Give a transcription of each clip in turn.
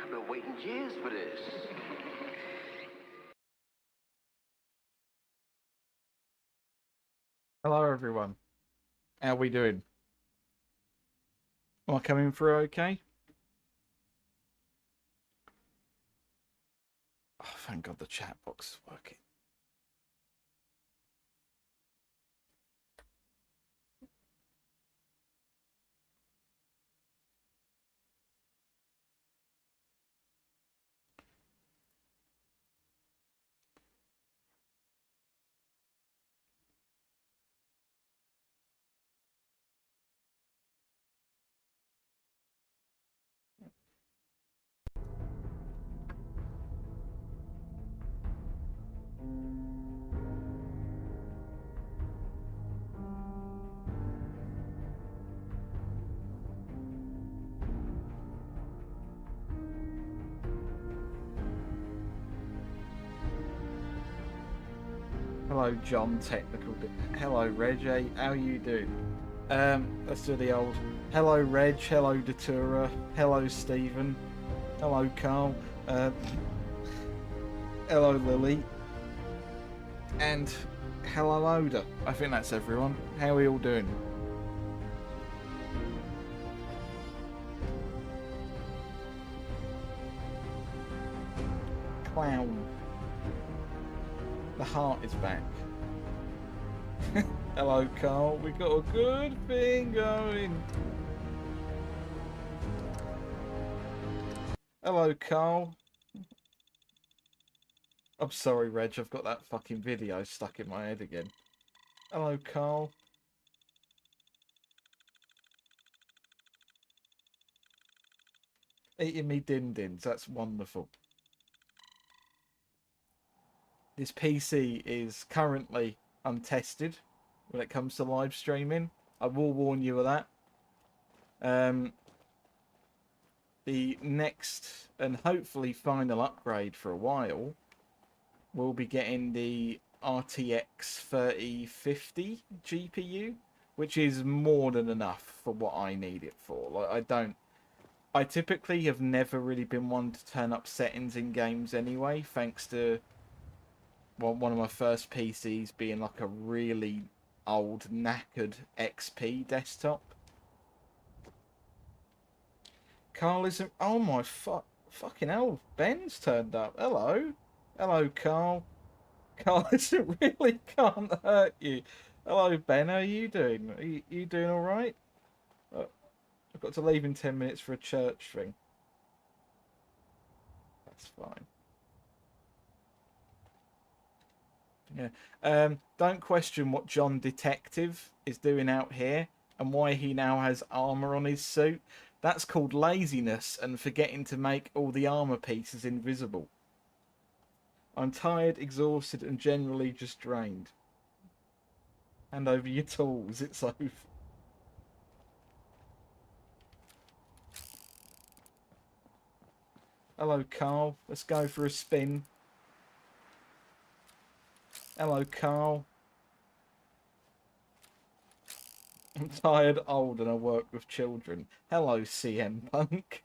I've been waiting years for this. Hello, everyone. How we doing? Am I coming through okay? Oh, thank God the chat box is working. Hello, John. Hello, Reg. How you doing? Let's do the old. Hello, Reg. Hello, Datura. Hello, Stephen. Hello, Carl. Hello, Lily. And hello, Oda. I think that's everyone. How are we all doing? Clown. The heart is back. Hello, Carl. We got a good thing going. Hello, Carl. I'm sorry, Reg. I've got that fucking video stuck in my head again. Hello, Carl. Eating me din-dins. That's wonderful. This PC is currently untested when it comes to live streaming. I will warn you of that. The next and hopefully final upgrade for a while will be getting the RTX 3050 GPU, which is more than enough for what I need it for. Like, I typically have never really been one to turn up settings in games anyway, thanks to one of my first PCs being like a really old, knackered XP desktop. Carl isn't... Oh my fucking hell, Ben's turned up. Hello. Hello, Carl. Carl isn't really can't hurt you. Hello, Ben. How are you doing? Are you doing all right? Oh, I've got to leave in 10 minutes for a church thing. That's fine. Yeah. Don't question what John Detective is doing out here and why he now has armor on his suit. That's called laziness and forgetting to make all the armor pieces invisible. I'm tired, exhausted, and generally just drained. Hand over your tools, it's over. Hello, Carl. Let's go for a spin. Hello, Carl. I'm tired, old, and I work with children. Hello, CM Punk.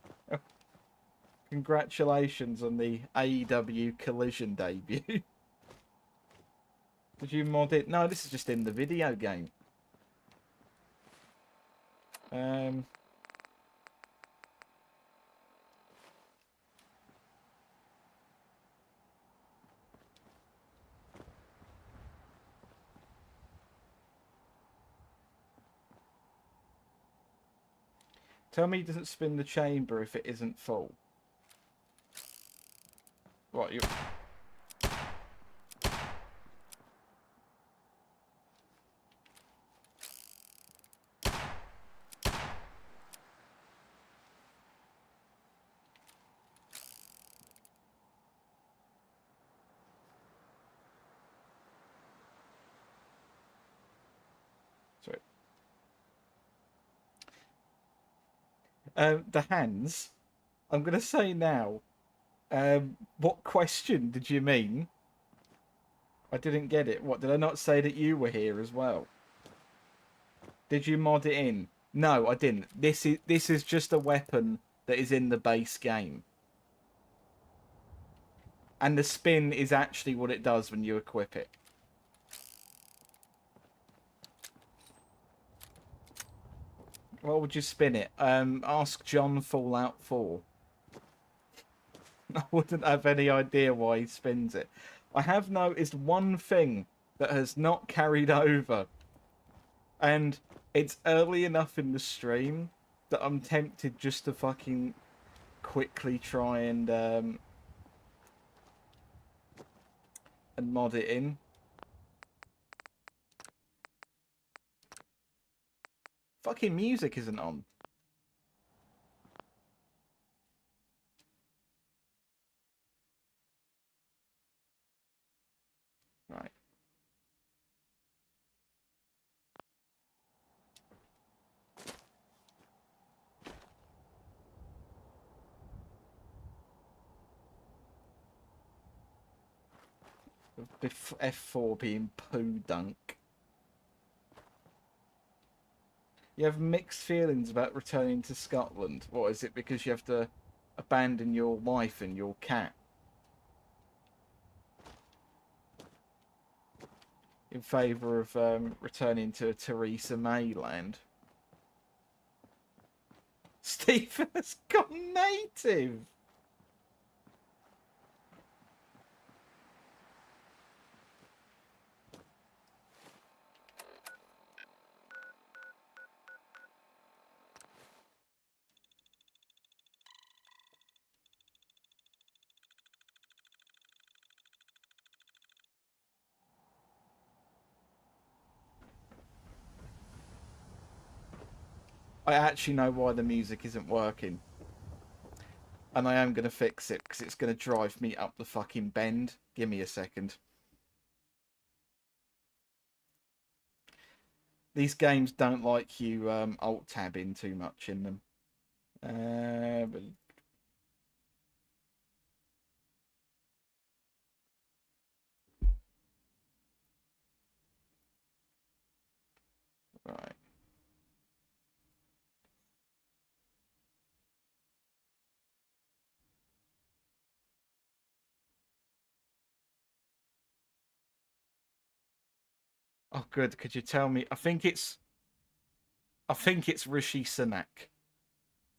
Congratulations on the AEW Collision debut. Did you mod it? No, this is just in the video game. Tell me it doesn't spin the chamber if it isn't full. What, you... Sorry. The hands. I'm going to say now. What question did you mean? I didn't get it. What, did I not say that you were here as well? Did you mod it in? No, I didn't. This is just a weapon that is in the base game. And the spin is actually what it does when you equip it. What would you spin it? Ask John Fallout 4. I wouldn't have any idea why he spins it. I have noticed one thing that has not carried over. And it's early enough in the stream that I'm tempted just to fucking quickly try and mod it in. Fucking music isn't on. Right. F4 being poo dunk. You have mixed feelings about returning to Scotland. What is it? Because you have to abandon your wife and your cat in favour of returning to Theresa May land. Stephen has gone native. I actually know why the music isn't working. And I am going to fix it, because it's going to drive me up the fucking bend. Give me a second. These games don't like you alt-tabbing too much in them. But... Right. Oh, good. Could you tell me? I think it's Rishi Sunak.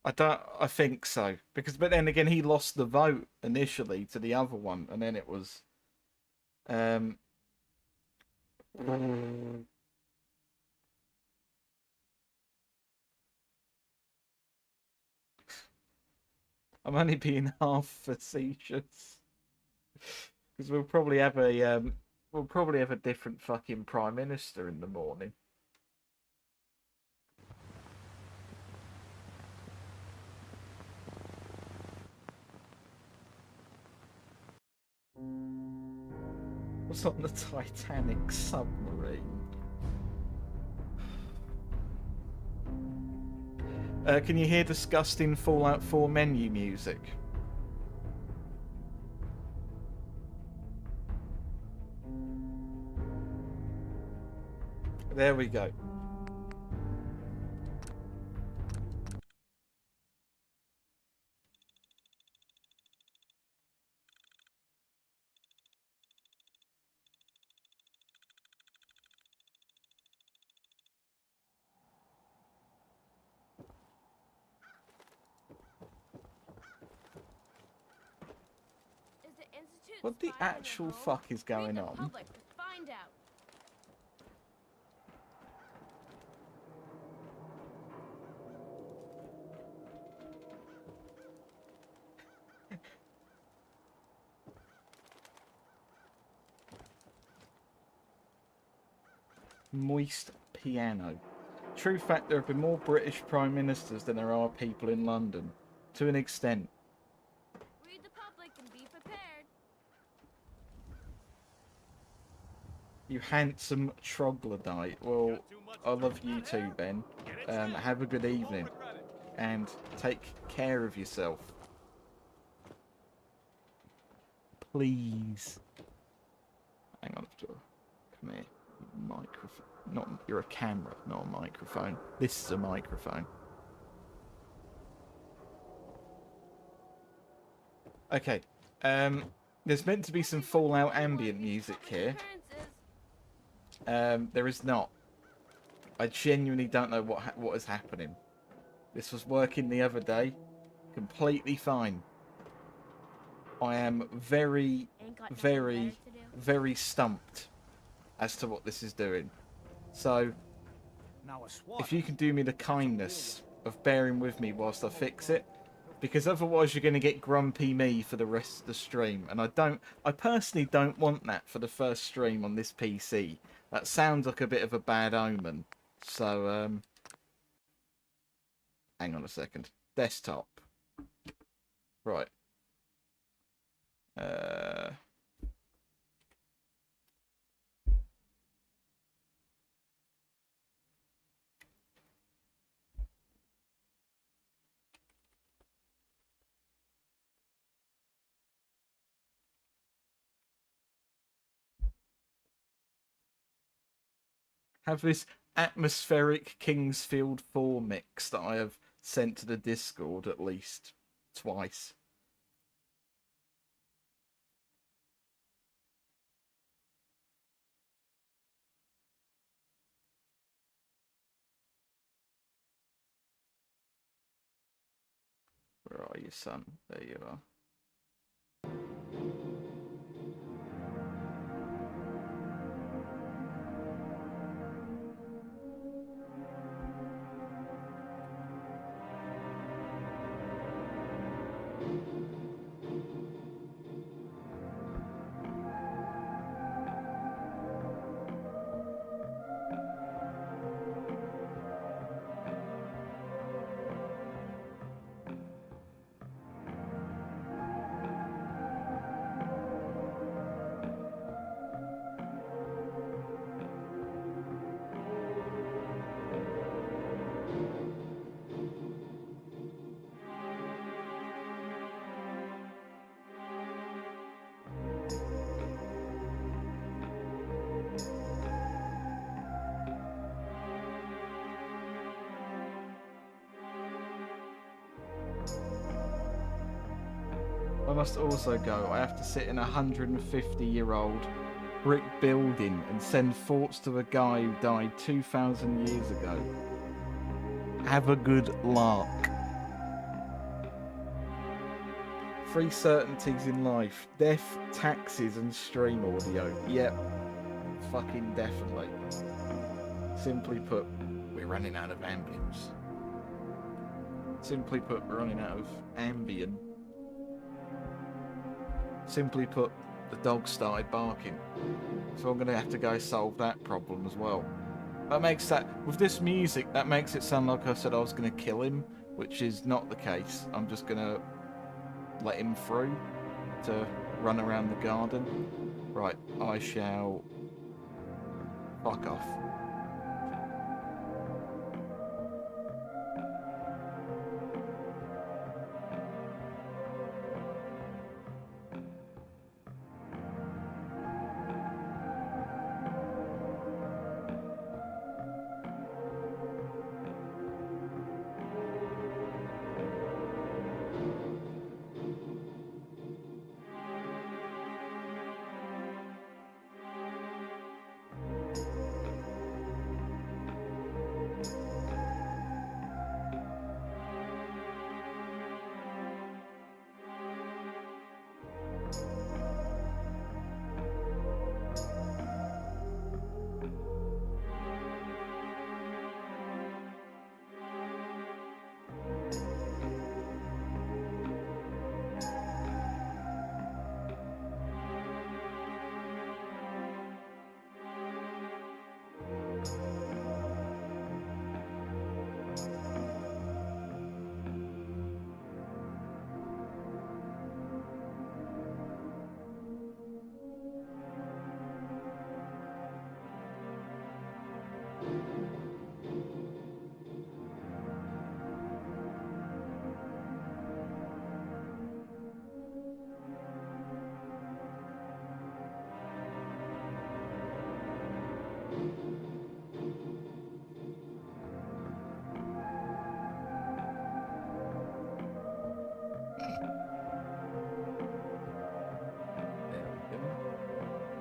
I think so. But then again, he lost the vote initially to the other one, and then it was, I'm only being half facetious. Because we'll probably have a different fucking prime minister in the morning. What's on the Titanic submarine? Can you hear disgusting Fallout 4 menu music? There we go. What the actual fuck is going on? Find out. Moist piano. True fact, there have been more British prime ministers than there are people in London. To an extent. Read the public and be prepared. You handsome troglodyte. Well, I love you too, Ben. Have a good evening. And take care of yourself. Please. Hang on. Come here. Microphone. Not, you're a camera, not a microphone. This is a microphone. Okay. There's meant to be some Fallout ambient music here. There is not. I genuinely don't know what is happening. This was working the other day. Completely fine. I am very, very, very stumped as to what this is doing. So, if you can do me the kindness of bearing with me whilst I fix it, because otherwise you're going to get grumpy me for the rest of the stream, and I personally don't want that for the first stream on this PC. That sounds like a bit of a bad omen. So, hang on a second. Desktop. Right. Have this atmospheric Kingsfield 4 mix that I have sent to the Discord at least twice. Where are you, son? There you are. I must also go. I have to sit in a 150-year-old brick building and send thoughts to a guy who died 2,000 years ago. Have a good lark. 3 certainties in life. Death, taxes, and stream audio. Yep. Fucking definitely. Simply put, we're running out of ambience. Simply put, we're running out of ambient Simply put, the dog started barking. So I'm going to have to go solve that problem as well. That makes that, with this music, that makes it sound like I said I was going to kill him, which is not the case. I'm just going to let him through to run around the garden. Right, I shall fuck off.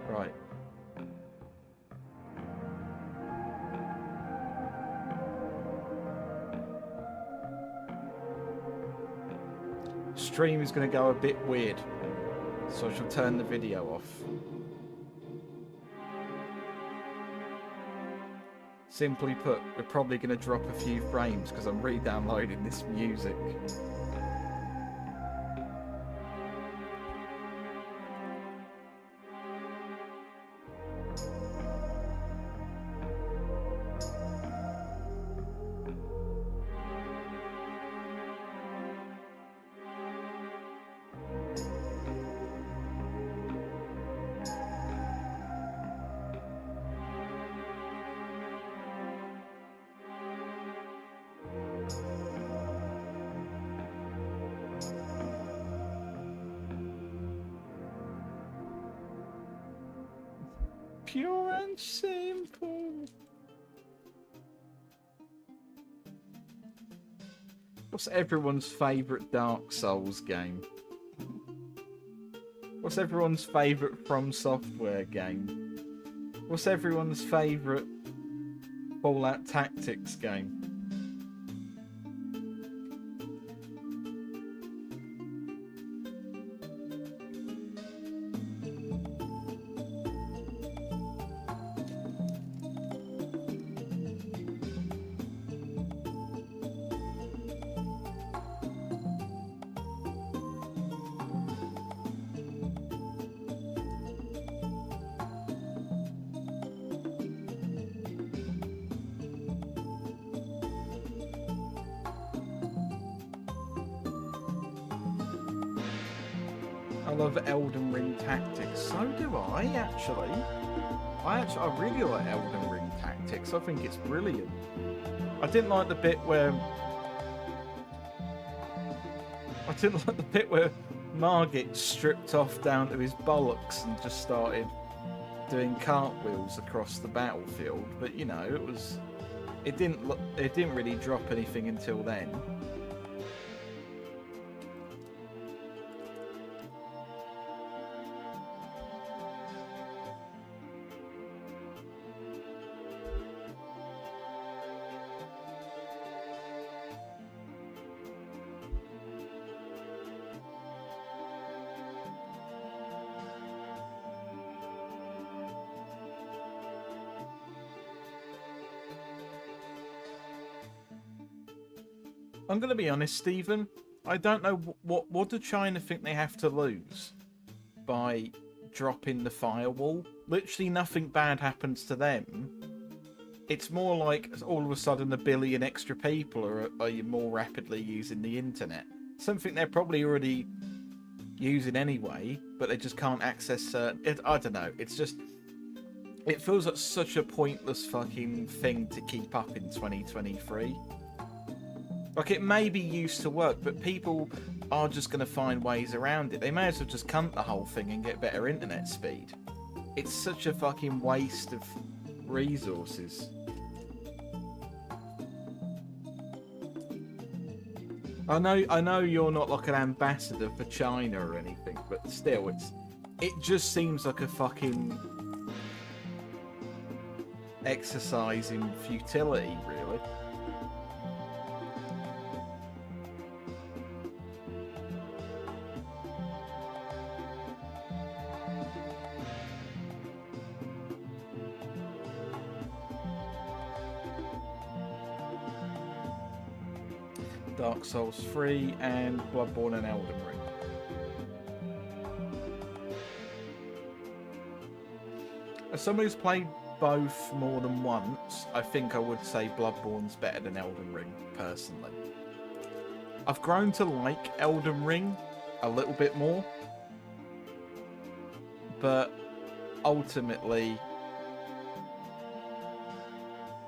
Right. Stream is going to go a bit weird, so I shall turn the video off. Simply put, we're probably going to drop a few frames because I'm re-downloading this music. Pure and simple. What's everyone's favourite Dark Souls game? What's everyone's favourite From Software game? What's everyone's favourite Fallout Tactics game? I love Elden Ring Tactics. So do I, actually. I really like Elden Ring Tactics. I think it's brilliant. I didn't like the bit where Margit stripped off down to his bollocks and just started doing cartwheels across the battlefield. But you know, it didn't really drop anything until then. I'm going to be honest, Stephen. I don't know what do China think they have to lose. by dropping the firewall. Literally nothing bad happens to them. It's more like all of a sudden a billion extra people are more rapidly using the internet. Something they're probably already using anyway, but they just can't access certain... I don't know. It's just... It feels like such a pointless fucking thing to keep up in 2023. Like, it may be used to work, but people are just going to find ways around it. They may as well just cunt the whole thing and get better internet speed. It's such a fucking waste of resources. I know you're not like an ambassador for China or anything, but still, it just seems like a fucking exercise in futility, really. Dark Souls 3 and Bloodborne and Elden Ring. As someone who's played both more than once, I think I would say Bloodborne's better than Elden Ring, personally. I've grown to like Elden Ring a little bit more, but ultimately,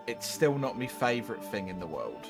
it's still not my favourite thing in the world.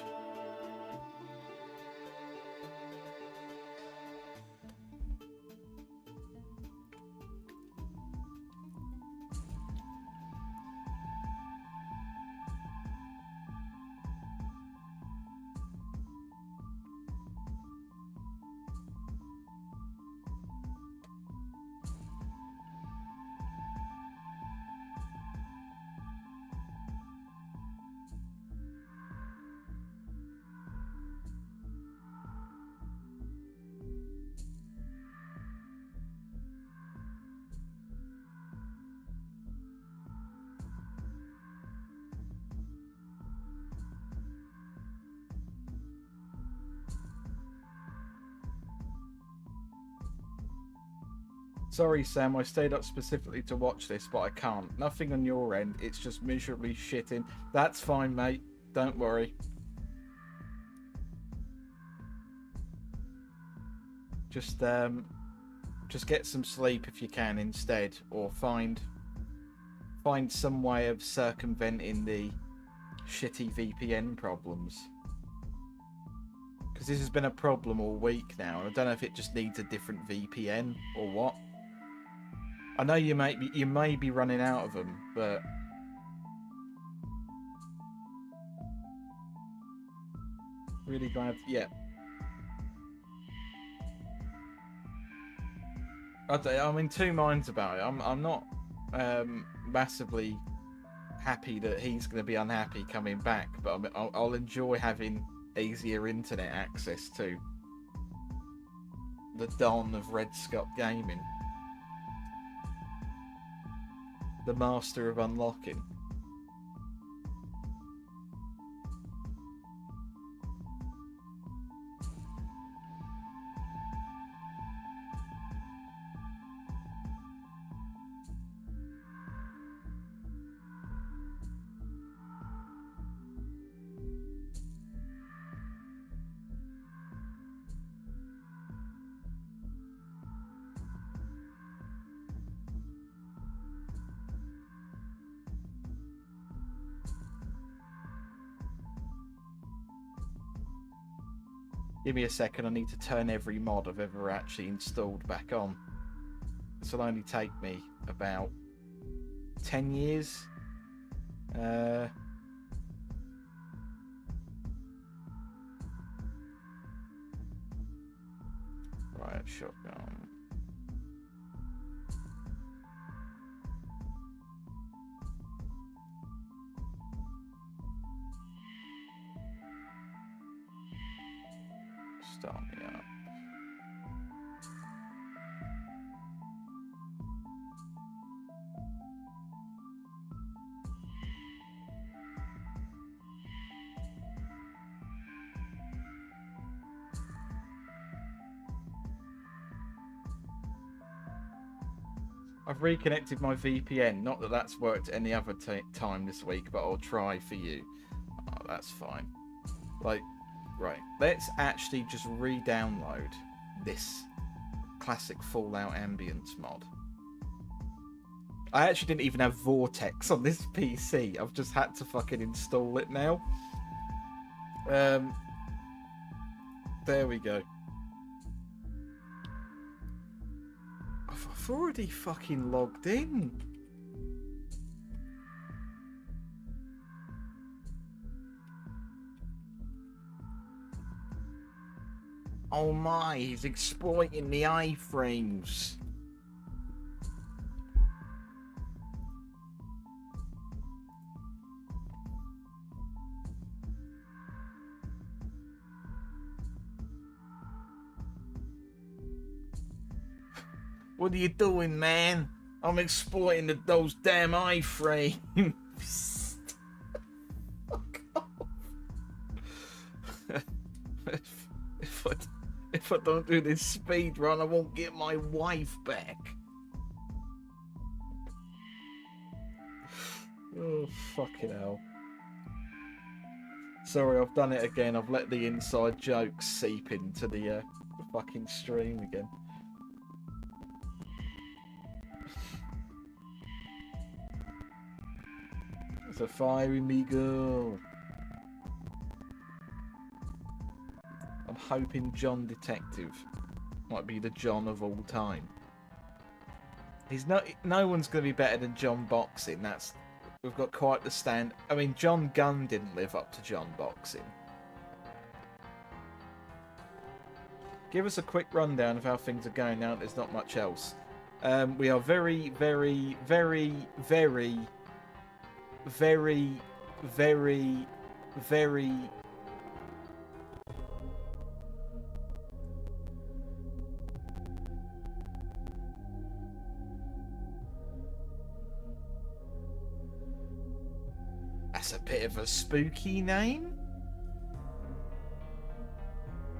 Sorry, Sam, I stayed up specifically to watch this, but I can't. Nothing on your end. It's just miserably shitting. That's fine, mate. Don't worry. Just get some sleep if you can instead, or find some way of circumventing the shitty VPN problems. Because this has been a problem all week now, and I don't know if it just needs a different VPN or what. I know you may be running out of them, but really glad. Yeah, I'm in two minds about it. I'm not massively happy that he's going to be unhappy coming back, but I'll enjoy having easier internet access to the dawn of Red Scott Gaming. The master of unlocking. Give me a second, I need to turn every mod I've ever actually installed back on. This will only take me about 10 years. Right, shotgun. Start me up. I've reconnected my VPN. Not that that's worked any other time this week, but I'll try for you. Oh, that's fine. Like, right. Let's actually just re-download this classic Fallout Ambience mod. I actually didn't even have Vortex on this PC. I've just had to fucking install it now. There we go. I've already fucking logged in. Oh my, he's exploiting the iframes. What are you doing, man? I'm exploiting those damn iframes. Fuck off. If I don't do this speed run, I won't get my wife back. Oh, fucking hell. Sorry, I've done it again. I've let the inside jokes seep into the fucking stream again. It's a fiery me girl. I'm hoping John Detective might be the John of all time. He's no one's going to be better than John Boxing. We've got quite the stand. I mean, John Gunn didn't live up to John Boxing. Give us a quick rundown of how things are going now. There's not much else. We are very, very, very, very, very, very, very. That's a bit of a spooky name.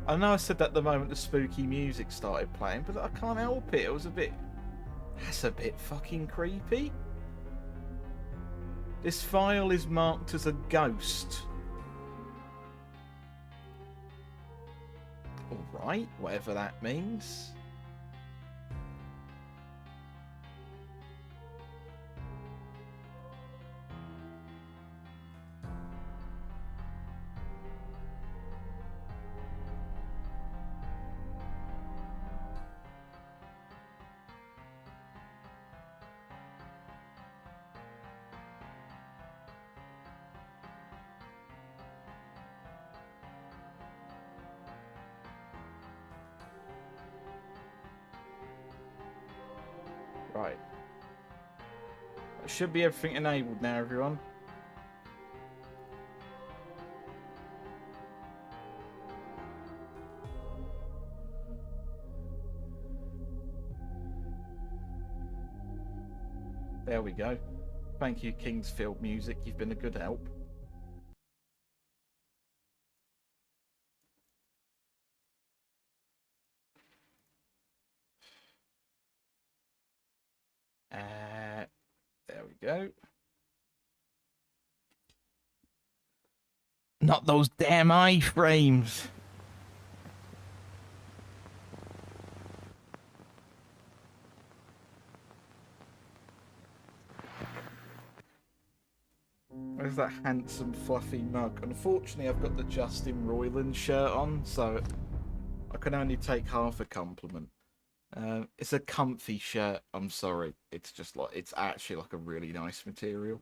I know I said that the moment the spooky music started playing, but I can't help it. It was a bit... That's a bit fucking creepy. This file is marked as a ghost. Alright, whatever that means. Right. That should be everything enabled now, everyone. There we go. Thank you, Kingsfield Music. You've been a good help. There we go. Not those damn iframes. Where's that handsome, fluffy mug? Unfortunately, I've got the Justin Roiland shirt on, so I can only take half a compliment. It's a comfy shirt. I'm sorry. It's just like, it's actually like a really nice material.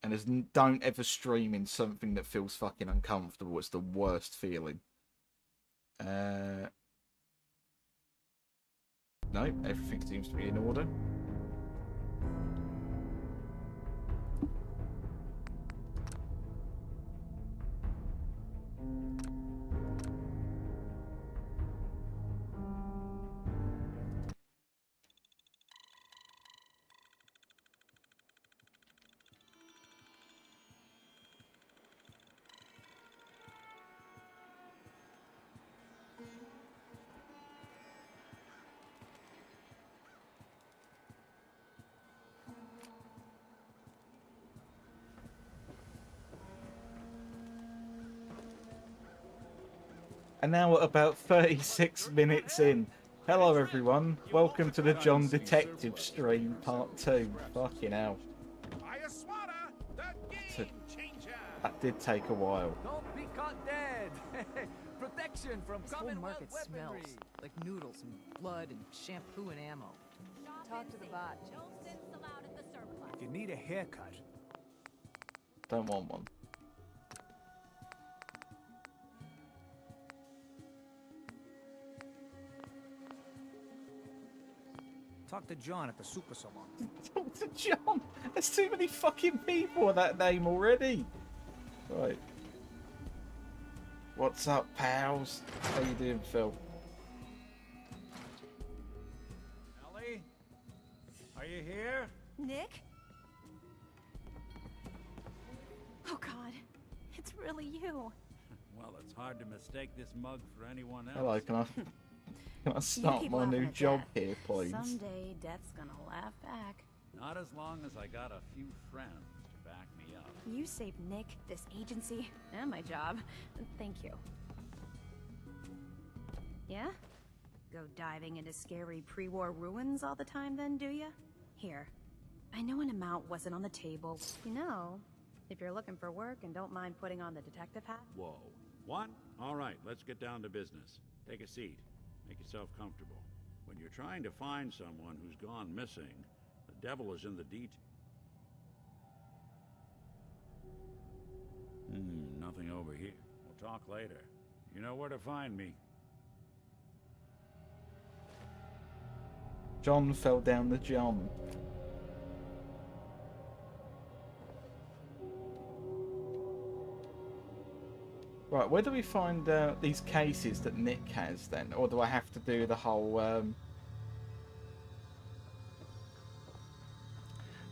And don't ever stream in something that feels fucking uncomfortable. It's the worst feeling. No, everything seems to be in order. And now at about 36 minutes in. Hello everyone, welcome to the John Detective stream, part 2. Fucking hell. That did take a while. Don't be caught dead. Protection from This whole Commonwealth market smells weaponry. like noodles and blood and shampoo and ammo. Talk to the bot. If you need a haircut, Don't want one. talk to John at the super salon. Dr. John! There's too many fucking people with that name already. Right. What's up, pals? How you doing, Phil? Ellie? Are you here? Nick? Oh God, it's really you. Well, it's hard to mistake this mug for anyone else. Hello, can I You start keep my laughing new at job death. here, please? Someday Death's gonna laugh back. Not as long as I got a few friends to back me up. You saved Nick, this agency, and my job. Thank you. Yeah? Go diving into scary pre-war ruins all the time then, do ya? Here. I know an amount wasn't on the table. You know, if you're looking for work and don't mind putting on the detective hat. Whoa. What? All right, let's get down to business. Take a seat. Make yourself comfortable. When you're trying to find someone who's gone missing, the devil is in the details. Nothing over here. We'll talk later. You know where to find me. John fell down the John. Right, where do we find these cases that Nick has then? Or do I have to do the whole...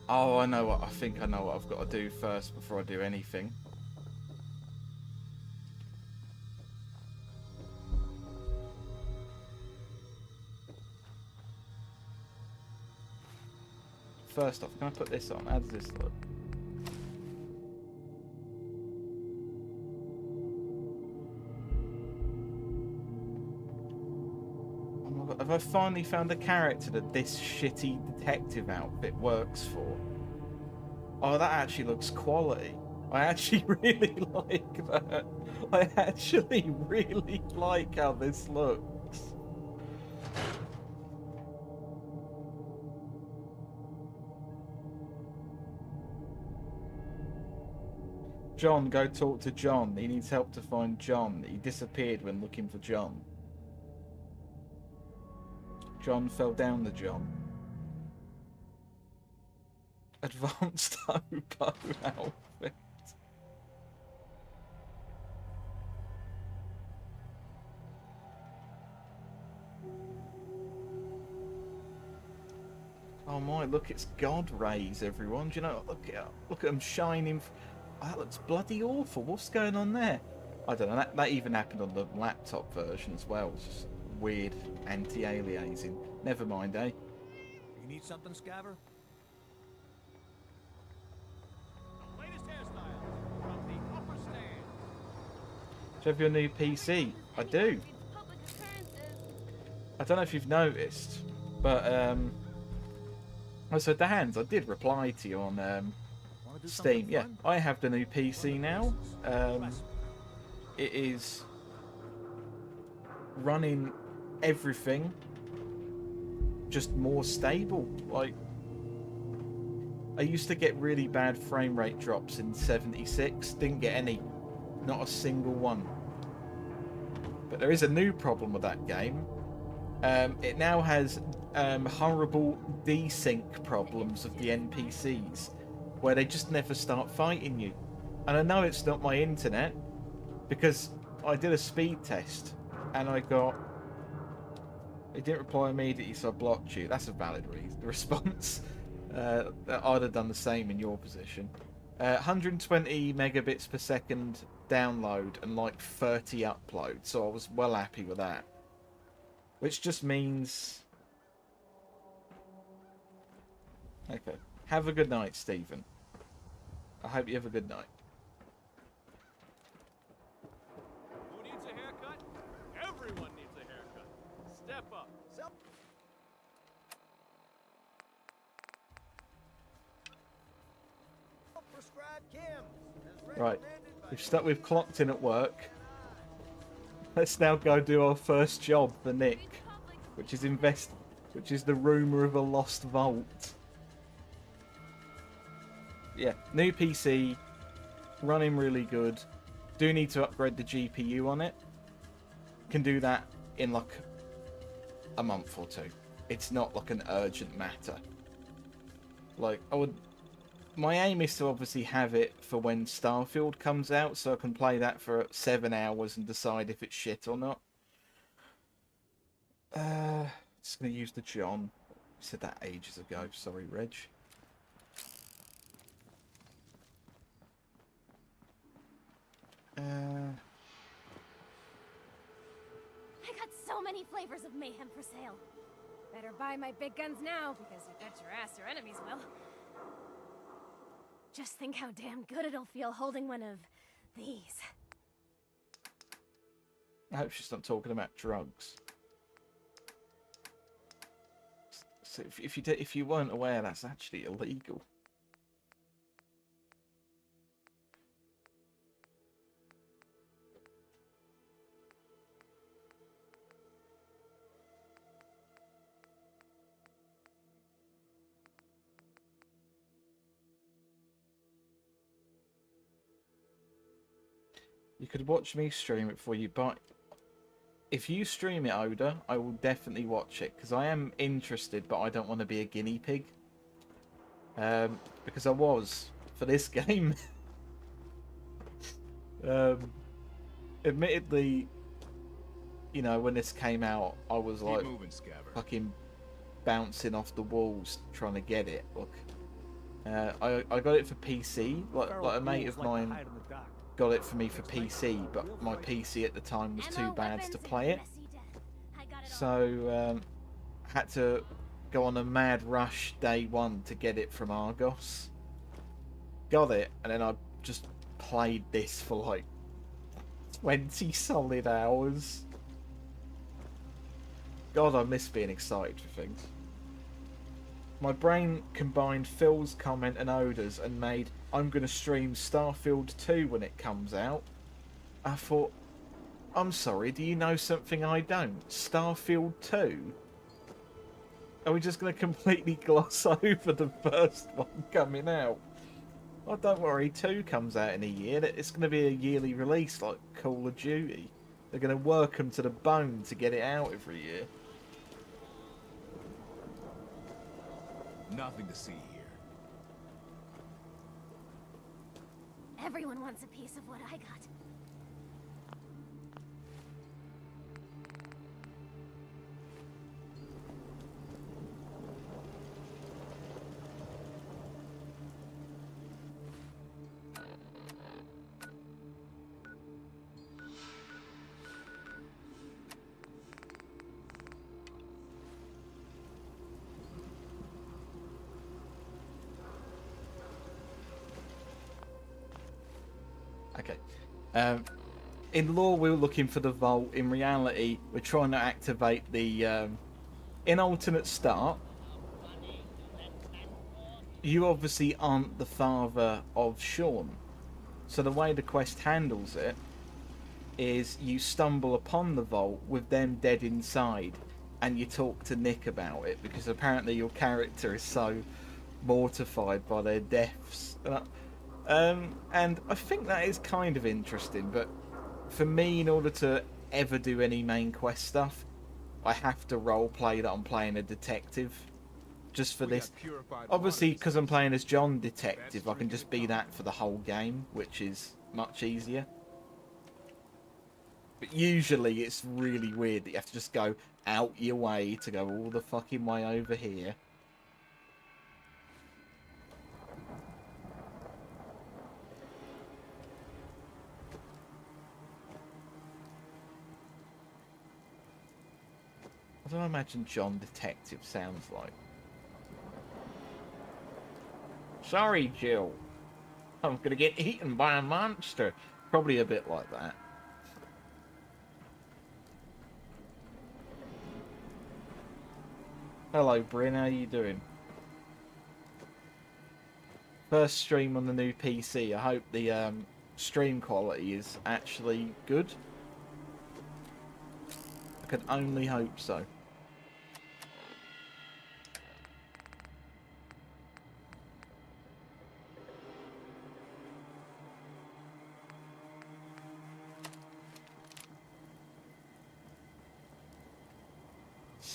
Oh, I know what. I think I know what I've got to do first before I do anything. First off, can I put this on? How does this look? Oh my God, have I finally found a character that this shitty detective outfit works for? Oh, that actually looks quality. I actually really like that. I actually really like how this looks. John, go talk to John. He needs help to find John. He disappeared when looking for John. John fell down the John. Advanced hobo outfit. Oh my, look, it's God rays, everyone. Do you know, look at them shining. Oh, that looks bloody awful. What's going on there? I don't know. That even happened on the laptop version as well. It's just weird anti-aliasing. Never mind, eh? You need something, Scaver? The latest hairstyle from the upper stand. Do you have your new PC? I do. Public occurrences. I don't know if you've noticed, but oh, so Dans, I did reply to you on Wanna do Steam. something Yeah, fun? I have the new PC now. It is running everything just more stable. Like, I used to get really bad frame rate drops in 76. Didn't get any. Not a single one. But there is a new problem with that game. It now has horrible desync problems of the NPCs, where they just never start fighting you. And I know it's not my internet, because I did a speed test, and I got... It didn't reply immediately, so I blocked you. That's a valid response. I'd have done the same in your position. 120 megabits per second download and like 30 upload, so I was well happy with that. Which just means... Okay. Have a good night, Stephen. I hope you have a good night. Who needs a haircut? Step up. Right, we've clocked in at work. Let's now go do our first job for Nick, which is the rumour of a lost vault. Yeah, new PC, running really good. Do need to upgrade the GPU on it. Can do that in like a month or two. It's not like an urgent matter. Like, my aim is to obviously have it for when Starfield comes out, so I can play that for 7 hours and decide if it's shit or not. Just gonna use the John. I said that ages ago. Sorry, Reg. I got so many flavors of mayhem for sale. Better buy my big guns now, because you bet your ass your enemies will. Just think how damn good it'll feel holding one of these. I hope she's not talking about drugs. So if you weren't aware, that's actually illegal. You could watch me stream it for you, but if you stream it, Oda, I will definitely watch it, because I am interested, but I don't want to be a guinea pig. Because I was, for this game. Admittedly, you know, when this came out, I was like, fucking bouncing off the walls trying to get it. Look, I got it for PC, like a mate of mine got it for me for PC, but my PC at the time was too bad to play it. So, had to go on a mad rush day one to get it from Argos. Got it, and then I just played this for like 20 solid hours. God, I miss being excited for things. My brain combined Phil's comment and Oda's and made, I'm going to stream Starfield 2 when it comes out. I thought, I'm sorry, do you know something I don't? Starfield 2? Are we just going to completely gloss over the first one coming out? Well, don't worry, 2 comes out in a year. It's going to be a yearly release like Call of Duty. They're going to work them to the bone to get it out every year. Nothing to see here. Everyone wants a piece of what I got. Okay. In law, we were looking for the vault. In reality, we're trying to activate the... in alternate start, you obviously aren't the father of Sean. So the way the quest handles it is you stumble upon the vault with them dead inside, and you talk to Nick about it, because apparently your character is so mortified by their deaths. And I think that is kind of interesting, but for me, in order to ever do any main quest stuff, I have to roleplay that I'm playing a detective. Just for this. Obviously, because I'm playing as John Detective, I can just be that for the whole game, which is much easier. But usually it's really weird that you have to just go out your way to go all the fucking way over here. What do I imagine John Detective sounds like? Sorry, Jill. I'm gonna get eaten by a monster. Probably a bit like that. Hello, Bryn. How you doing? First stream on the new PC. I hope the stream quality is actually good. I can only hope so.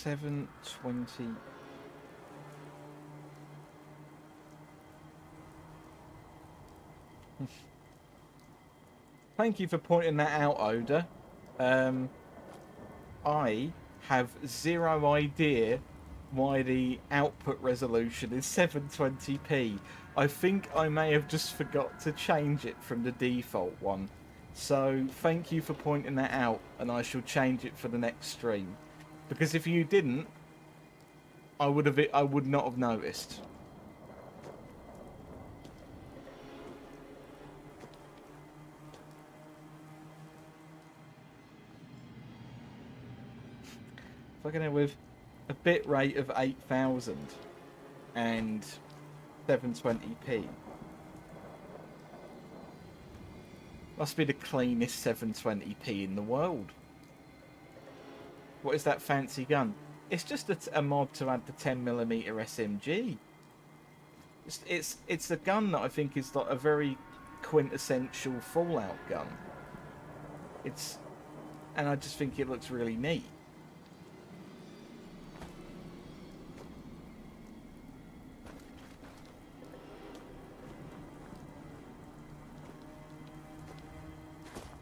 $7.20. Thank you for pointing that out, Oda. I have zero idea why the output resolution is 720p. I think I may have just forgot to change it from the default one. So thank you for pointing that out, and I shall change it for the next stream. Because if you didn't, I would not have noticed. Fucking hell, with a bit rate of 8,000 and 720p. Must be the cleanest 720p in the world. What is that fancy gun? It's just a mod to add the 10mm SMG. It's a gun that I think is like a very quintessential Fallout gun. And I just think it looks really neat.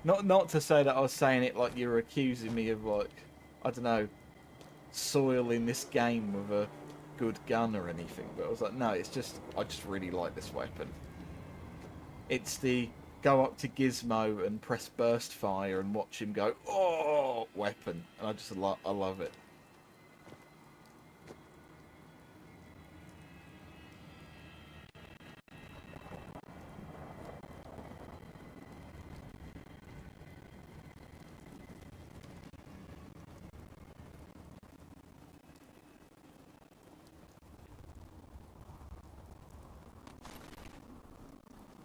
Not to say that I was saying it like you were accusing me of, like, I don't know, soiling this game with a good gun or anything, but I was like, no, it's just, I just really like this weapon. It's the go up to Gizmo and press burst fire and watch him go, oh, weapon, and I just I love it.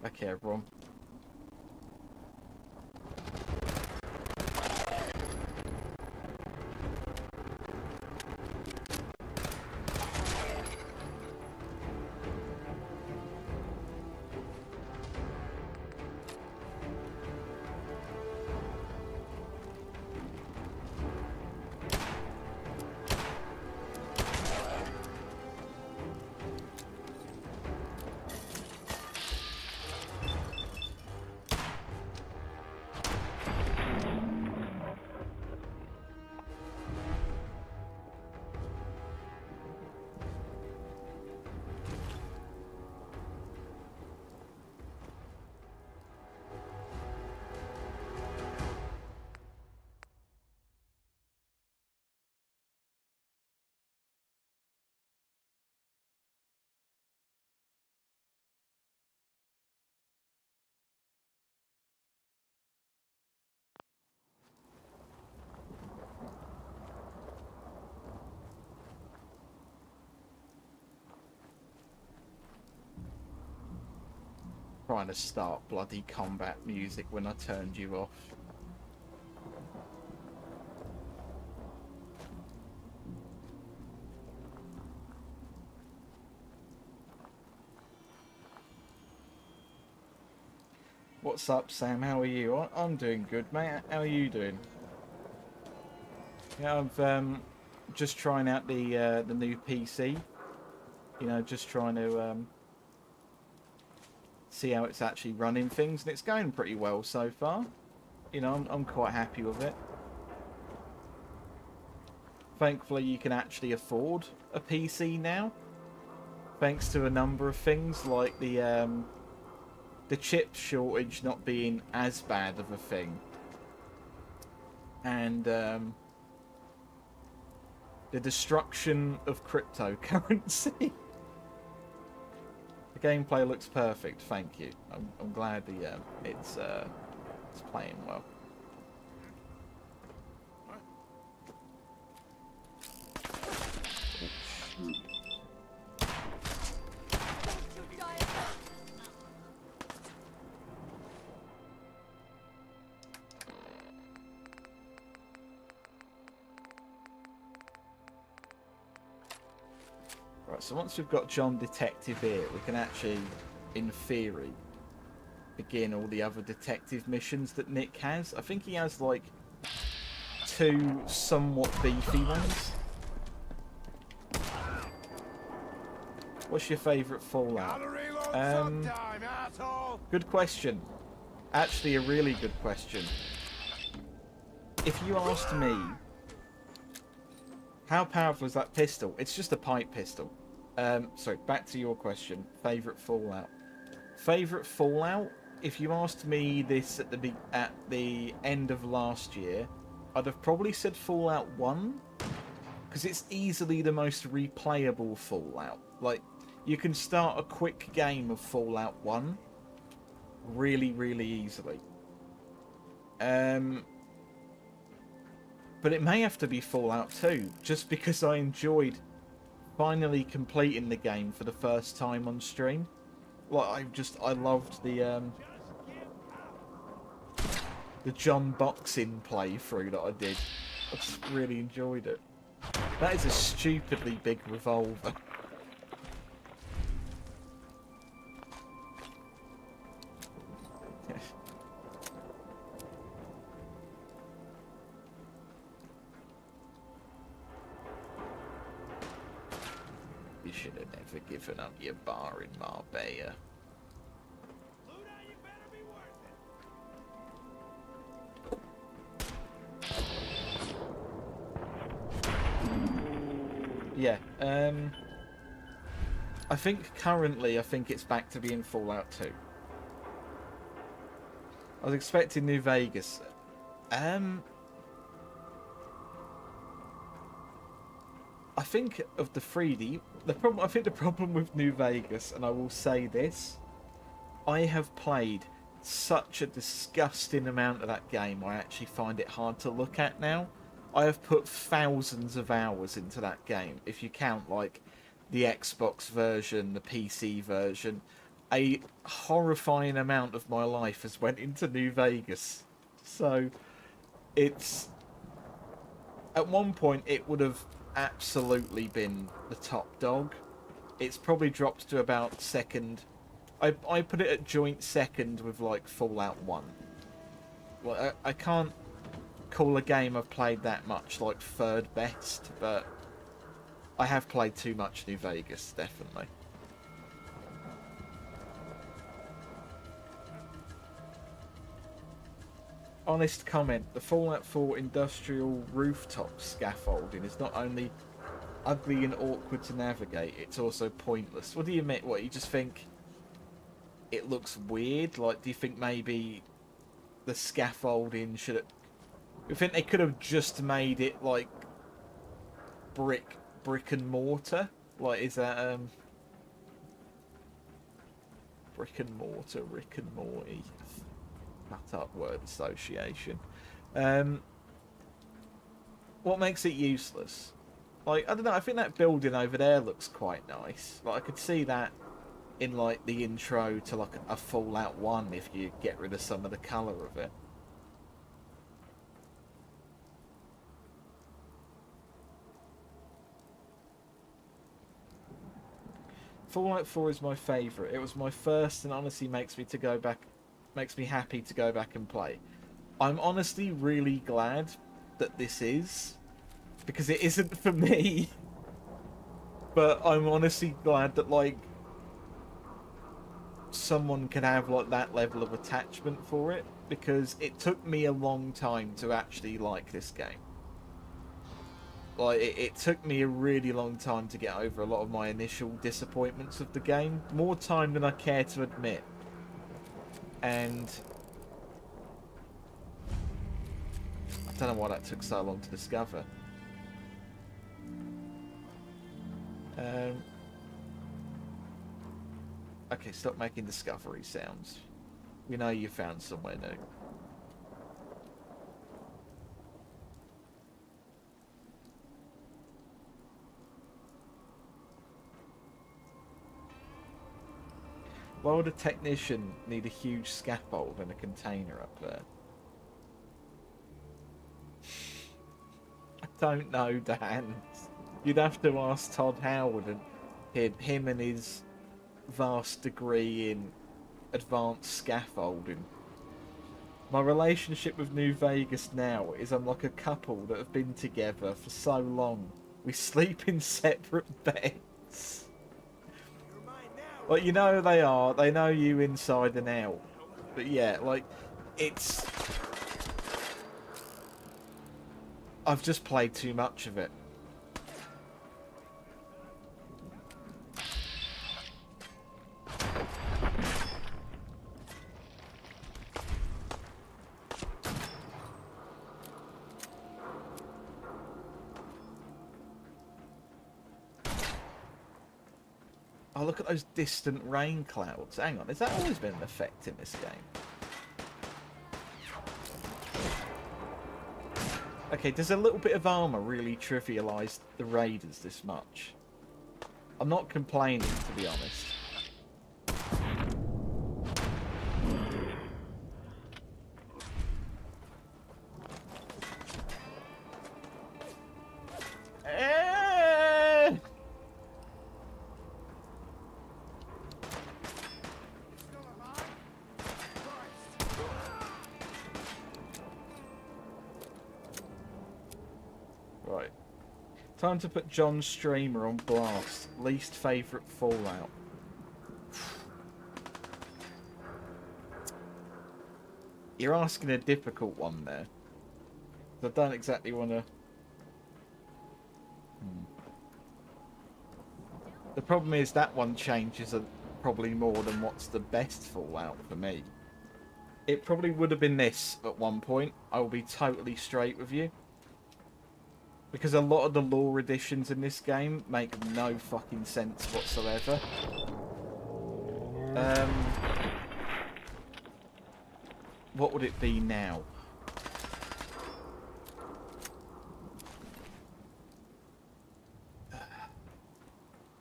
Okay, everyone. Trying to start bloody combat music when I turned you off. What's up, Sam? How are you? I'm doing good, mate. How are you doing? Yeah, I've just trying out the new PC. You know, just trying to see how it's actually running things, and it's going pretty well so far. You know, I'm quite happy with it. Thankfully, you can actually afford a PC now, thanks to a number of things like the chip shortage not being as bad of a thing, and the destruction of cryptocurrency. The gameplay looks perfect, thank you. I'm glad it's playing well. Oops. Right, so once we've got John Detective here, we can actually, in theory, begin all the other detective missions that Nick has. I think he has, like, 2 somewhat beefy ones. What's your favourite Fallout? Good question. Actually, a really good question. If you asked me, how powerful is that pistol? It's just a pipe pistol. Sorry, back to your question. Favourite Fallout? Favourite Fallout? If you asked me this at the end of last year, I'd have probably said Fallout 1. Because it's easily the most replayable Fallout. Like, you can start a quick game of Fallout 1 really, really easily. But it may have to be Fallout 2, just because I enjoyed finally completing the game for the first time on stream. Like, I loved the John boxing playthrough that I did. I just really enjoyed it. That is a stupidly big revolver. You should have never given up your bar in Marbella. Luna, you better be worth it. Yeah, I think currently, it's back to being Fallout 2. I was expecting New Vegas. I think of the 3D, the problem with New Vegas, and I will say this, I have played such a disgusting amount of that game, I actually find it hard to look at now. I have put thousands of hours into that game, if you count, like, the Xbox version, the PC version. A horrifying amount of my life has went into New Vegas. So, it's... At one point, it would have absolutely been the top dog. It's probably dropped to about second. I put it at joint second with, like, Fallout 1. Well, I can't call a game I've played that much, like, third best, but I have played too much New Vegas, definitely. Honest comment, the Fallout 4 industrial rooftop scaffolding is not only ugly and awkward to navigate, it's also pointless. What do you mean? What, you just think it looks weird? Like, do you think maybe the scaffolding should have... You think they could have just made it, like, brick and mortar? Like, is that, brick and mortar, Rick and Morty? Cut up word association. What makes it useless? Like, I don't know, I think that building over there looks quite nice. Like, I could see that in, like, the intro to, like, a Fallout 1 if you get rid of some of the colour of it. Fallout 4 is my favourite. It was my first and honestly makes me happy to go back and play. I'm honestly really glad that this is, because it isn't for me. But I'm honestly glad that, like, someone can have, like, that level of attachment for it, because it took me a long time to actually like this game. Like, it took me a really long time to get over a lot of my initial disappointments of the game. More time than I care to admit. And I don't know why that took so long to discover. Okay, stop making discovery sounds. We know you found somewhere new. Why would a technician need a huge scaffold and a container up there? I don't know, Dan. You'd have to ask Todd Howard, and Him and his vast degree in advanced scaffolding. My relationship with New Vegas now is I'm like a couple that have been together for so long. We sleep in separate beds. Like, you know they are. They know you inside and out. But yeah, like, it's... I've just played too much of it. Oh, look at those distant rain clouds. Hang on, has that always been an effect in this game? Okay, does a little bit of armour really trivialise the raiders this much? I'm not complaining, to be honest. Right. Time to put John's streamer on blast. Least favourite Fallout. You're asking a difficult one there. I don't exactly want to... The problem is that one changes probably more than what's the best Fallout for me. It probably would have been this at one point. I will be totally straight with you. Because a lot of the lore additions in this game make no fucking sense whatsoever. What would it be now?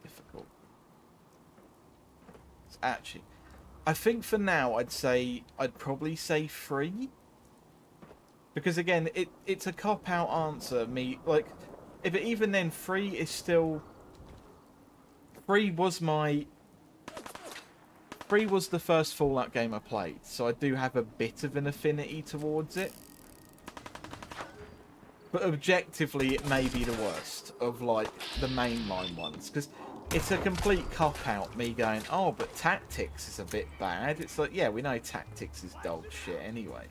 Difficult. It's actually... I think for now I'd probably say 3. Because again, it's a cop-out answer. Even then, 3 is still... 3 was the first Fallout game I played, so I do have a bit of an affinity towards it. But objectively, it may be the worst of, like, the mainline ones. Because it's a complete cop-out, me going, oh, but tactics is a bit bad. It's like, yeah, we know tactics is dog shit anyway.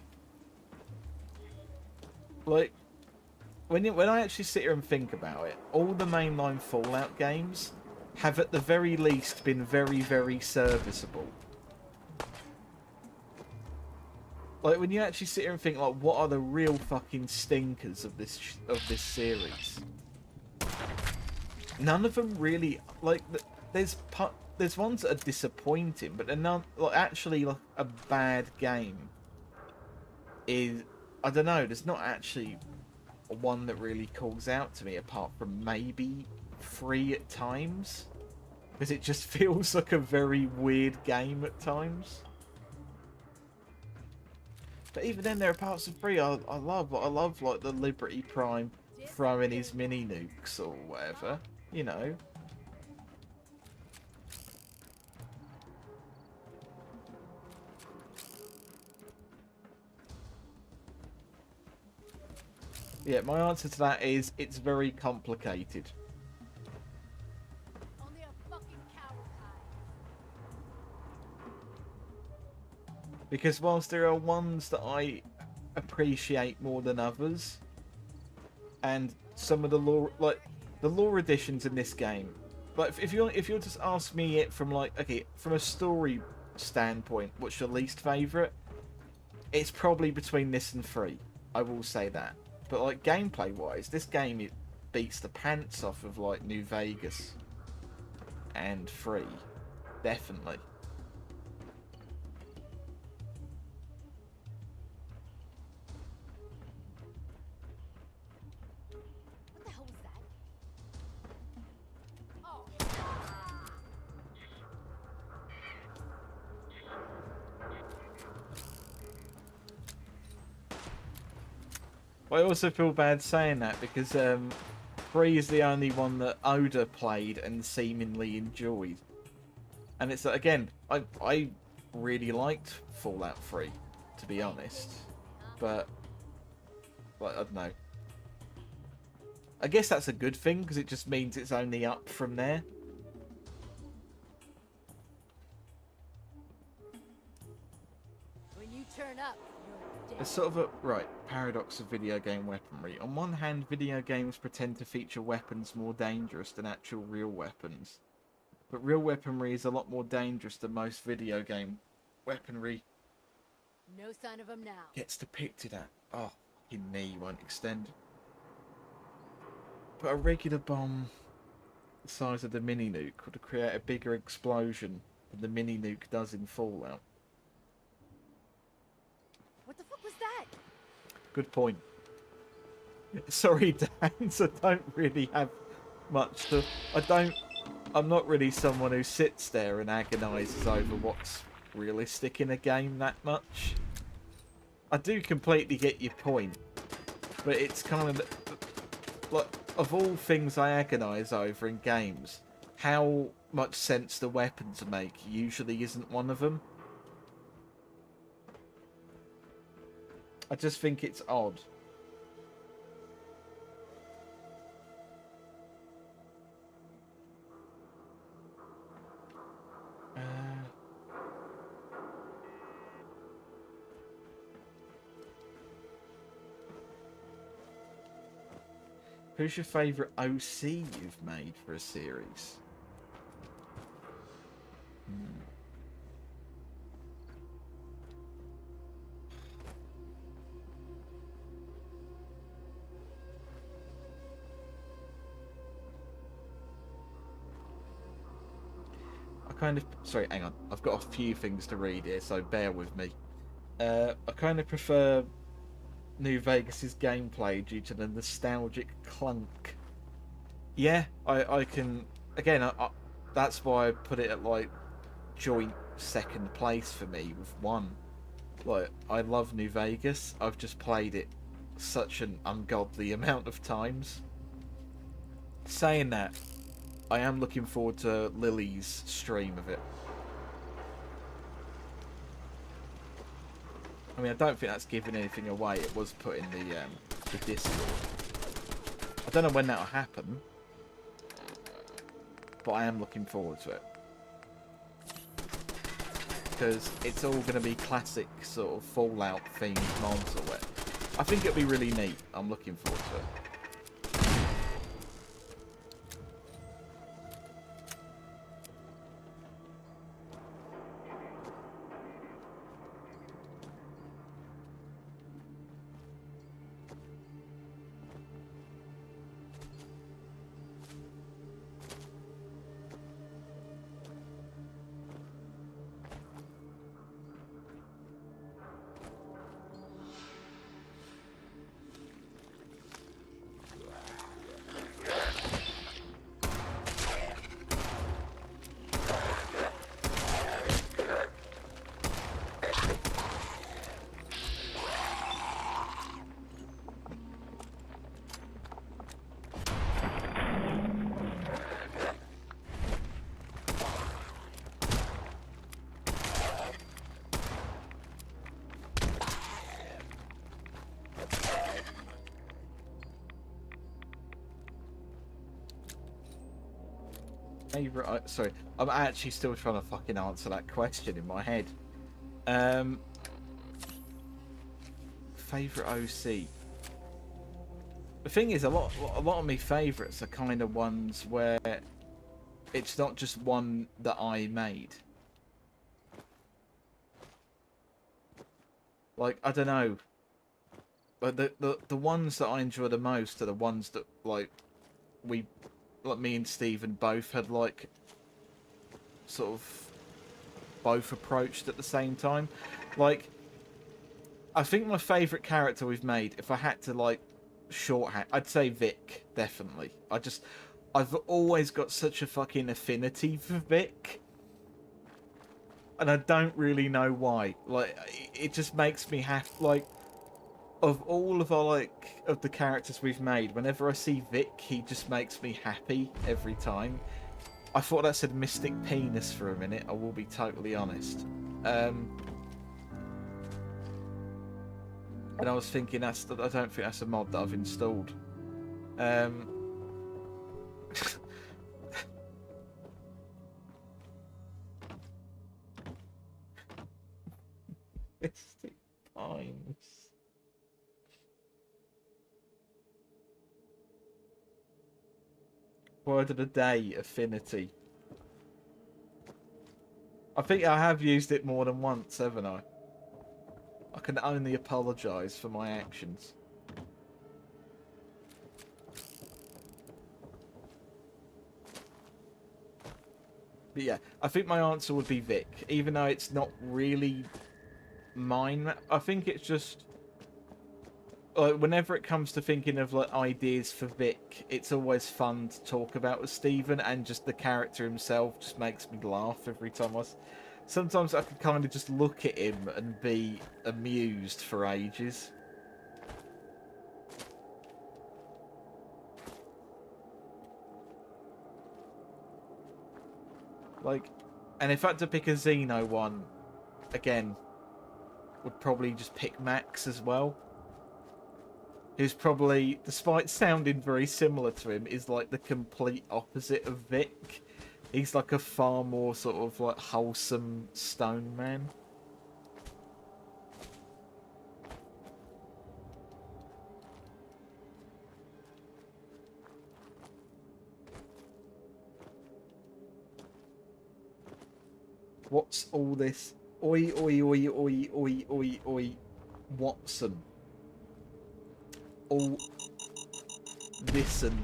Like, when I actually sit here and think about it, all the mainline Fallout games have at the very least been very, very serviceable. Like, when you actually sit here and think, like, what are the real fucking stinkers of this series? None of them really, like, there's ones that are disappointing, but they're not, like, actually, like, a bad game is... I don't know, there's not actually one that really calls out to me apart from maybe 3 at times. Because it just feels like a very weird game at times. But even then, there are parts of 3 I love. I love, like, the Liberty Prime throwing his mini nukes or whatever, you know. Yeah, my answer to that is it's very complicated. Only a fucking coward hide. Because whilst there are ones that I appreciate more than others, and some of the lore, like the lore additions in this game, like if you're just ask me it from like, okay, from a story standpoint, what's your least favourite? It's probably between this and 3. I will say that. But like gameplay wise, this game it beats the pants off of like New Vegas and 3, definitely. What the hell was that? Oh. I also feel bad saying that because 3 is the only one that Oda played and seemingly enjoyed. And it's again, I really liked Fallout 3, to be honest. But like, I don't know. I guess that's a good thing because it just means it's only up from there. When you turn up, you're dead. It's sort of a paradox of video game weaponry. On one hand, video games pretend to feature weapons more dangerous than actual real weapons. But real weaponry is a lot more dangerous than most video game weaponry No sign of him now. gets depicted at. Oh, your knee won't extend. But a regular bomb the size of the mini nuke would create a bigger explosion than the mini nuke does in Fallout. What the fuck was that? Good point. Sorry, Dan, so I don't really have much to... I'm not really someone who sits there and agonises over what's realistic in a game that much. I do completely get your point, but it's kind of... like, of all things I agonise over in games, how much sense the weapons make usually isn't one of them. I just think it's odd. Who's your favourite OC you've made for a series? Sorry, hang on. I've got a few things to read here, so bear with me. I kind of prefer New Vegas's gameplay due to the nostalgic clunk. Yeah, I can... Again, that's why I put it at, like, joint second place for me with 1. Like, I love New Vegas. I've just played it such an ungodly amount of times. Saying that, I am looking forward to Lily's stream of it. I mean, I don't think that's giving anything away. It was put in the Discord. I don't know when that'll happen, but I am looking forward to it. Because it's all going to be classic sort of Fallout themed mods or what. I think it'll be really neat. I'm looking forward to it. Favourite... sorry, I'm actually still trying to fucking answer that question in my head. Favourite OC? The thing is, a lot of my favourites are kind of ones where it's not just one that I made. Like, I don't know. But the ones that I enjoy the most are the ones that, like me and Stephen both had, like, sort of both approached at the same time. Like, I think my favourite character we've made, if I had to, like, shorthand, I'd say Vic, definitely. I've always got such a fucking affinity for Vic. And I don't really know why. Like, it just makes me have, like of all of our of the characters we've made, whenever I see Vic, he just makes me happy every time. I thought that said Mystic Penis for a minute, I will be totally honest. And I was thinking I don't think that's a mod that I've installed. Mystic Pines. Word of the day, affinity. I think I have used it more than once, haven't I? I can only apologise for my actions. But yeah, I think my answer would be Vic, even though it's not really mine. I think it's just like whenever it comes to thinking of like ideas for Vic, it's always fun to talk about with Stephen, and just the character himself just makes me laugh every time sometimes I can kind of just look at him and be amused for ages. Like, and if I had to pick a Xeno one, again, would probably just pick Max as well. Who's probably, despite sounding very similar to him, is like the complete opposite of Vic. He's like a far more sort of like wholesome stone man. What's all this? Oi, oi, oi, oi, oi, oi, oi, Watson. All listen.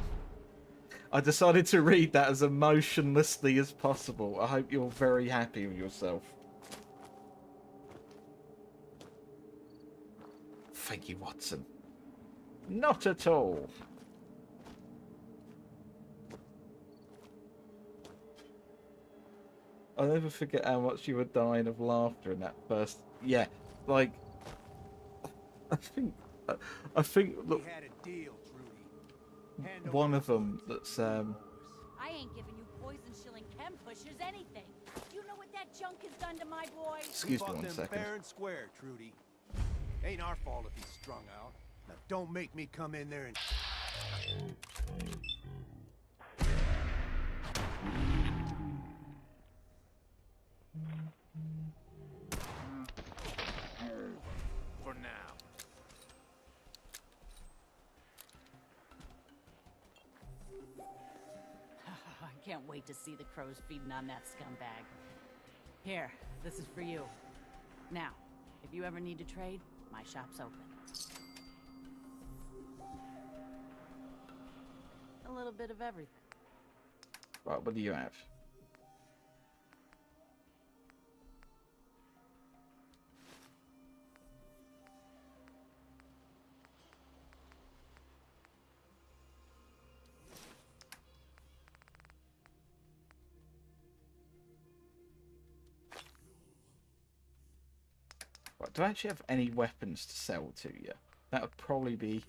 I decided to read that as emotionlessly as possible. I hope you're very happy with yourself. Thank you, Watson. Not at all. I'll never forget how much you were dying of laughter in that first. Yeah, like I think look, We had a deal, Trudy. Hand one over of them bullets. that's I ain't giving you poison shilling chem pushers anything. You know what that junk has done to my boy? excuse me We fought one them second. fair and square, Trudy. Ain't our fault if he's strung out. Now don't make me come in there and... For now. I can't wait to see the crows feeding on that scumbag. Here, this is for you. Now, if you ever need to trade, my shop's open. A little bit of everything. Right, what do you have? Right, do I actually have any weapons to sell to you? That would probably be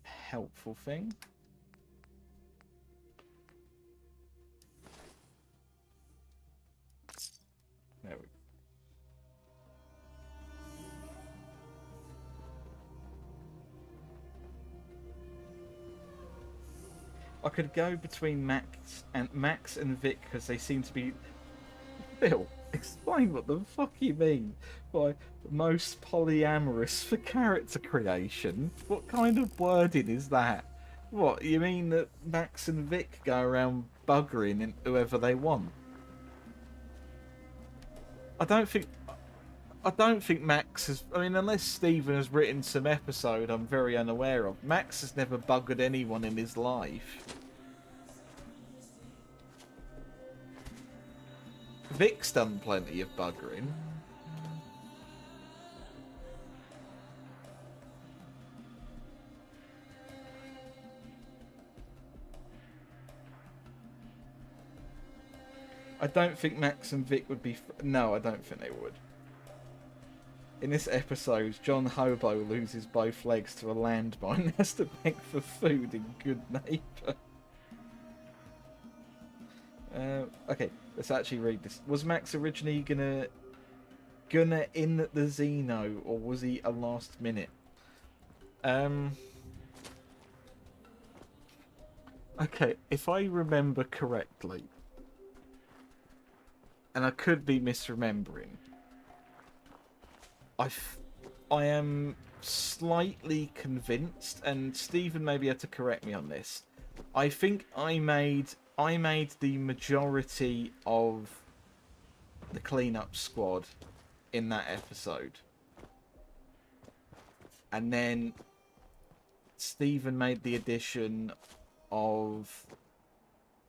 a helpful thing. There we go. I could go between Max and Vic because they seem to be. Bill, explain what the fuck you mean by most polyamorous for character creation. What kind of wording is that? What, you mean that Max and Vic go around buggering in whoever they want? I don't think Max has... I mean, unless Stephen has written some episode I'm very unaware of, Max has never buggered anyone in his life. Vic's done plenty of buggering. I don't think Max and Vic would be... No, I don't think they would. In this episode, John Hobo loses both legs to a landmine and has to beg for food in Good Neighbor. Okay, let's actually read this. Was Max originally gonna in the Xeno, or was he a last minute? Okay, if I remember correctly, and I could be misremembering, I am slightly convinced, and Stephen may be able to correct me on this. I think I made the majority of the cleanup squad in that episode, and then Stephen made the addition of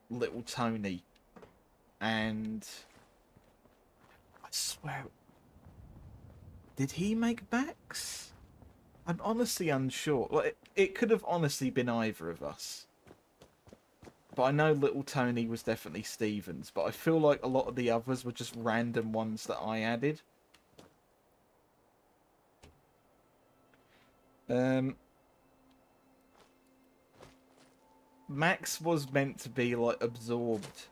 Little Tony, and I swear, did he make Max? I'm honestly unsure. Like, it could have honestly been either of us. But I know Little Tony was definitely Stephen's, but I feel like a lot of the others were just random ones that I added. Max was meant to be, like, absorbed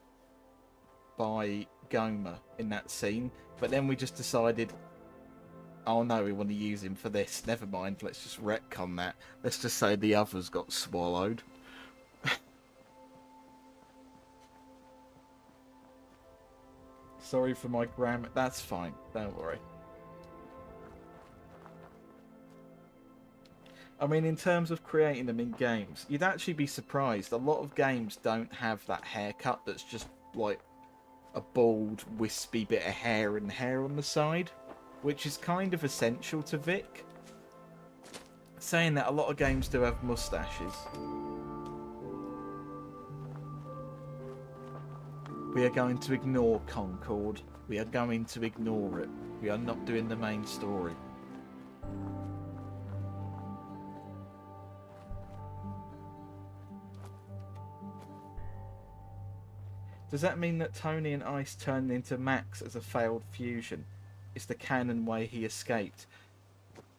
by Goma in that scene, but then we just decided, oh no, we want to use him for this. Never mind, let's just retcon that. Let's just say the others got swallowed. Sorry for my grammar. That's fine, don't worry. I mean, in terms of creating them in games, you'd actually be surprised. A lot of games don't have that haircut that's just like a bald, wispy bit of hair and hair on the side, which is kind of essential to Vic. Saying that, a lot of games do have mustaches. We are going to ignore Concord. We are going to ignore it. We are not doing the main story. Does that mean that Tony and Ice turned into Max as a failed fusion? Is the canon way he escaped?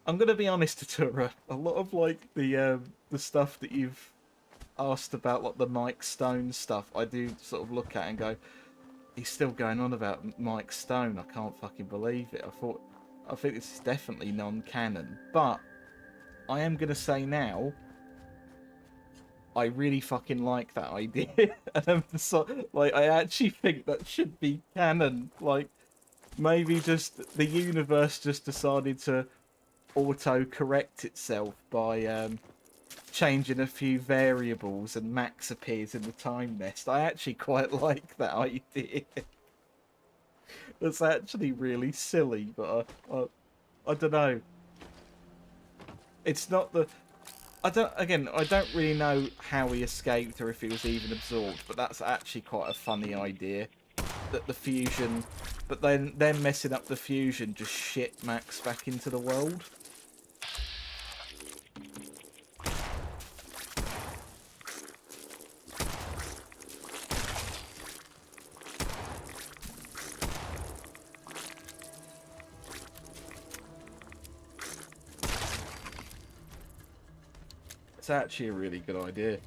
I'm gonna be honest, Tatura. A lot of like the stuff that you've asked about, like the Mike Stone stuff, I do sort of look at and go, he's still going on about Mike Stone. I can't fucking believe it. I think this is definitely non-canon. But I am gonna say now, I really fucking like that idea. And like, I actually think that should be canon. Like, maybe just the universe just decided to auto-correct itself by changing a few variables, and Max appears in the time nest. I actually quite like that idea. That's actually really silly, but I don't know. It's not the... I don't really know how he escaped or if he was even absorbed, but that's actually quite a funny idea. That the fusion... But then them messing up the fusion just shit Max back into the world. It's actually a really good idea.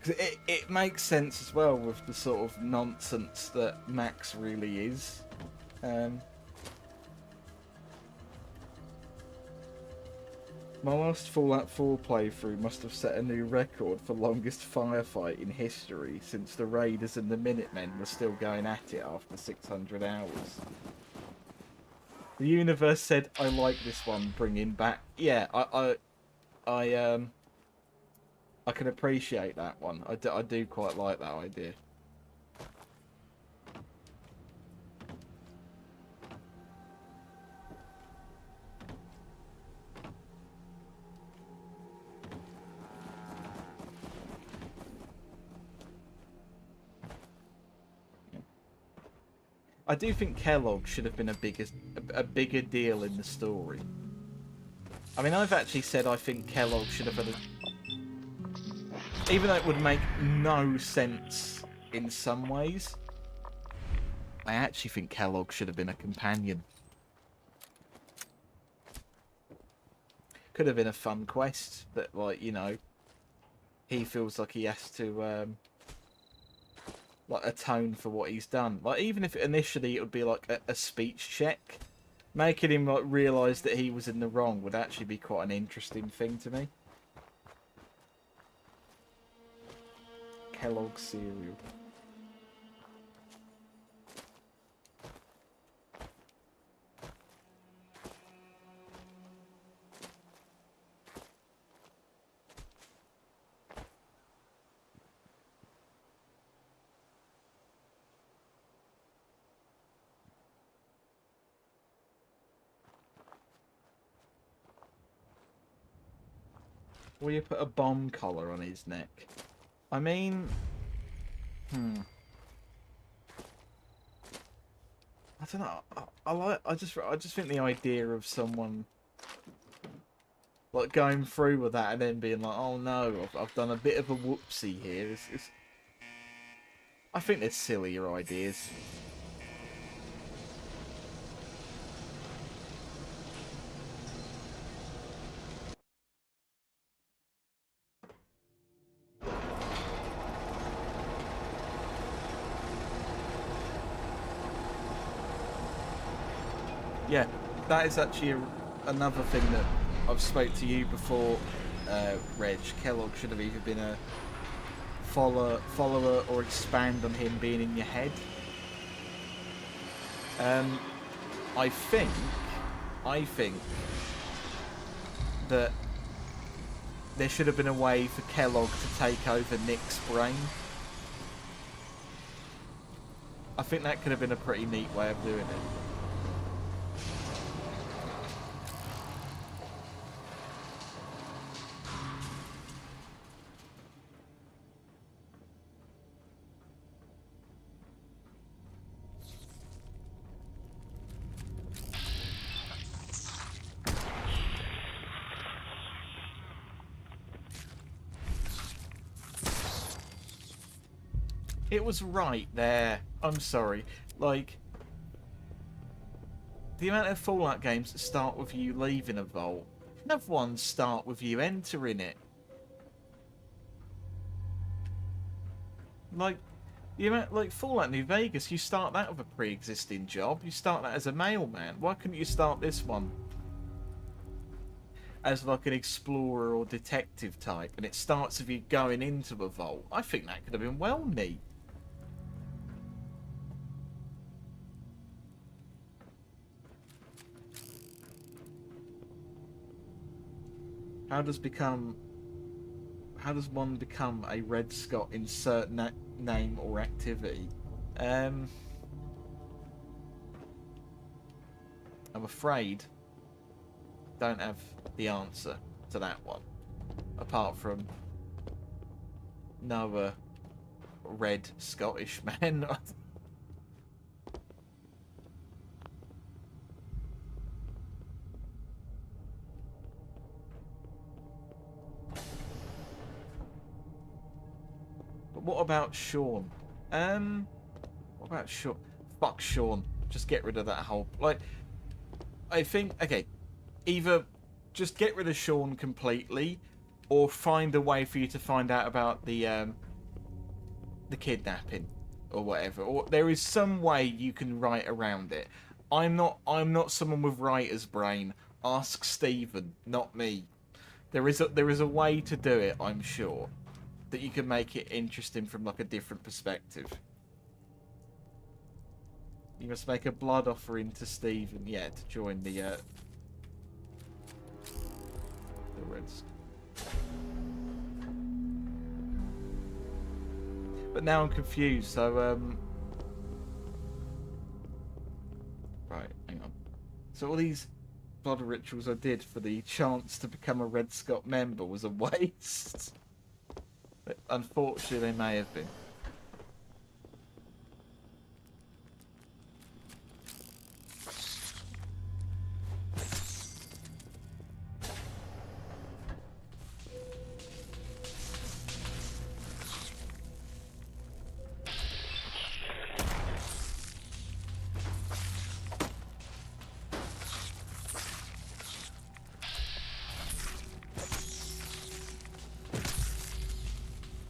'Cause it makes sense as well with the sort of nonsense that Max really is. My last Fallout 4 playthrough must have set a new record for longest firefight in history, since the Raiders and the Minutemen were still going at it after 600 hours. The universe said, I like this one, bringing back... Yeah, I can appreciate that one. I do quite like that idea. I do think Kellogg should have been a bigger deal in the story. I mean, I've actually said I think Kellogg should have had a... Even though it would make no sense in some ways, I actually think Kellogg should have been a companion. Could have been a fun quest that, like, you know, he feels like he has to like atone for what he's done. Like, even if initially it would be like a speech check, making him like realise that he was in the wrong would actually be quite an interesting thing to me. Kellogg's cereal. Will you put a bomb collar on his neck? I mean, I don't know. I just think the idea of someone like going through with that and then being like, oh no, I've done a bit of a whoopsie here. I think there's sillier ideas. Yeah, that is actually another thing that I've spoke to you before, Reg. Kellogg should have either been a follower or expand on him being in your head. I think that there should have been a way for Kellogg to take over Nick's brain. I think that could have been a pretty neat way of doing it. It was right there. I'm sorry. Like, the amount of Fallout games that start with you leaving a vault, none of ones start with you entering it. Like, the amount, like Fallout New Vegas, you start that with a pre-existing job. You start that as a mailman. Why couldn't you start this one as like an explorer or detective type, and it starts with you going into a vault? I think that could have been well neat. How does one become a Red Scott? Insert name or activity. I'm afraid don't have the answer to that one, apart from no red Scottish man. What about Sean? What about Sean? Fuck Sean. Just get rid of that whole... Like, I think... Okay, either just get rid of Sean completely, or find a way for you to find out about the kidnapping, or whatever. Or there is some way you can write around it. I'm not someone with writer's brain. Ask Stephen, not me. There is a way to do it, I'm sure, that you can make it interesting from like a different perspective. You must make a blood offering to Stephen, yeah, to join the Reds. But now I'm confused, so right, hang on. So all these blood rituals I did for the chance to become a Red Scott member was a waste. But unfortunately, they may have been.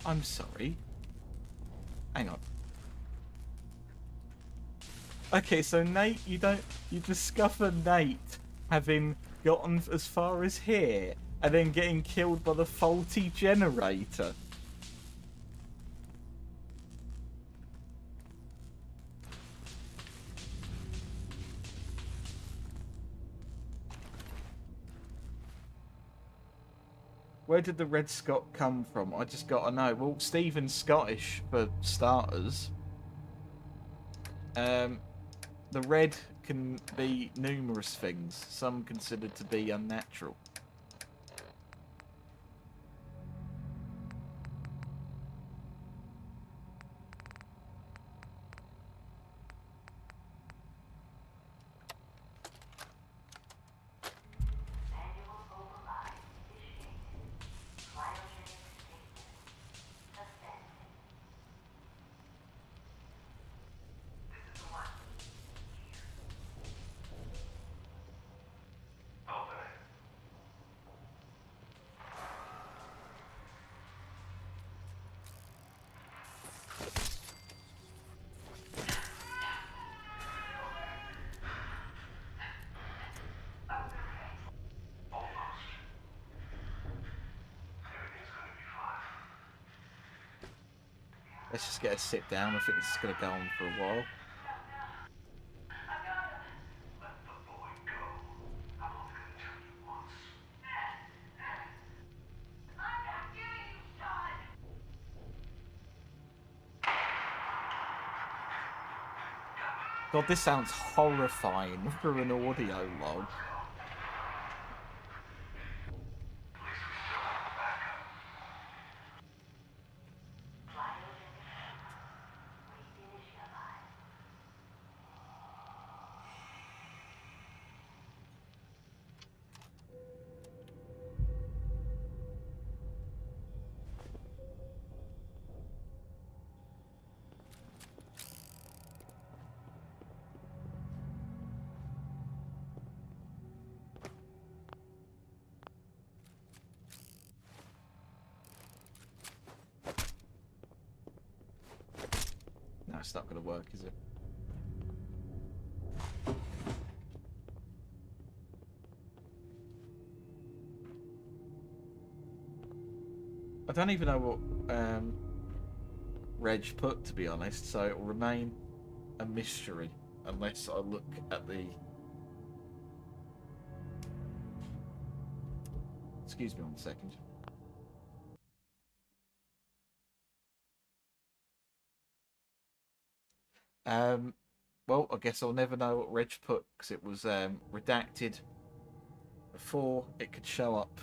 I'm sorry. Hang on. Okay, so Nate, you discover Nate having gotten as far as here and then getting killed by the faulty generator. Where did the Red Scott come from? I just gotta know. Well, Stephen's Scottish, for starters. The red can be numerous things, some considered to be unnatural. Let's just get a sit down. I think this is going to go on for a while. God, this sounds horrifying for an audio log. No, it's not going to work, is it? I don't even know what Reg put, to be honest, so it will remain a mystery unless I look at the... Excuse me 1 second. Well, I guess I'll never know what Reg put because it was redacted before it could show up.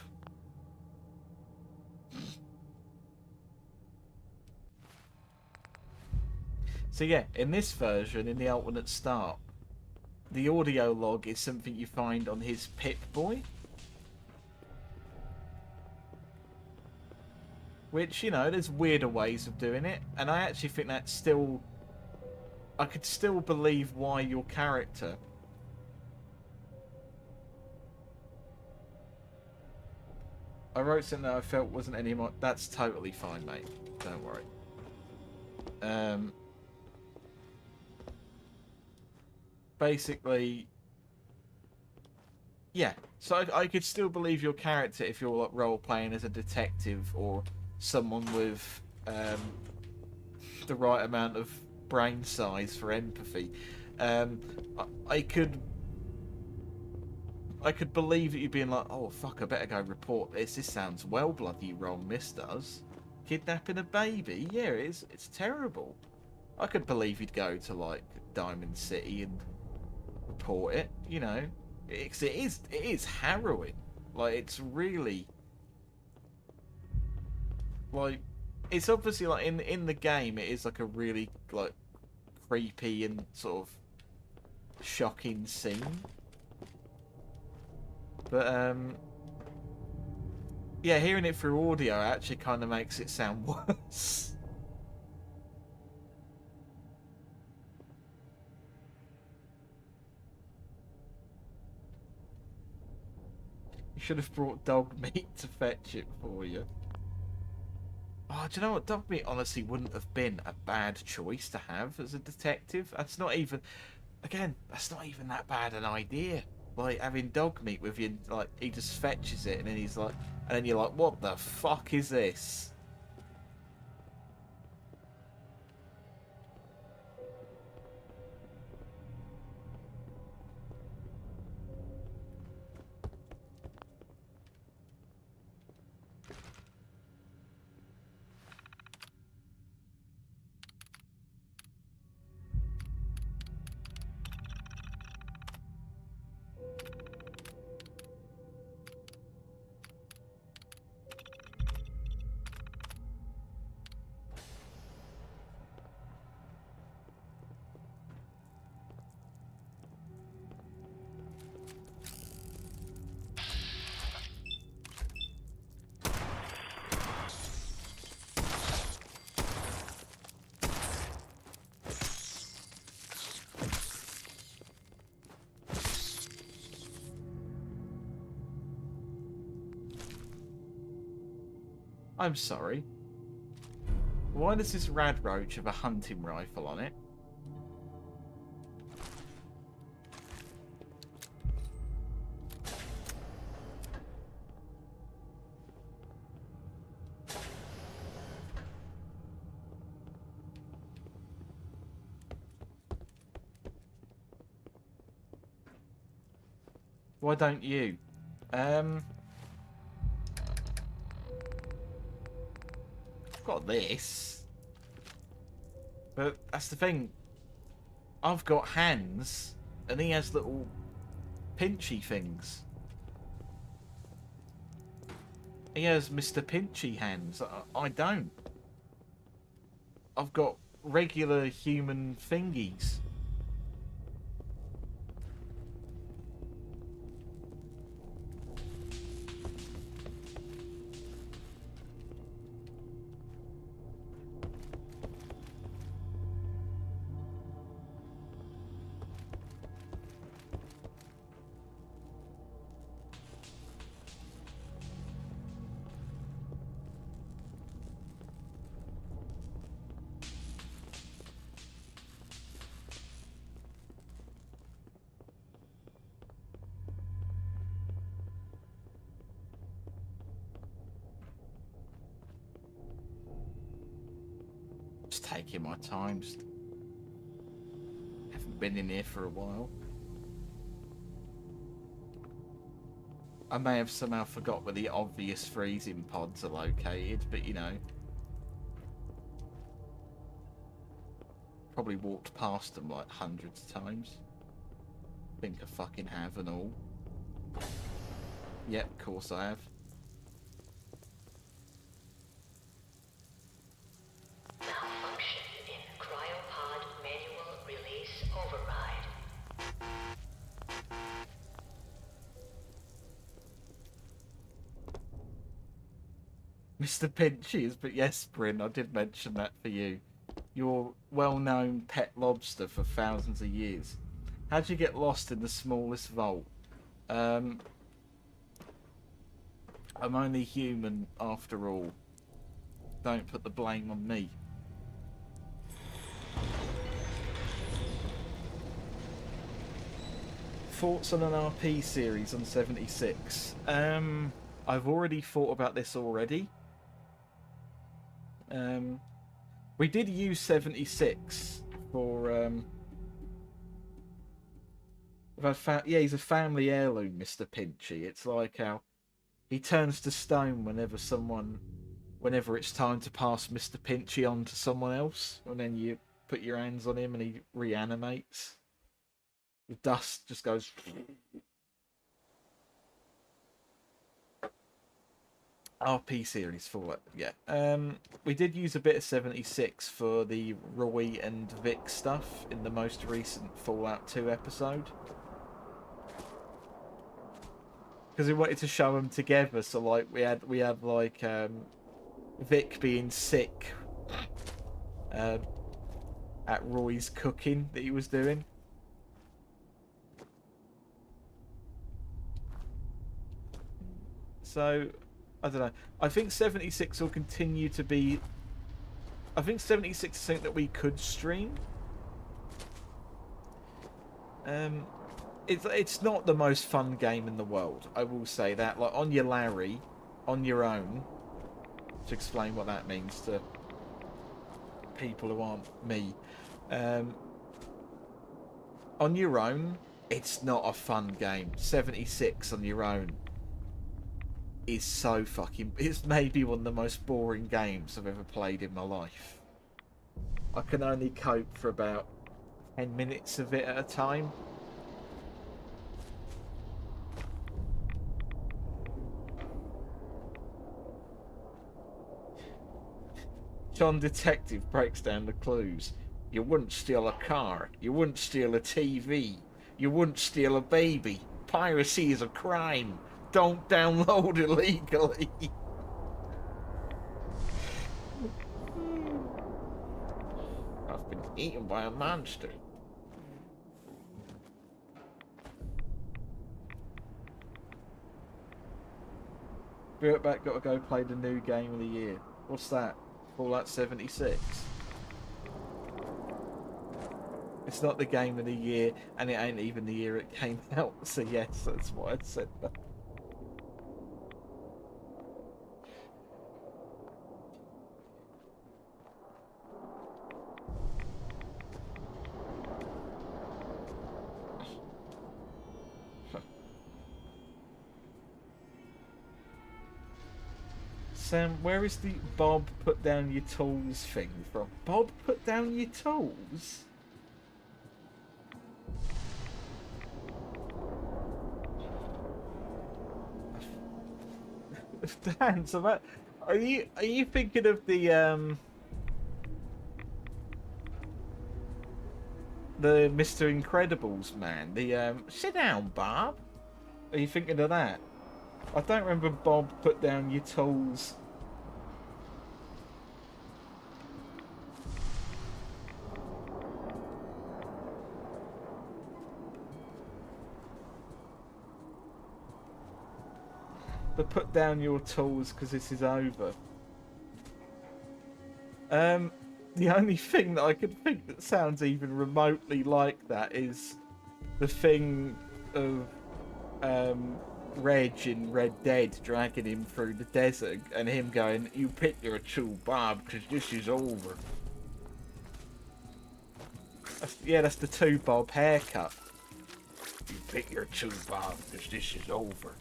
So yeah, in this version, in the alternate start, the audio log is something you find on his Pip-Boy. Which, you know, there's weirder ways of doing it, and I actually think that's still... I could still believe why your character... I wrote something that I felt wasn't any more... That's totally fine, mate. Don't worry. Basically... Yeah, so I could still believe your character if you're like, role-playing as a detective or someone with the right amount of brain size for empathy. I could believe that you'd being like, oh fuck, I better go report this. This sounds well bloody wrong. This does. Kidnapping a baby? Yeah, it is. It's terrible. I could believe you'd go to like Diamond City and report it. You know, it is harrowing. Like it's really like it's obviously like in the game it is like a really like creepy and sort of shocking scene. But yeah, hearing it through audio actually kind of makes it sound worse. You should have brought dog meat to fetch it for you. Oh, do you know what? Dog meat honestly wouldn't have been a bad choice to have as a detective. That's not even, again, that's not even that bad an idea. Like having dog meat with you, like he just fetches it and then he's like, and then you're like, what the fuck is this? I'm sorry. Why does this rad roach have a hunting rifle on it? Why don't you? Got this. But that's the thing. I've got hands, and he has little pinchy things. He has Mr. Pinchy hands. I don't. I've got regular human thingies. Just taking my time. Just haven't been in here for a while. I may have somehow forgot where the obvious freezing pods are located, but you know. Probably walked past them like hundreds of times. Think I fucking have and all. Yep, of course I have. Malfunction in cryopod manual release override. Mr. Pinchies, but yes, Bryn, I did mention that for you. Your well-known pet lobster for thousands of years. How'd you get lost in the smallest vault? I'm only human after all. Don't put the blame on me. Thoughts on an RP series on 76? I've already thought about this already. We did use 76 for yeah, he's a family heirloom, Mr. Pinchy. It's like how he turns to stone whenever it's time to pass Mr. Pinchy on to someone else, and then you put your hands on him and he reanimates. The dust just goes. RP series for it, yeah. We did use a bit of 76 for the Roy and Vic stuff in the most recent Fallout 2 episode. Because we wanted to show them together, so like we had like Vic being sick at Roy's cooking that he was doing. So I don't know. I think 76 will continue to be... I think 76 is something that we could stream. It's not the most fun game in the world, I will say that. Like, on your Larry, on your own, to explain what that means to people who aren't me. On your own, it's not a fun game. 76 on your own is so fucking... It's maybe one of the most boring games I've ever played in my life. I can only cope for about 10 minutes of it at a time. John Detective breaks down the clues. You wouldn't steal a car. You wouldn't steal a TV. You wouldn't steal a baby. Piracy is a crime. Don't download illegally. I've been eaten by a monster. Be right back, gotta go play the new game of the year. What's that? Fallout 76. It's not the game of the year, and it ain't even the year it came out, so yes, that's why I said that. Sam, where is the Bob put down your tools thing from? Bob put down your tools? Dan, so that, are you thinking of the Mr. Incredibles man? The sit down, Bob. Are you thinking of that? I don't remember Bob put down your tools. The put down your tools because this is over. The only thing that I could think that sounds even remotely like that is the thing of Reg in Red Dead dragging him through the desert and him going, "You pick your tool, Bob, because this is over." That's the 2 Bob haircut. You pick your tool, Bob, because this is over.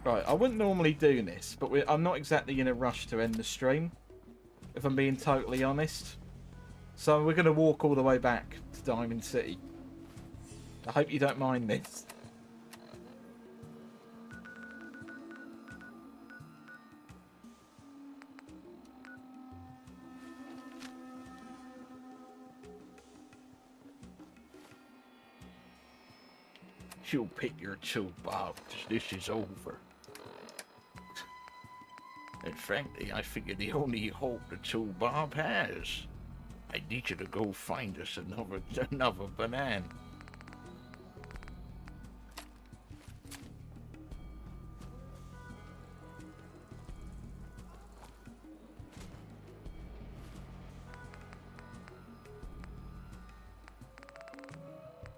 Right, I wouldn't normally do this, but I'm not exactly in a rush to end the stream, if I'm being totally honest. So we're going to walk all the way back to Diamond City. I hope you don't mind this. You'll pick your tool, Bob, because this is over. And frankly, I figure the only hope the tool Bob has. I need you to go find us another banana.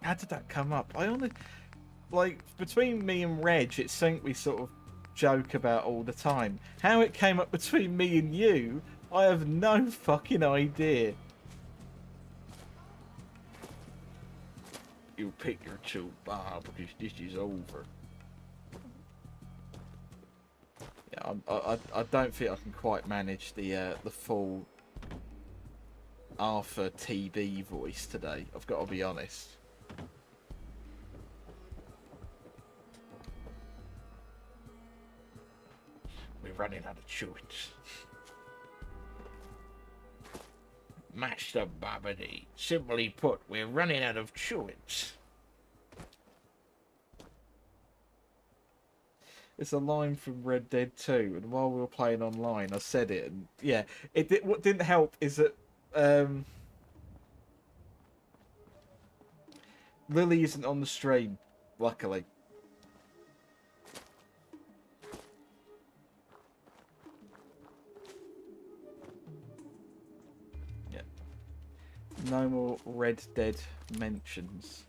How did that come up? I only... Like, between me and Reg, it's something we sort of joke about all the time. How it came up between me and you, I have no fucking idea. You pick your tool, Bob, because this is over. Yeah, I don't think I can quite manage the full Arthur TB voice today. I've got to be honest. We're running out of chewits. Master Babadi, simply put, we're running out of chewits. It's a line from Red Dead 2, and while we were playing online, I said it, and yeah, what didn't help is that Lily isn't on the stream, luckily. Yeah. No more Red Dead mentions.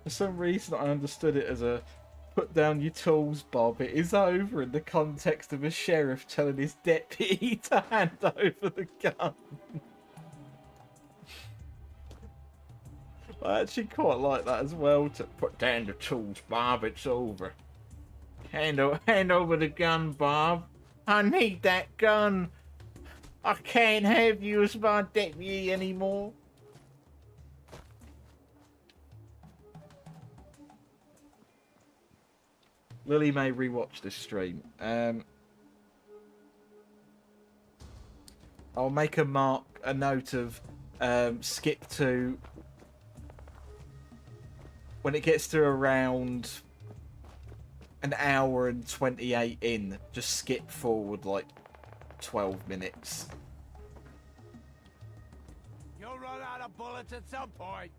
For some reason, I understood it as a put down your tools, Bob. It is over in the context of a sheriff telling his deputy to hand over the gun. I actually quite like that as well. To put down the tools, Bob. It's over. Hand over the gun, Bob. I need that gun. I can't have you as my deputy anymore. Lily may rewatch this stream. I'll make a note of skip to when it gets to around an hour and 28 in. Just skip forward like 12 minutes. You'll run out of bullets at some point.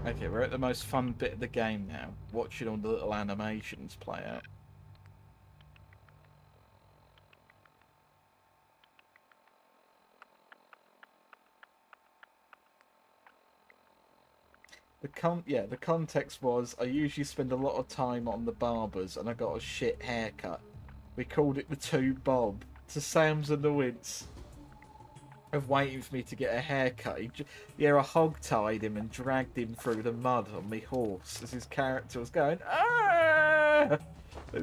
Okay, we're at the most fun bit of the game now. Watching all the little animations play out. The context was I usually spend a lot of time on the barbers and I got a shit haircut. We called it the Two Bob. To Sam's annoyance of waiting for me to get a haircut. I hog-tied him and dragged him through the mud on my horse as his character was going, "Ah!" I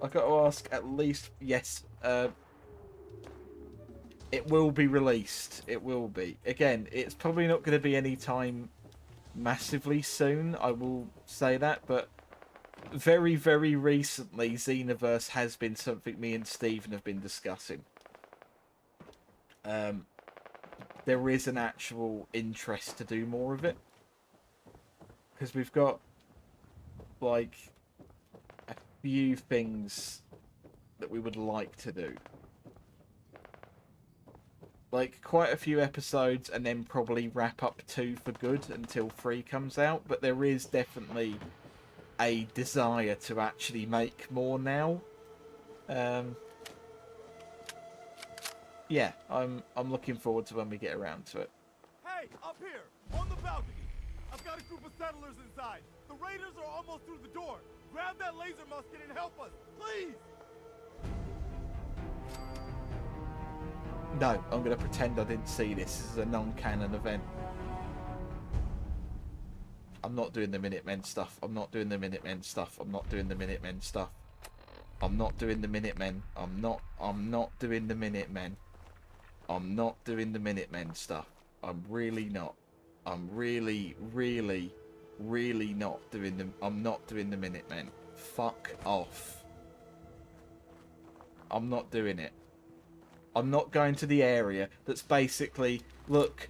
got to ask at least, yes, it will be released. It will be. Again, it's probably not going to be any time massively soon, I will say that, but very, very recently, Xenoverse has been something me and Stephen have been discussing. There is an actual interest to do more of it. Because we've got, like, a few things that we would like to do. Like, quite a few episodes and then probably wrap up 2 for good until 3 comes out. But there is definitely a desire to actually make more now. Yeah, I'm looking forward to when we get around to it. Hey, up here, on the balcony. I've got a group of settlers inside. The raiders are almost through the door. Grab that laser musket and help us, please! No, I'm going to pretend I didn't see this. This is a non-canon event. I'm not doing the Minutemen stuff. I'm not doing the Minutemen stuff. I'm not doing the Minutemen stuff. I'm not doing the Minutemen. I'm not doing the Minutemen. I'm not doing the Minutemen stuff. I'm really not. I'm really, really, really not doing them. I'm not doing the Minutemen. Fuck off. I'm not doing it. I'm not going to the area that's basically, look,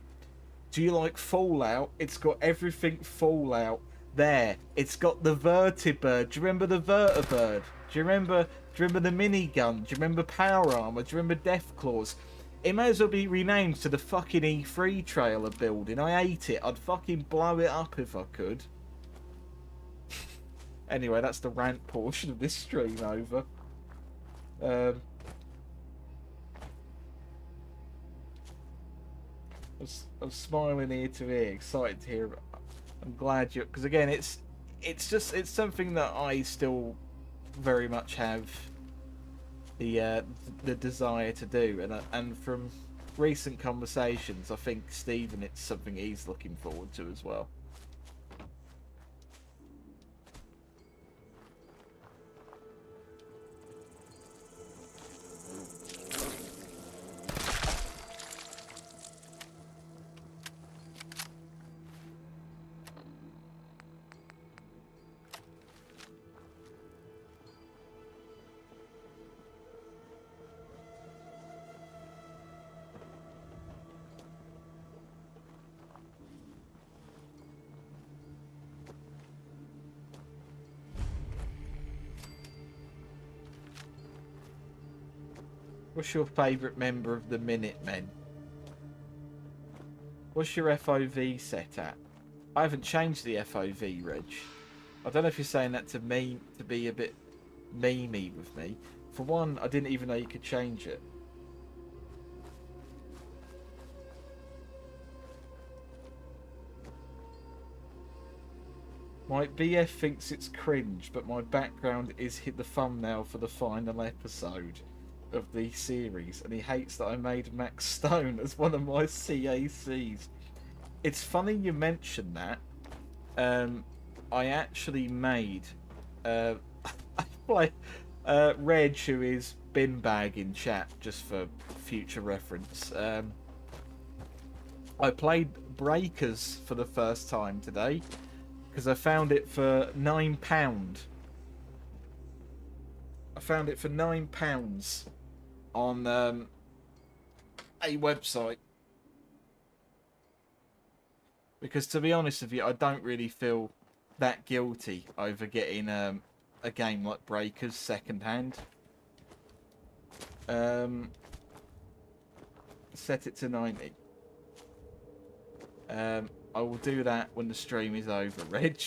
do you like Fallout? It's got everything Fallout there. It's got the vertibird. Do you remember the vertibird? Do you remember the minigun? Do you remember power armor? Do you remember Deathclaws? It may as well be renamed to the fucking E3 trailer building. I hate it. I'd fucking blow it up if I could. Anyway, that's the rant portion of this stream over. I'm smiling ear to ear, excited to hear. I'm glad you, because again, it's it's something that I still very much have the desire to do, and from recent conversations, I think Stephen, it's something he's looking forward to as well. What's your favourite member of the Minutemen? What's your FOV set at? I haven't changed the FOV, Reg. I don't know if you're saying that to me to be a bit memey with me. For one, I didn't even know you could change it. My BF thinks it's cringe, but my background is hit the thumbnail for the final episode of the series, and he hates that I made Max Stone as one of my CACs. It's funny you mention that. I actually made I play Reg, who is bin bag in chat, just for future reference. I played Breakers for the first time today because I found it for £9. I found it for £9 on a website, because to be honest with you, I don't really feel that guilty over getting a game like Breakers second hand. Set it to 90. I will do that when the stream is over, Reg.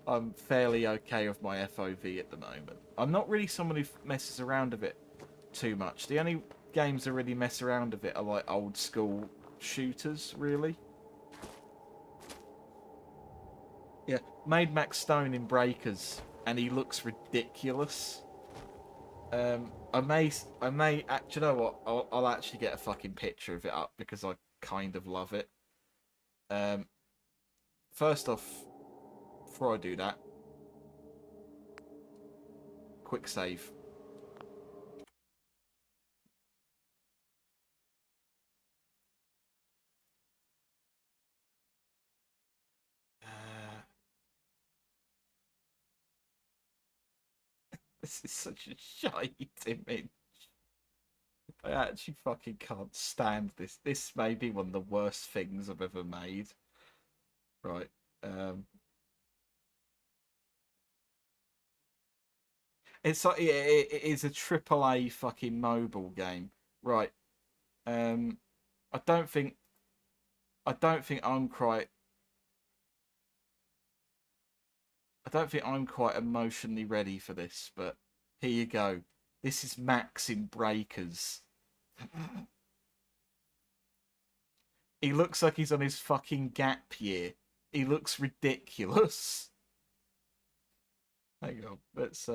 I'm fairly okay with my FOV at the moment. I'm not really someone who messes around with it too much. The only games I really mess around with it are like old school shooters, really. Yeah, made Max Stone in Breakers, and he looks ridiculous. I may, do you know what? I'll actually get a fucking picture of it up because I kind of love it. First off, before I do that, quick save. This is such a shite image. I actually fucking can't stand this. This may be one of the worst things I've ever made. Right. It's like it is a AAA fucking mobile game. Right. I don't think I'm quite emotionally ready for this, but here you go. This is Max in Breakers. He looks like he's on his fucking gap year. He looks ridiculous. Hang on, let's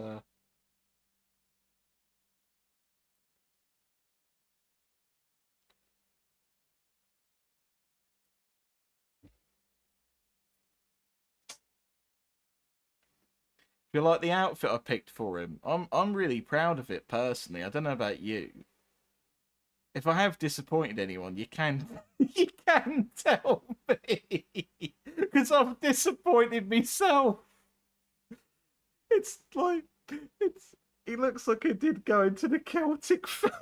you like the outfit I picked for him? I'm really proud of it personally. I don't know about you. If I have disappointed anyone, you can you can tell me, because I've disappointed myself. It's like he looks like he did go into the Celtic film.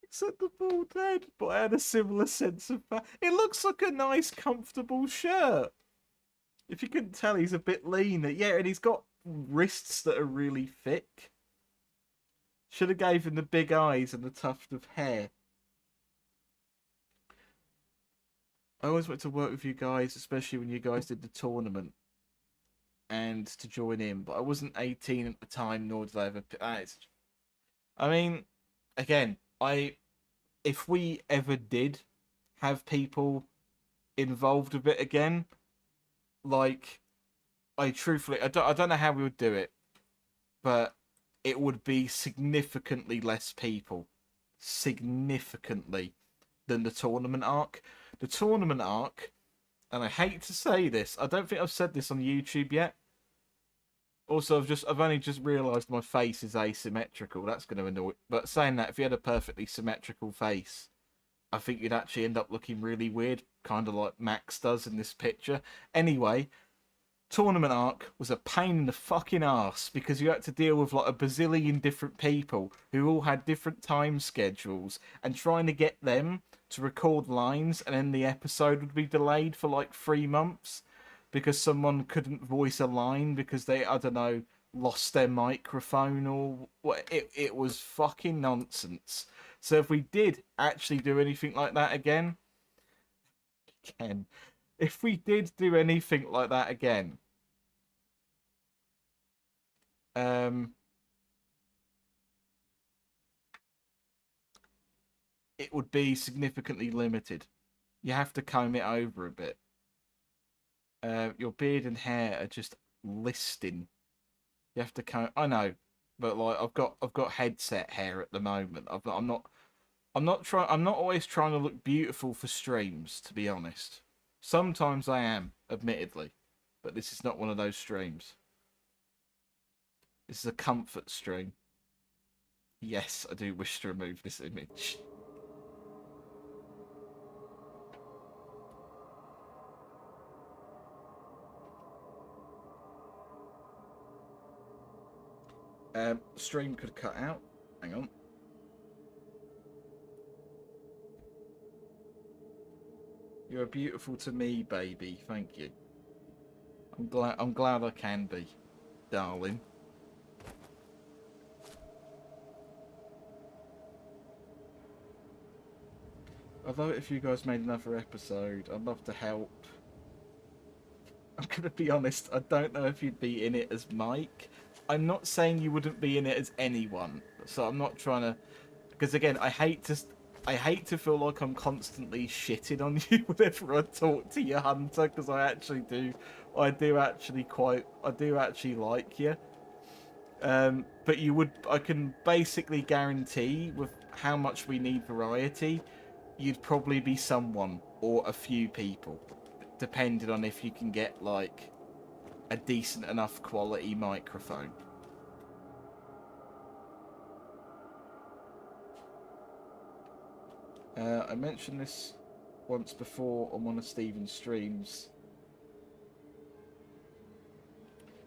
Except the bald head, but I had a similar sense of it looks like a nice, comfortable shirt. If you couldn't tell, he's a bit lean. Yeah, and he's got wrists that are really thick. Should have gave him the big eyes and the tuft of hair. I always went to work with you guys, especially when you guys did the tournament, and to join in. But I wasn't 18 at the time, nor did I ever. I mean, again, if we ever did have people involved with it again, like, I don't know how we would do it, but it would be significantly less people, significantly, than the tournament arc. The tournament arc, and I hate to say this, I don't think I've said this on YouTube yet. Also, I've only just realised my face is asymmetrical. That's going to annoy. But saying that, if you had a perfectly symmetrical face, I think you'd actually end up looking really weird, kind of like Max does in this picture. Anyway, tournament arc was a pain in the fucking arse because you had to deal with like a bazillion different people who all had different time schedules, and trying to get them to record lines, and then the episode would be delayed for like 3 months because someone couldn't voice a line because they, I don't know, lost their microphone or what. It was fucking nonsense. So if we did actually do anything like that again, if we did do anything like that again, it would be significantly limited. You have to comb it over a bit. Your beard and hair are just listing. You have to comb. I know, but like I've got headset hair at the moment. I'm not always trying to look beautiful for streams, to be honest. Sometimes I am, admittedly, but this is not one of those streams. This is a comfort stream. Yes, I do wish to remove this image. Stream could cut out. Hang on. You're beautiful to me, baby. Thank you. I'm glad I can be, darling. Although if you guys made another episode, I'd love to help. I'm gonna be honest, I don't know if you'd be in it as Mike. I'm not saying you wouldn't be in it as anyone, so I'm not trying to, because again, I hate to feel like I'm constantly shitting on you whenever I talk to you, Hunter, because I do actually like you. But I can basically guarantee with how much we need variety, you'd probably be someone or a few people, depending on if you can get like a decent enough quality microphone. I mentioned this once before on one of Steven's streams,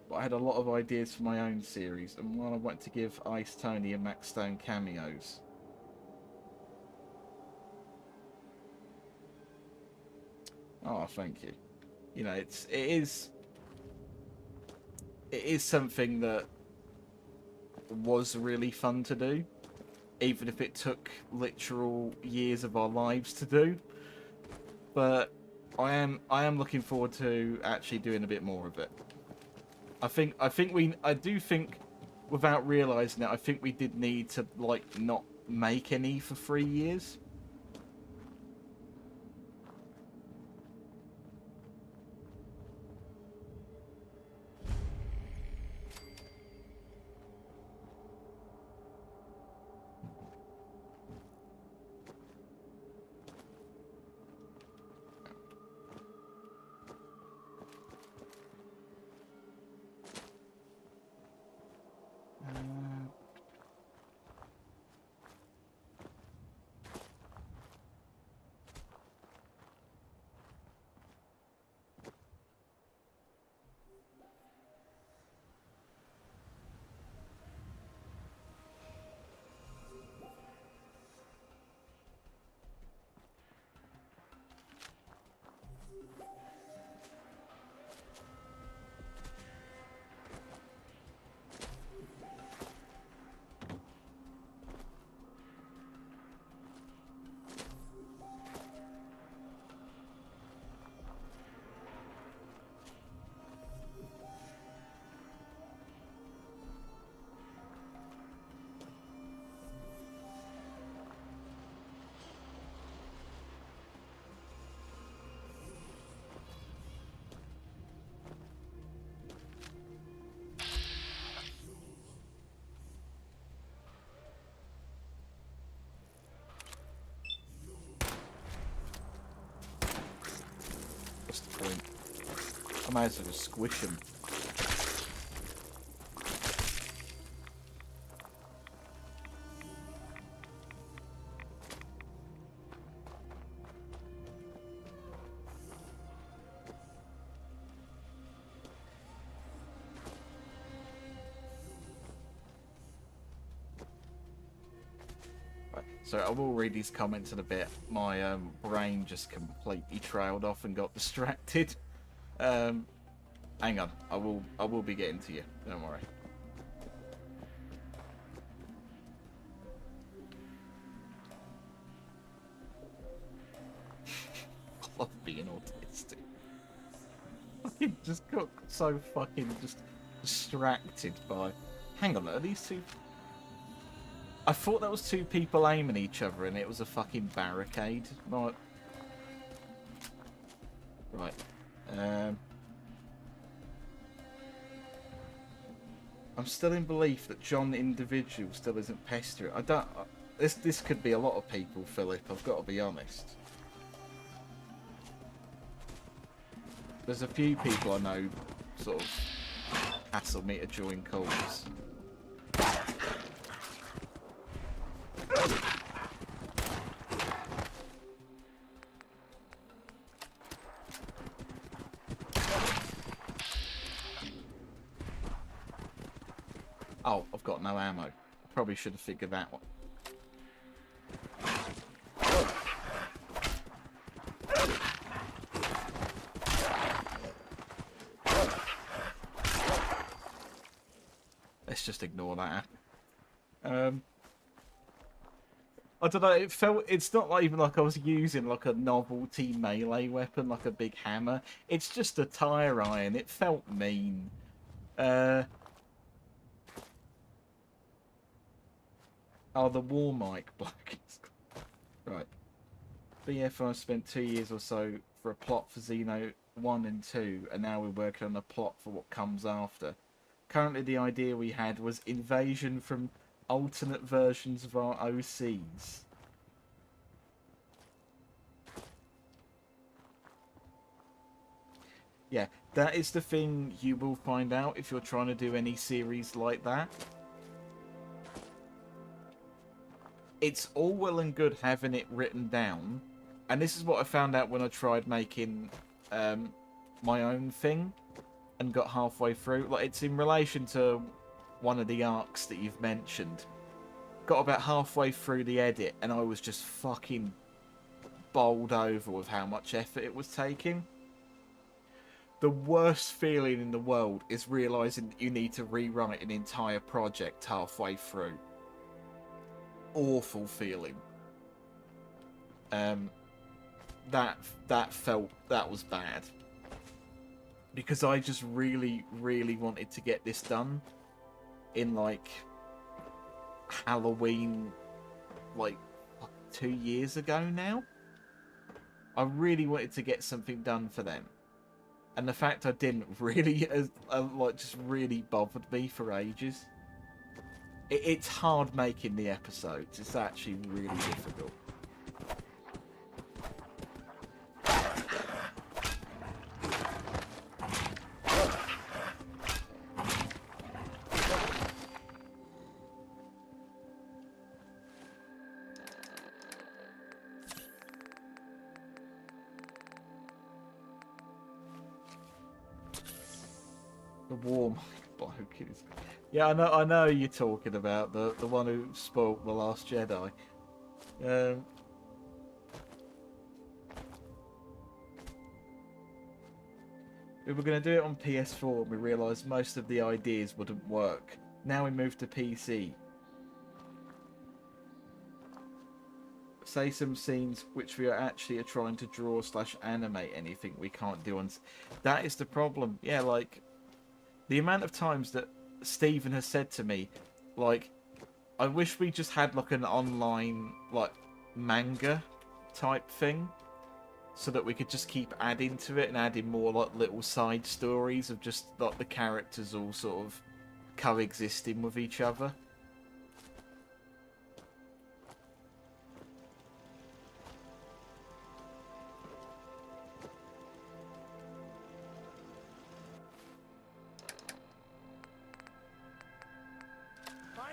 but I had a lot of ideas for my own series, and one I want to give Ice Tony and Max Stone cameos. Oh, thank you. You know, it is something that was really fun to do, even if it took literal years of our lives to do. But I am looking forward to actually doing a bit more of it. I do think, without realising it, I think we did need to like not make any for 3 years. I might as well just squish them. So I will read these comments in a bit. My brain just completely trailed off and got distracted. Hang on, I will be getting to you. Don't worry. I love being autistic. Fucking just got so fucking just distracted by. Hang on, are these two? I thought that was two people aiming at each other and it was a fucking barricade. Right. Right. I'm still in belief that John the individual still isn't pestering. I don't... This could be a lot of people, Philip. I've got to be honest. There's a few people I know sort of hassle me to join calls. Oh, I've got no ammo. Probably should have figured that one. Let's just ignore that. I don't know, it's not like even like I was using like a novelty melee weapon, like a big hammer. It's just a tire iron. It felt mean. Oh, the war mic bloke. Right. BFI spent 2 years or so for a plot for Xeno 1 and 2, and now we're working on a plot for what comes after. Currently, the idea we had was invasion from alternate versions of our OCs. Yeah, that is the thing you will find out if you're trying to do any series like that. It's all well and good having it written down, and this is what I found out when I tried making my own thing and got halfway through. Like, it's in relation to one of the arcs that you've mentioned. Got about halfway through the edit and I was just fucking bowled over with how much effort it was taking. The worst feeling in the world is realising that you need to rewrite an entire project halfway through. Awful feeling. That was bad. Because I just really wanted to get this done in like Halloween, like 2 years ago now. I really wanted to get something done for them, and the fact I didn't really, like, just really bothered me for ages. It's hard making the episodes. It's actually really difficult. The warm bloke is... Yeah, I know you're talking about the one who spoke The Last Jedi. We were going to do it on PS4 and we realised most of the ideas wouldn't work. Now we moved to PC. Say some scenes which we are actually trying to draw / animate anything we can't do on... That is the problem. Yeah, like, the amount of times that Stephen has said to me, like, I wish we just had like an online like manga type thing, so that we could just keep adding to it and adding more like little side stories of just like the characters all sort of coexisting with each other.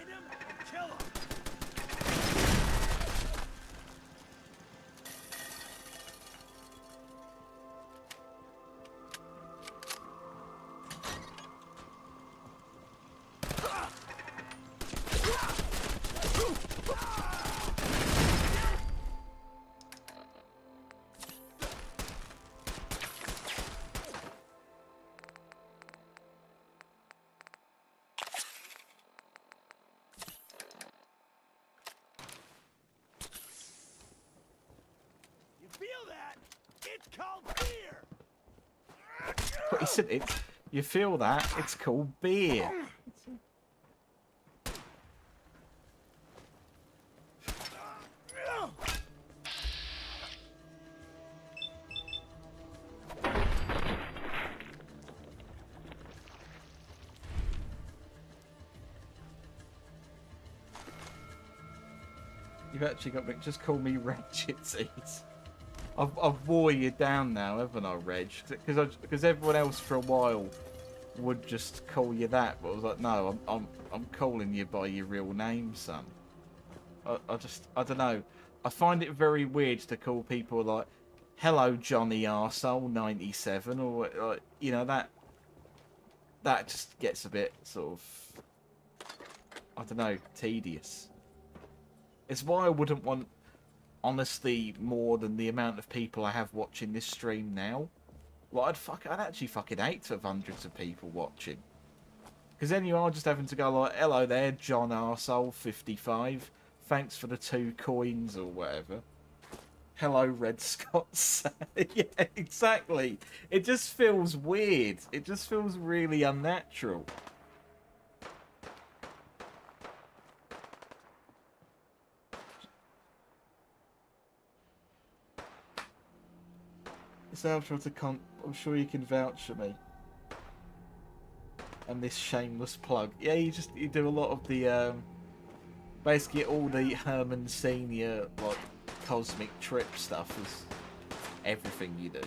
him and kill him! Feel that? It's called beer! But he said it's... You feel that? It's called beer. You've actually got me... Just call me Ratchetsies. I've wore you down now, haven't I, Reg? Because everyone else for a while would just call you that, but I was like, no, I'm calling you by your real name, son. I don't know. I find it very weird to call people like, hello, Johnny Arsehole 97, or like, you know, that just gets a bit sort of, I don't know, tedious. It's why I wouldn't want, honestly, more than the amount of people I have watching this stream now. Like, I'd actually fucking hate to have hundreds of people watching. Because then you are just having to go like, hello there, John Arsehole 55. Thanks for the 2 coins or whatever. Hello, Red Scott. Yeah, exactly. It just feels weird. It just feels really unnatural. So I'm sure you can vouch for me. And this shameless plug. Yeah, you do a lot of the basically all the Herman Senior like cosmic trip stuff is everything you do.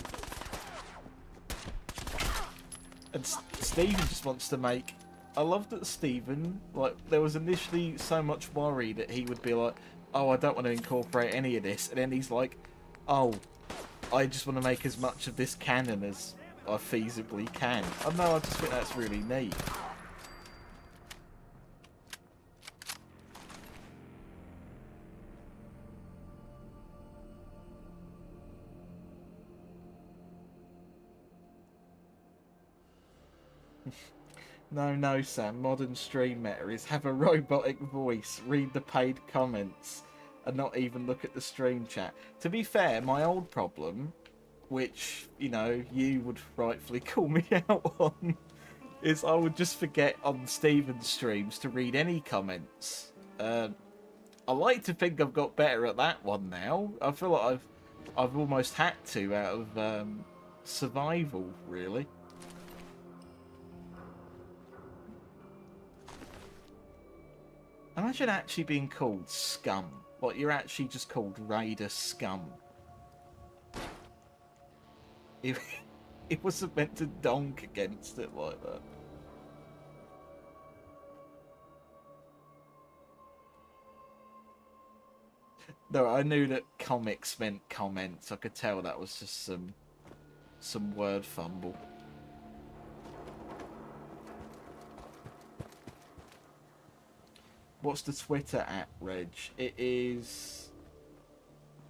And Stephen just wants to make. I love that Stephen, like, there was initially so much worry that he would be like, oh, I don't want to incorporate any of this, and then he's like, oh, I just want to make as much of this canon as I feasibly can. I don't know, I just think that's really neat. No, Sam. Modern stream meta is have a robotic voice, read the paid comments, and not even look at the stream chat. To be fair, my old problem, which, you know, you would rightfully call me out on, is I would just forget on Steven's streams to read any comments. I like to think I've got better at that one now. I feel like I've almost had to out of survival, really. Imagine actually being called Scum. Like, you're actually just called Raider Scum. It wasn't meant to donk against it like that. No, I knew that comics meant comments. I could tell that was just some word fumble. What's the Twitter at, Reg? It is...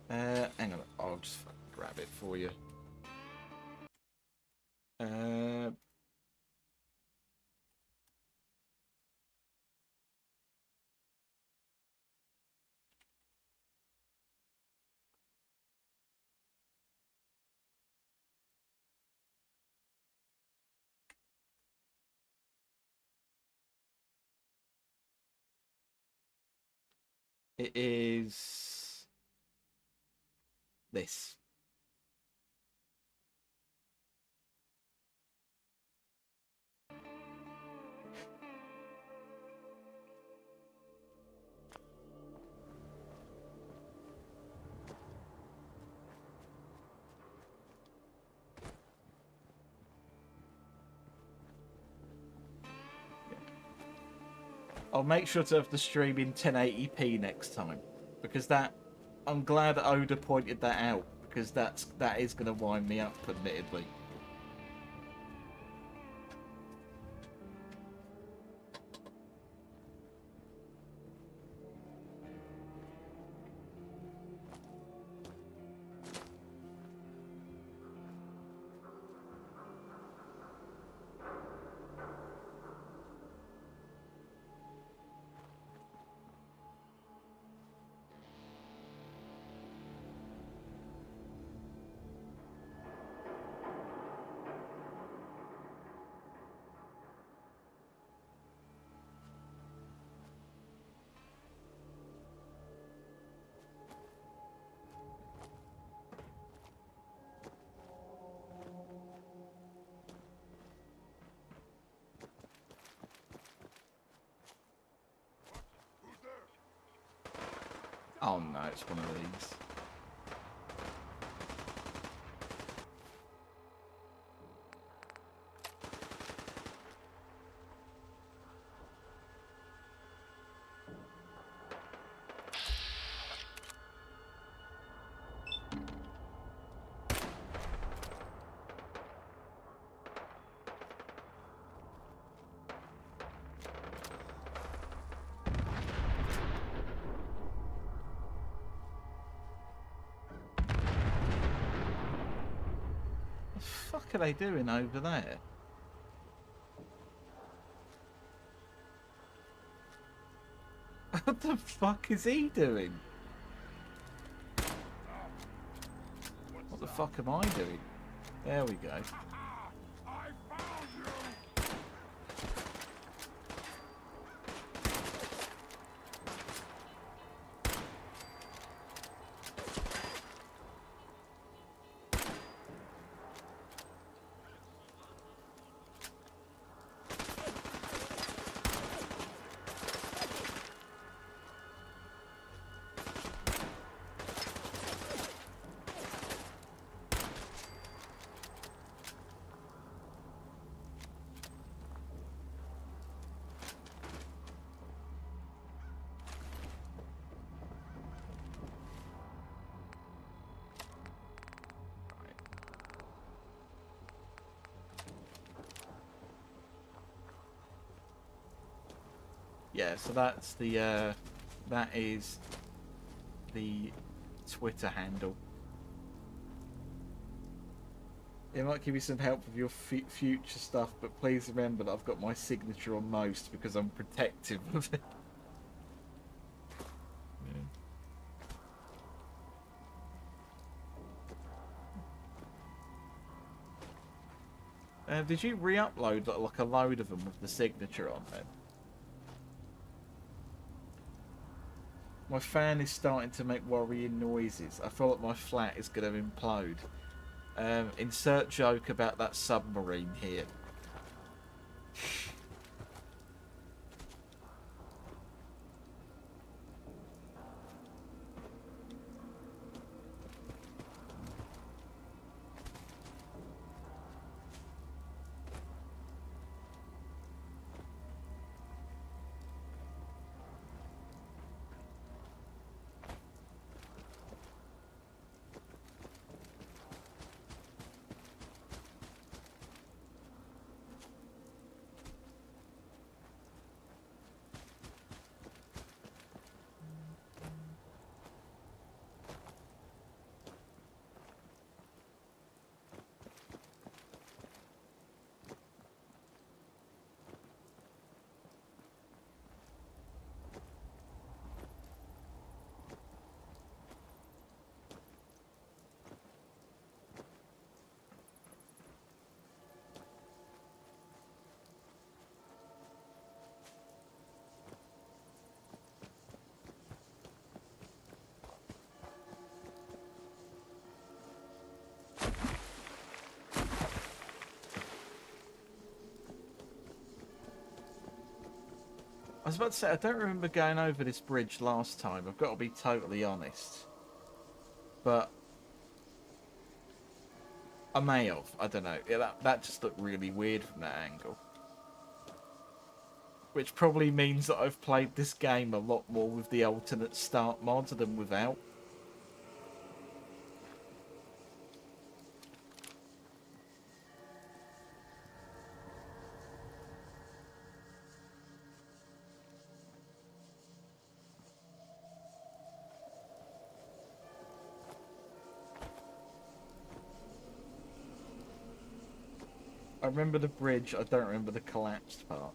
hang on, I'll just grab it for you. It is... this. I'll make sure to have the stream in 1080p next time, because that I'm glad that Oda pointed that out, because that is going to wind me up, admittedly. Oh no, it's one of these. What the fuck are they doing over there? What the fuck is he doing? What the fuck am I doing? There we go. Yeah, so that's the that is the Twitter handle. It might give you some help with your future stuff, but please remember that I've got my signature on most because I'm protective of it. Did you re-upload like a load of them with the signature on then? My fan is starting to make worrying noises. I feel like my flat is going to implode. Insert joke about that submarine here. I was about to say, I don't remember going over this bridge last time. I've got to be totally honest. But I may have. I don't know. Yeah, that just looked really weird from that angle. Which probably means that I've played this game a lot more with the alternate start mod than without. I remember the bridge, I don't remember the collapsed part.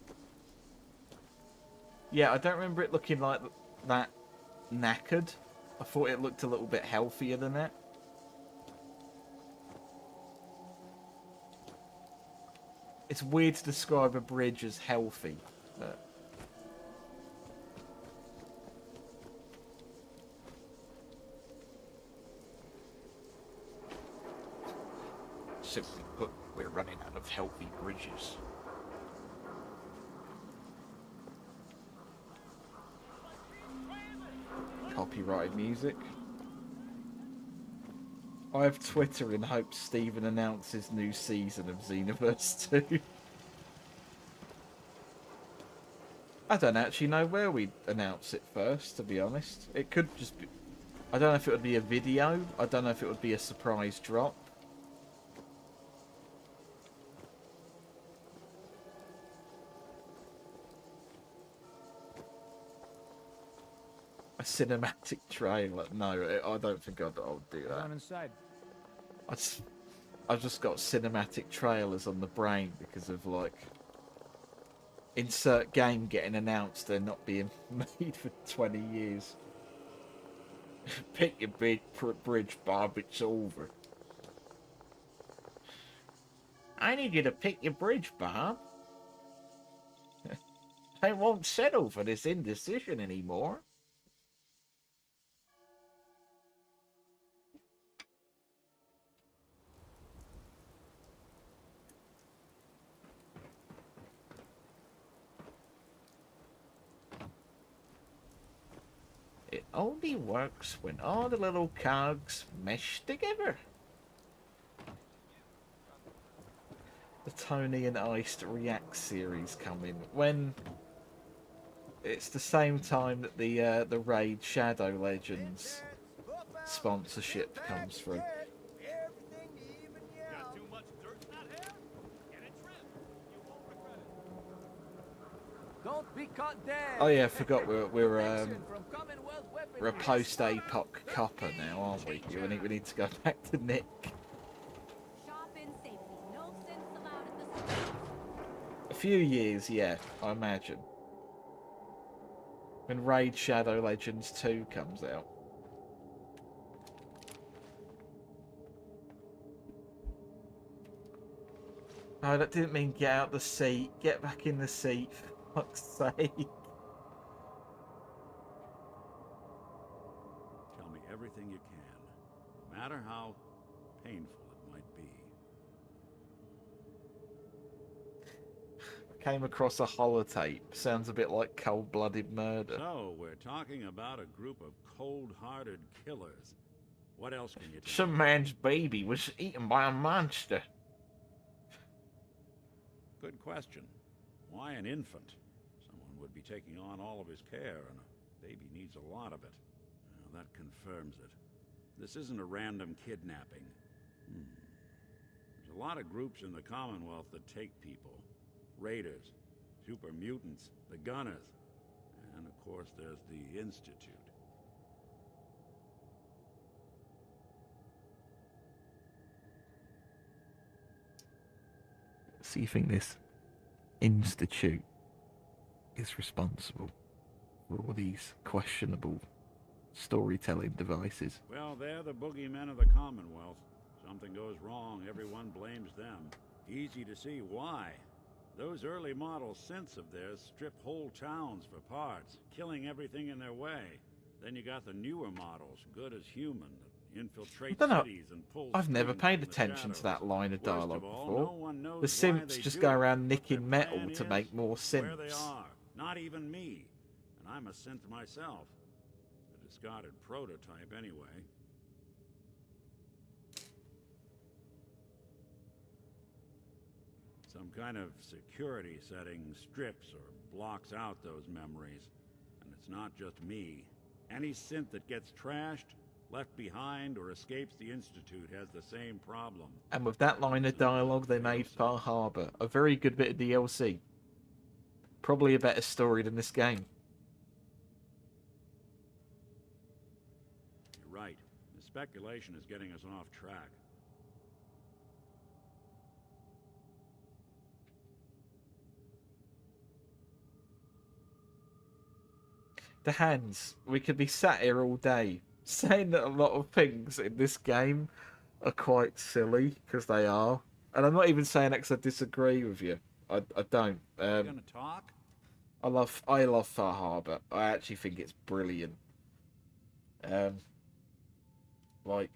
Yeah, I don't remember it looking like that knackered. I thought it looked a little bit healthier than that. It's weird to describe a bridge as healthy, but... Simply put, we're running out of healthy bridges. Copyrighted music. I have Twitter in hopes Steven announces new season of Xenoverse 2. I don't actually know where we'd announce it first, to be honest. It could just be... I don't know if it would be a video. I don't know if it would be a surprise drop. A cinematic trailer? No, I don't think I'd do that. I'm inside. I've just got cinematic trailers on the brain because of, like, insert game getting announced and not being made for 20 years. Pick your bridge, Bob, it's over. I need you to pick your bridge, Bob. I won't settle for this indecision anymore. It only works when all the little cogs mesh together. The Tony and Iced React series coming when it's the same time that the Raid Shadow Legends sponsorship comes through. Don't be caught dead. Oh yeah, I forgot we're a post-APOC copper now, aren't we? We need to go back to Nick. Shop in safety. No sins allowed at the store. A few years, yeah, I imagine. When Raid Shadow Legends 2 comes out. Oh, that didn't mean get out the seat. Get back in the seat, for fuck's sake. Tell me everything you can, no matter how painful it might be. Came across a holotape. Sounds a bit like cold-blooded murder. So, we're talking about a group of cold-hearted killers. What else can you tell Some me? man's baby was eaten by a monster. Good question. Why an infant? Someone would be taking on all of his care, and a baby needs a lot of it. Well, that confirms it. This isn't a random kidnapping. There's a lot of groups in the Commonwealth that take people. Raiders, super mutants, the Gunners, and of course there's the Institute. So you think this Institute is responsible for all these questionable storytelling devices? Well, they're the boogeymen of the Commonwealth. Something goes wrong, everyone blames them. Easy to see why. Those early model synths of theirs strip whole towns for parts, killing everything in their way. Then you got the newer models, good as human, that infiltrate cities and pull I've never strings paid from the attention to that shadows. line of Worst of dialogue all, before. no one knows The why synths they just do go it, around what nicking their metal plan to is, make more where they synths. are. Not even me. And I'm a synth myself. The discarded prototype, anyway. Some kind of security setting strips or blocks out those memories. And it's not just me. Any synth that gets trashed, left behind, or escapes the Institute has the same problem. And with that line of dialogue, they made Far Harbor a very good bit of DLC. Probably a better story than this game. You're right. The speculation is getting us off track. The hands. We could be sat here all day saying that a lot of things in this game are quite silly, because they are. And I'm not even saying that because I disagree with you. I don't. You gonna talk? I love Far Harbor. I actually think it's brilliant. Like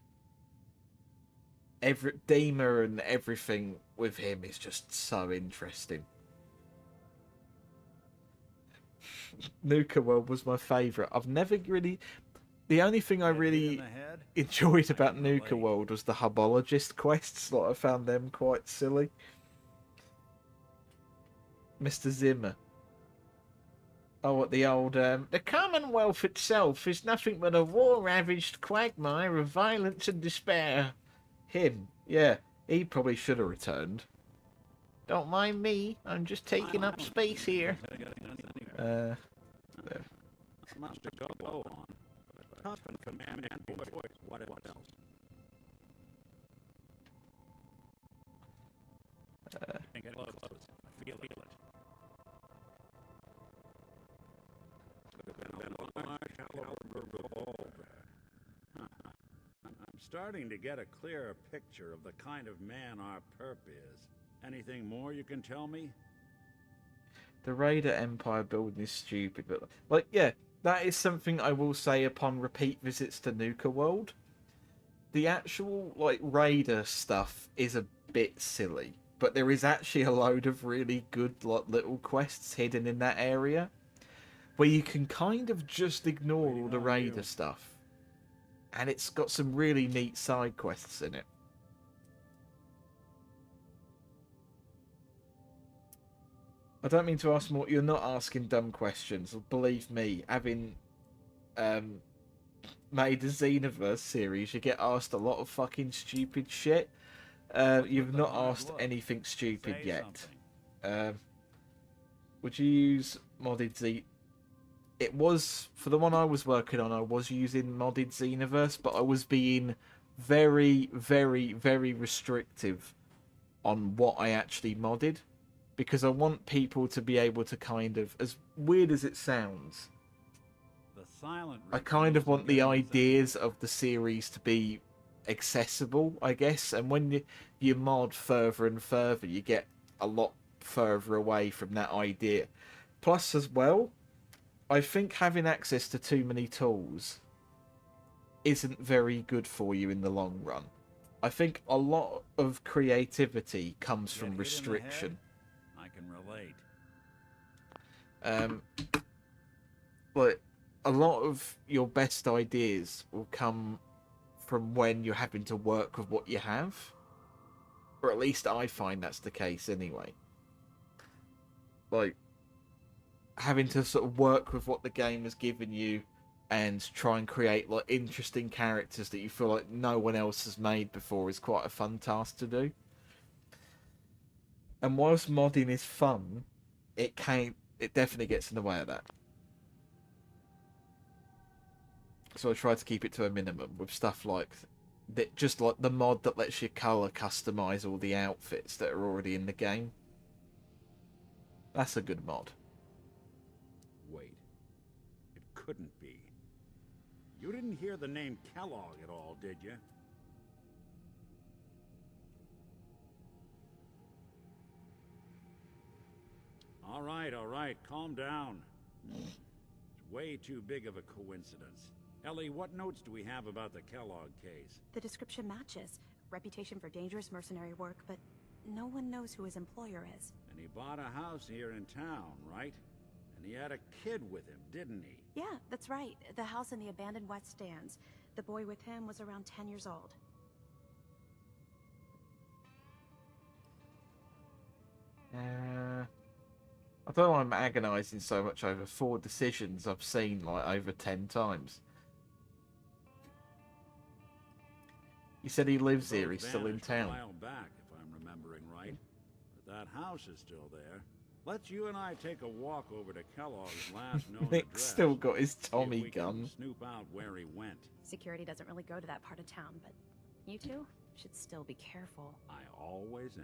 every Dima and everything with him is just so interesting. Nuka World was my favourite. I've never really... The only thing I really enjoyed about Nuka World was the Hubologist quests. Like, I found them quite silly. Mr. Zimmer. Oh, what the old... the Commonwealth itself is nothing but a war-ravaged quagmire of violence and despair. Him. Yeah, he probably should have returned. Don't mind me. I'm just taking up space here. Much to go on. Tough and commanding voice. What else? Get close. I feel it. I'm starting to get a clearer picture of the kind of man our perp is. Anything more you can tell me? The Raider Empire building is stupid, but like, yeah, that is something I will say upon repeat visits to Nuka World. The actual like Raider stuff is a bit silly, but there is actually a load of really good like little quests hidden in that area where you can kind of just ignore all the Raider stuff, and it's got some really neat side quests in it. I don't mean to ask more. You're not asking dumb questions. Believe me, having made the Xenoverse series, you get asked a lot of fucking stupid shit. You've not asked anything stupid yet. Would you use modded Z? It was, for the one I was working on, I was using modded Xenoverse, but I was being very, very, very restrictive on what I actually modded. Because I want people to be able to kind of, as weird as it sounds, I kind of want the ideas of the series to be accessible, I guess. And when you mod further and further, you get a lot further away from that idea. Plus, as well, I think having access to too many tools isn't very good for you in the long run. I think a lot of creativity comes from restriction. But a lot of your best ideas will come from when you're having to work with what you have, or at least I find that's the case anyway. Like having to sort of work with what the game has given you and try and create like interesting characters that you feel like no one else has made before is quite a fun task to do. And whilst modding is fun, it definitely gets in the way of that. So I try to keep it to a minimum with stuff like that, just like the mod that lets you colour customise all the outfits that are already in the game. That's a good mod. Wait. It couldn't be. You didn't hear the name Kellogg at all, did you? All right, calm down. It's way too big of a coincidence. Ellie, what notes do we have about the Kellogg case? The description matches. Reputation for dangerous mercenary work, but no one knows who his employer is. And he bought a house here in town, right? And he had a kid with him, didn't he? Yeah, that's right. The house in the abandoned West Stands. The boy with him was around 10 years old. I don't know why I'm agonising so much over 4 decisions I've seen like over 10 times. He said he lives here, he's still in town. A while back, if I'm remembering right. But that house is still there. Let's you and I take a walk over to Kellogg's last known Nick's address. still got his See if Tommy we can gun. Snoop out where he went. Security doesn't really go to that part of town, but you two should still be careful. I always am.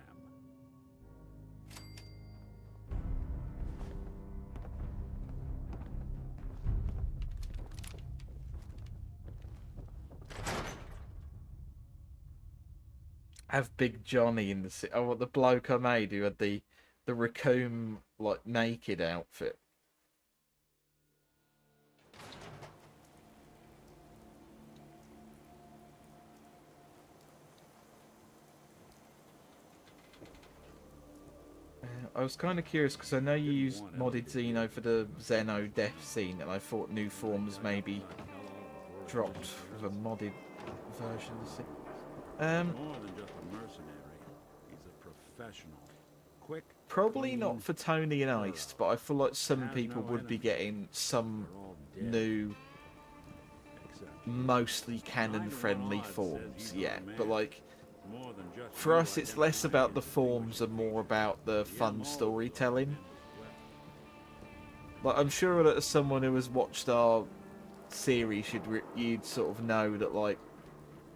Have Big Johnny in the... Oh, what, the bloke I made who had the raccoon, like, naked outfit. I was kind of curious because I know you used modded Xeno for the Xeno death scene, and I thought new forms maybe dropped with a modded version of the scene. More than just a mercenary. He's a professional. Quick. Probably not for Tony and Iced, but I feel like some people would be getting some new, mostly canon-friendly forms. Yeah, but like, for us, it's less about the forms and more about the fun storytelling. Like, I'm sure that as someone who has watched our series, you'd sort of know that, like,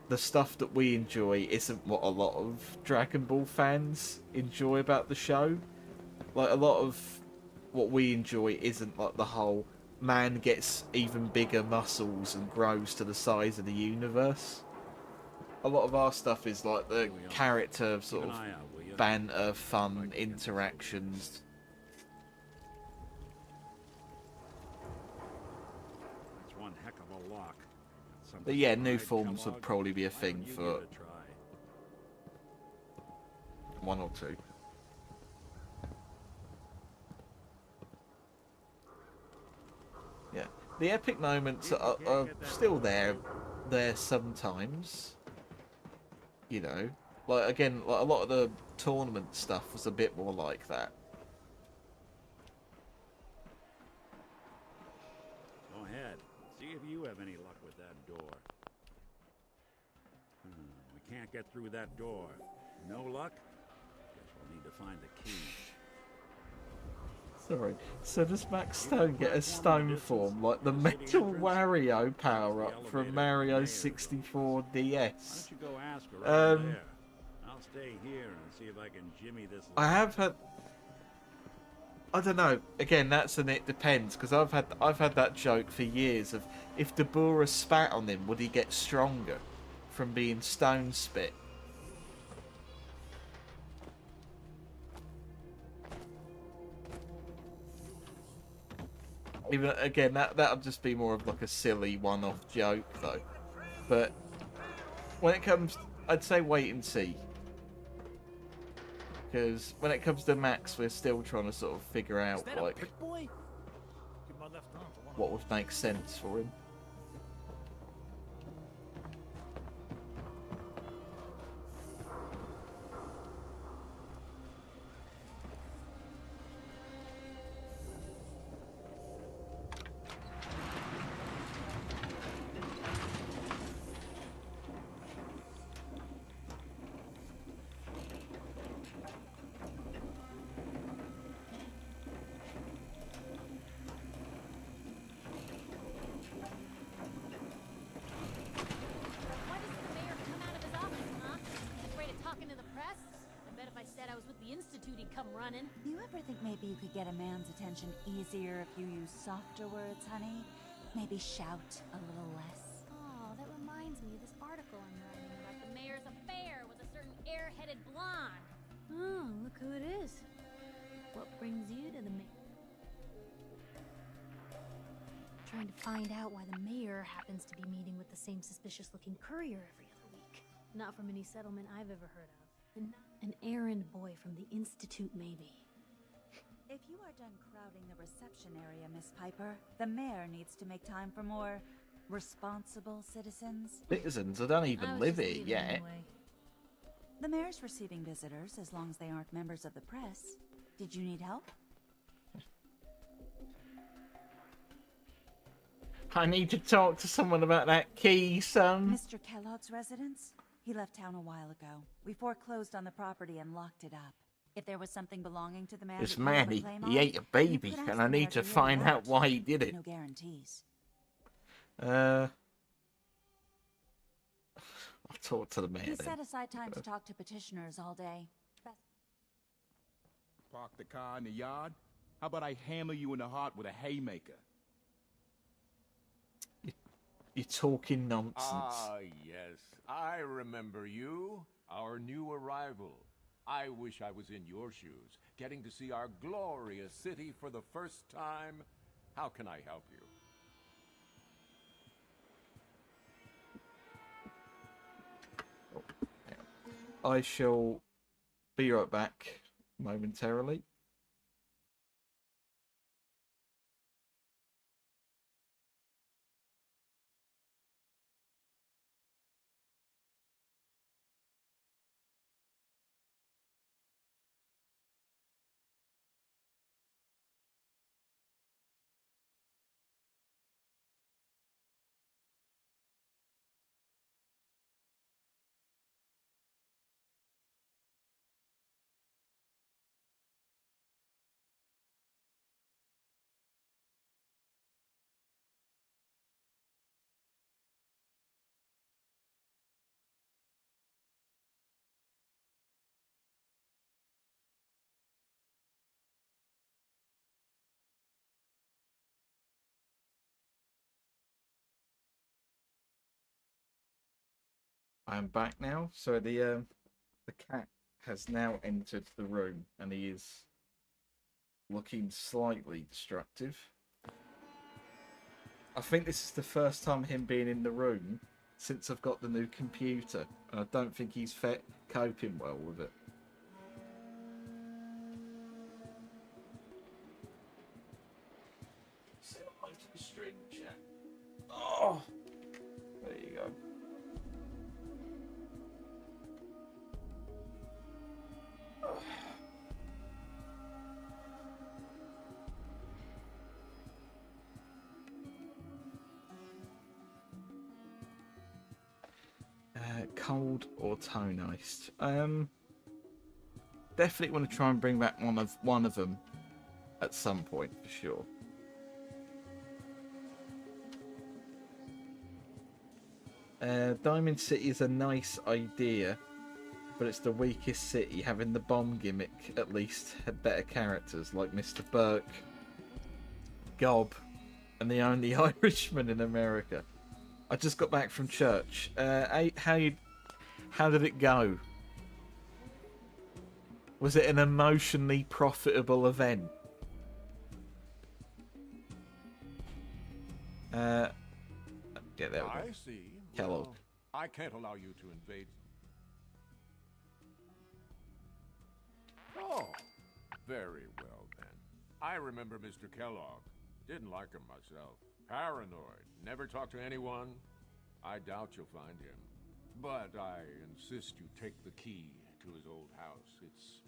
the stuff that we enjoy isn't what a lot of Dragon Ball fans enjoy about the show. Like, a lot of what we enjoy isn't like the whole man gets even bigger muscles and grows to the size of the universe. A lot of our stuff is like the character sort of banter, fun interactions. That's one heck of a lock. But yeah, new forms would probably be a thing for 1 or 2. Yeah, the epic moments are still there sometimes. You know, like again, like a lot of the tournament stuff was a bit more like that. Go ahead. See if you have any luck with that door. We can't get through that door. No luck? Guess we'll need to find the key. Sorry. So does Max Stone get a stone form like the Metal Wario power-up from Mario 64 DS? Why don't you go ask her right there? I'll stay here and see if I can jimmy this. I have had. I don't know. Again, that's an it depends because I've had that joke for years of if Dabura spat on him, would he get stronger from being stone spit? Even again, that'll just be more of like a silly one-off joke though. But when it comes, I'd say wait and see. Because when it comes to Max, we're still trying to sort of figure out like what would make sense for him. Do you ever think maybe you could get a man's attention easier if you use softer words, honey? Maybe shout a little less. Oh, that reminds me of this article I'm writing about the mayor's affair with a certain air-headed blonde. Oh, look who it is. What brings you to the mayor? Trying to find out why the mayor happens to be meeting with the same suspicious-looking courier every other week. Not from any settlement I've ever heard of. An errand boy from the Institute, maybe. If you are done crowding the reception area, Miss Piper, the mayor needs to make time for more responsible citizens. Citizens? I don't even live here yet. Anyway. The mayor's receiving visitors as long as they aren't members of the press. Did you need help? I need to talk to someone about that key, son. Mr. Kellogg's residence? He left town a while ago. We foreclosed on the property and locked it up. If there was something belonging to the man, This that you have a man, claim he on, ate a you baby, could ask and the I mayor need to hear it find out why he out. did it. No guarantees. I'll talk to the mayor He then. set aside time to talk to petitioners all day. Park the car in the yard? How about I hammer you in the heart with a haymaker? You're talking nonsense. Ah, yes. I remember you. Our new arrival. I wish I was in your shoes, getting to see our glorious city for the first time. How can I help you? I shall be right back momentarily. I am back now. So the cat has now entered the room and he is looking slightly destructive. I think this is the first time him being in the room since I've got the new computer, and I don't think he's coping well with it. Set onto the string, chat. Oh, there you go. Cold or tone iced? Definitely want to try and bring back one of them at some point for sure. Diamond City is a nice idea, but it's the weakest city. Having the bomb gimmick at least had better characters like Mr. Burke, Gob, and the only Irishman in America. I just got back from church. How did it go? Was it an emotionally profitable event? Yeah, there we go. I see. Kellogg. Well, I can't allow you to invade. Oh, very well then. I remember Mr. Kellogg. Didn't like him myself. Paranoid. Never talked to anyone. I doubt you'll find him. But I insist you take the key to his old house. It's...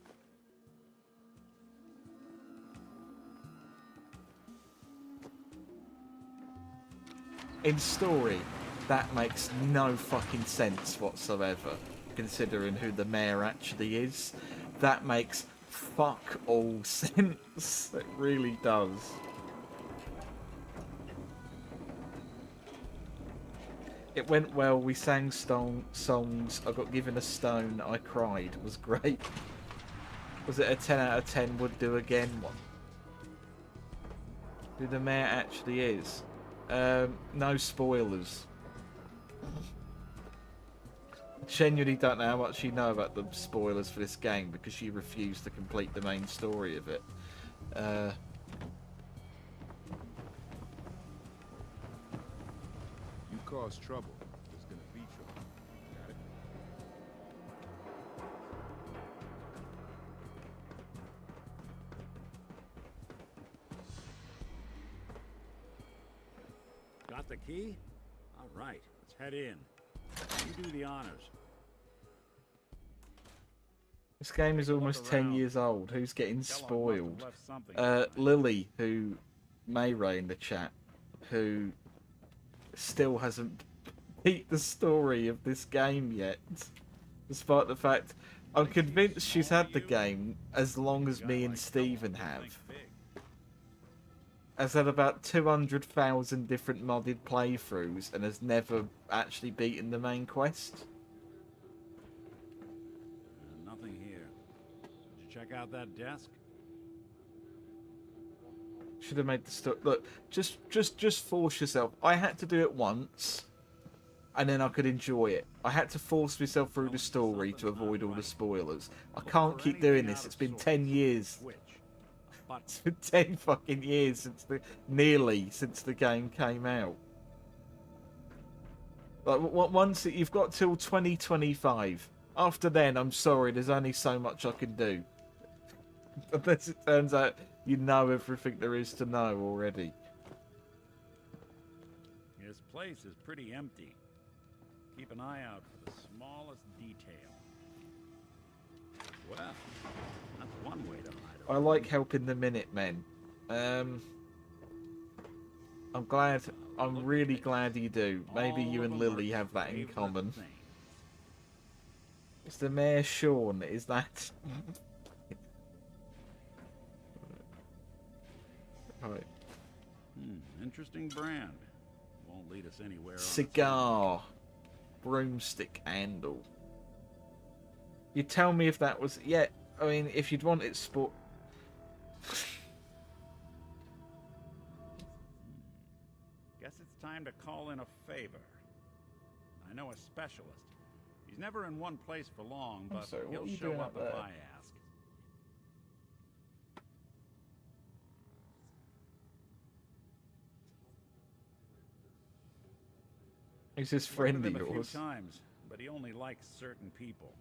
In story, that makes no fucking sense whatsoever, considering who the mayor actually is. That makes fuck all sense. It really does. It went well. We sang songs. I got given a stone. I cried. It was great. Was it a 10 out of 10 would do again one? Who the mayor actually is? No spoilers. Genuinely don't know how much you know about the spoilers for this game because you refused to complete the main story of it. You cause trouble, there's gonna be trouble. Got it? Got the key? All right, let's head in. You do the honors. This game is almost 10 years old. Who's getting spoiled? Lily, who Mayray in the chat, who still hasn't beat the story of this game yet, despite the fact I'm convinced she's had the game as long as me and Steven have. Has had about 200,000 different modded playthroughs and has never actually beaten the main quest. Nothing here. Did you check out that desk? Should have made the story. Look, just force yourself. I had to do it once, and then I could enjoy it. I had to force myself through the story to avoid all the spoilers. I can't keep doing this. It's been 10 years. It's been 10 fucking years since nearly since the game came out. Like, once you've got till 2025. After then, I'm sorry, there's only so much I can do. Unless it turns out you know everything there is to know already. This place is pretty empty. Keep an eye out for the smallest detail. Well, that's one way to hide. I like helping the Minutemen. I'm really glad you do. Maybe you and Lily have that in common. It's the Mayor Sean, is that? Right. Interesting brand. Won't lead us anywhere. Cigar. Broomstick handle. You tell me if that was... Yeah, I mean, if you'd want it sport... Guess it's time to call in a favor. I know a specialist. He's never in one place for long, but he'll show up if I ask. He's his friend of yours. A few times, but he only likes certain people.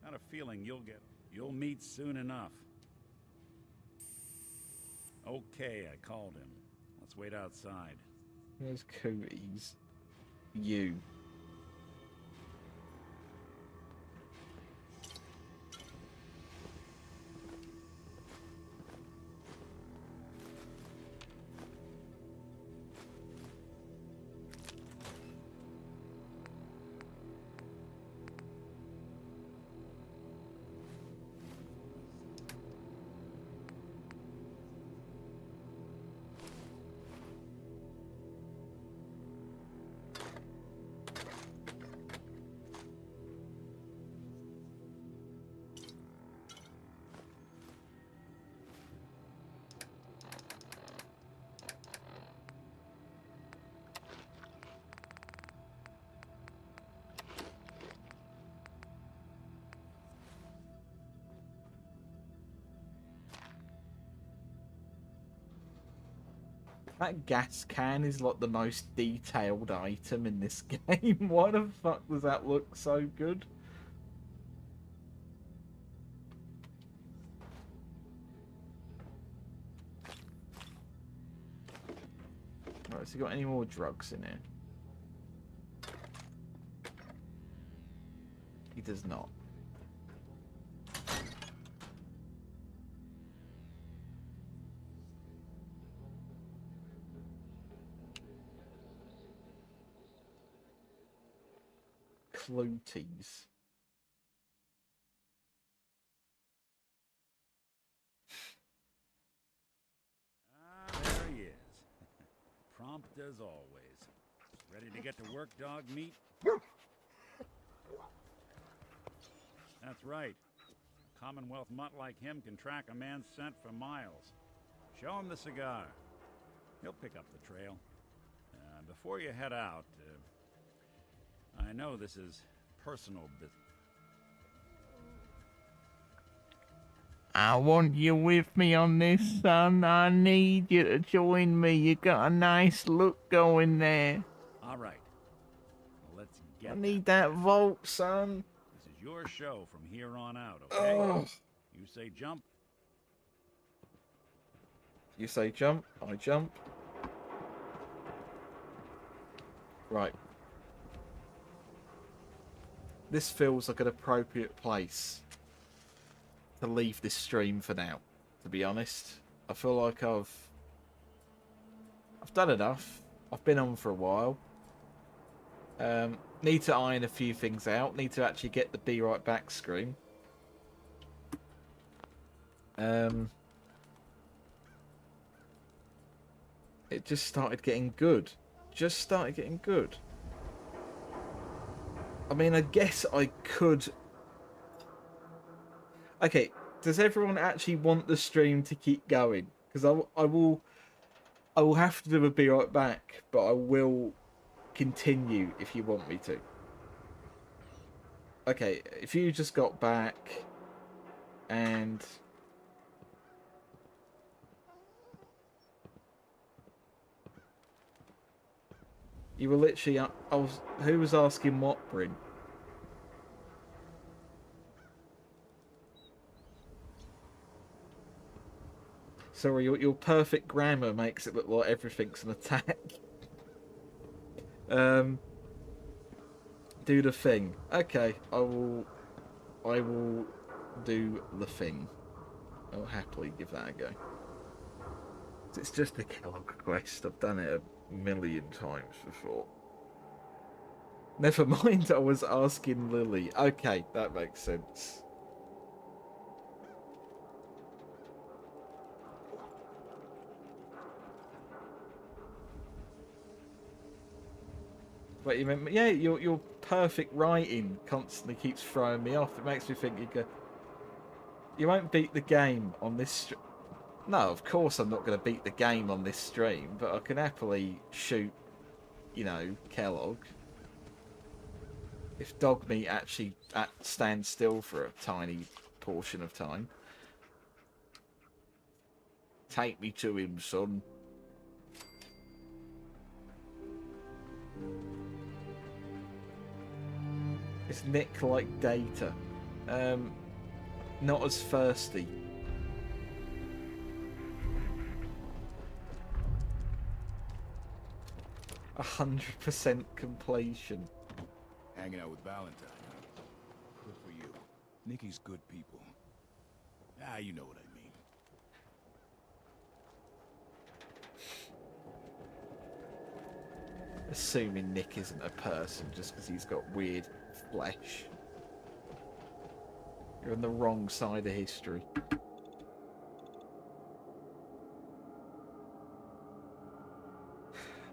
Got a feeling you'll meet soon enough. Okay, I called him. Let's wait outside. There's Cooties. You. That gas can is like the most detailed item in this game. Why the fuck does that look so good? Right, has he got any more drugs in here? He does not. Cloties. There he is. Prompt as always. Ready to get to work, dog meat? That's right. A Commonwealth mutt like him can track a man's scent for miles. Show him the cigar. He'll pick up the trail. Before you head out, I know this is personal business. I want you with me on this, son. I need you to join me. You got a nice look going there. All right. Let's get I need that vault, son. This is your show from here on out, okay? Oh. You say jump. You say jump, I jump. Right. This feels like an appropriate place to leave this stream for now, to be honest. I feel like I've done enough. I've been on for a while. Need to iron a few things out. Need to actually get the Be Right Back screen. It just started getting good. I mean, I guess I could... Okay, does everyone actually want the stream to keep going? Because I will have to do a Be Right Back, but I will continue if you want me to. Okay, if you just got back and... You were literally... who was asking what, Bryn? Sorry, your perfect grammar makes it look like everything's an attack. Do the thing. Okay, I will do the thing. I'll happily give that a go. It's just a Kellogg quest. I've done it a million times before. Never mind, I was asking Lily. Okay, that makes sense. But you mean, yeah, your perfect writing constantly keeps throwing me off. It makes me think you won't beat the game on this. No, of course I'm not going to beat the game on this stream, but I can happily shoot, you know, Kellogg. If Dogmeat actually stands still for a tiny portion of time. Take me to him, son. Is Nick like Data? Not as thirsty. 100% completion. Hanging out with Valentine, huh? Good for you. Nikki's good people. Ah, you know what I mean. Assuming Nick isn't a person just because he's got weird flesh. You're on the wrong side of history.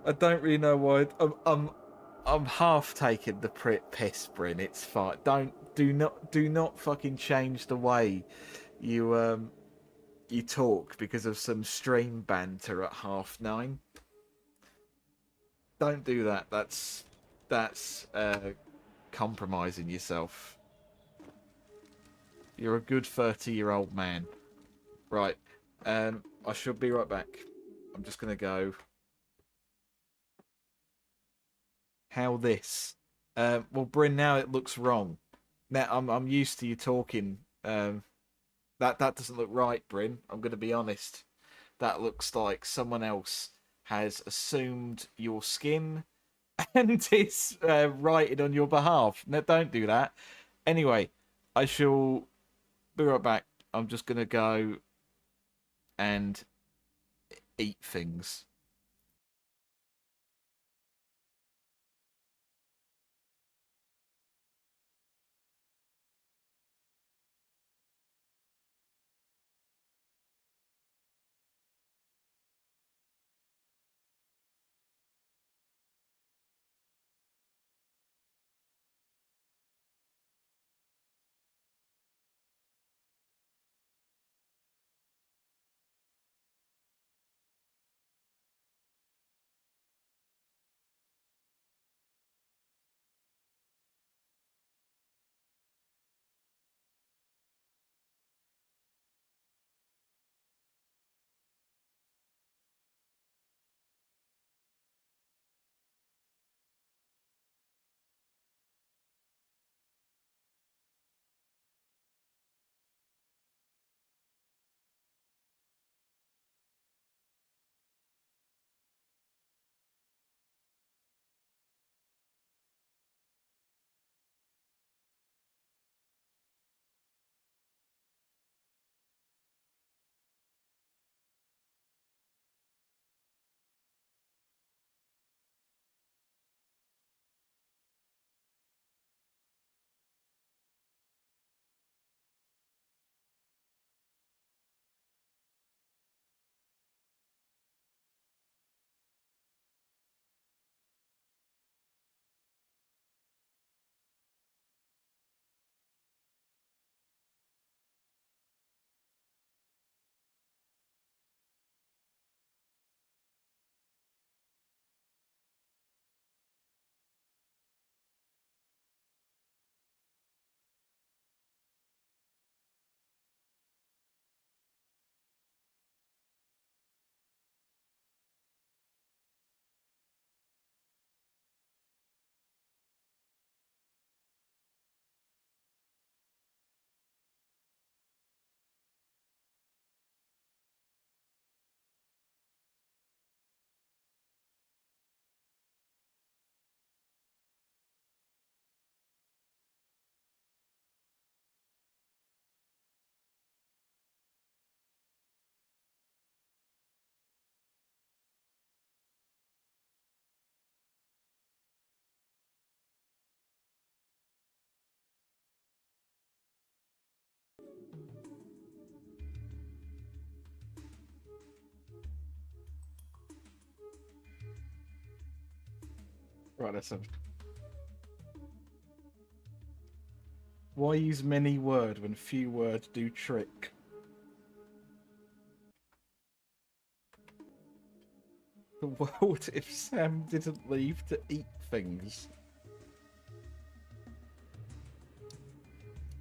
I don't really know why. I'm half taking the piss, Bryn. It's fine. Do not fucking change the way you you talk because of some stream banter at 9:30. Don't do that. That's compromising yourself. You're a good 30-year-old man. Right. I should be right back. I'm just gonna go. How this? Well, Bryn, now it looks wrong. Now I'm used to you talking. That doesn't look right, Bryn. I'm gonna be honest. That looks like someone else has assumed your skin and is writing on your behalf. No, don't do that. Anyway, I shall be right back. I'm just gonna go and eat things. Right, listen. Why use many word when few words do trick? The world if Sam didn't leave to eat things.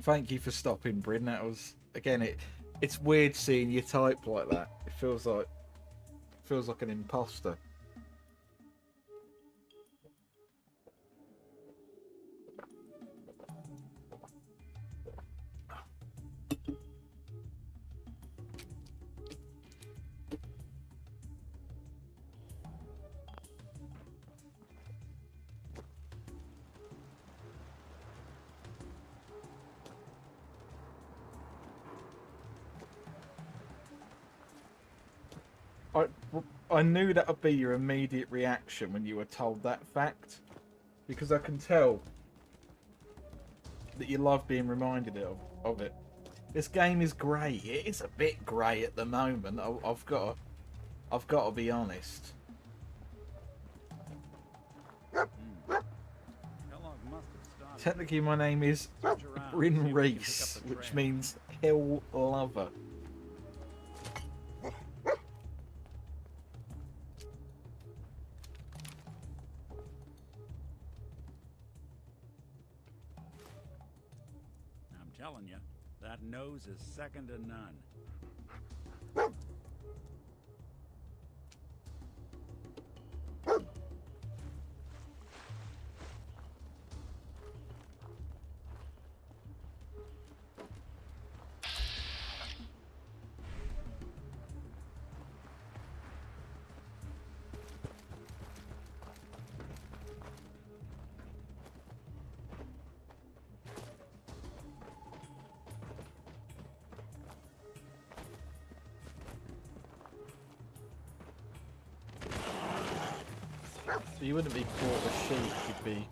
Thank you for stopping, Bryn. That was again it's weird seeing you type like that. It feels like an imposter. I knew that would be your immediate reaction when you were told that fact, because I can tell that you love being reminded of it. This game is grey. It is a bit grey at the moment. I've got to be honest. Technically, my name is Bryn Reese, which means hill lover. I'm telling you, that nose is second to none. So you wouldn't be caught a sheep, you'd be...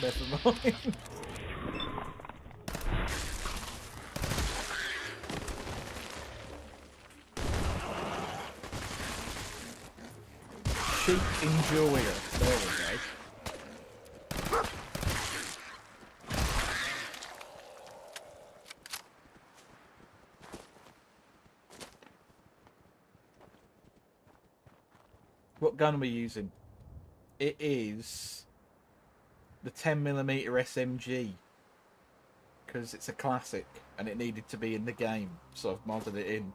Never mind. Sheep enjoyer. There we go. What gun are we using? It is the 10mm SMG, because it's a classic and it needed to be in the game, so I've modded it in.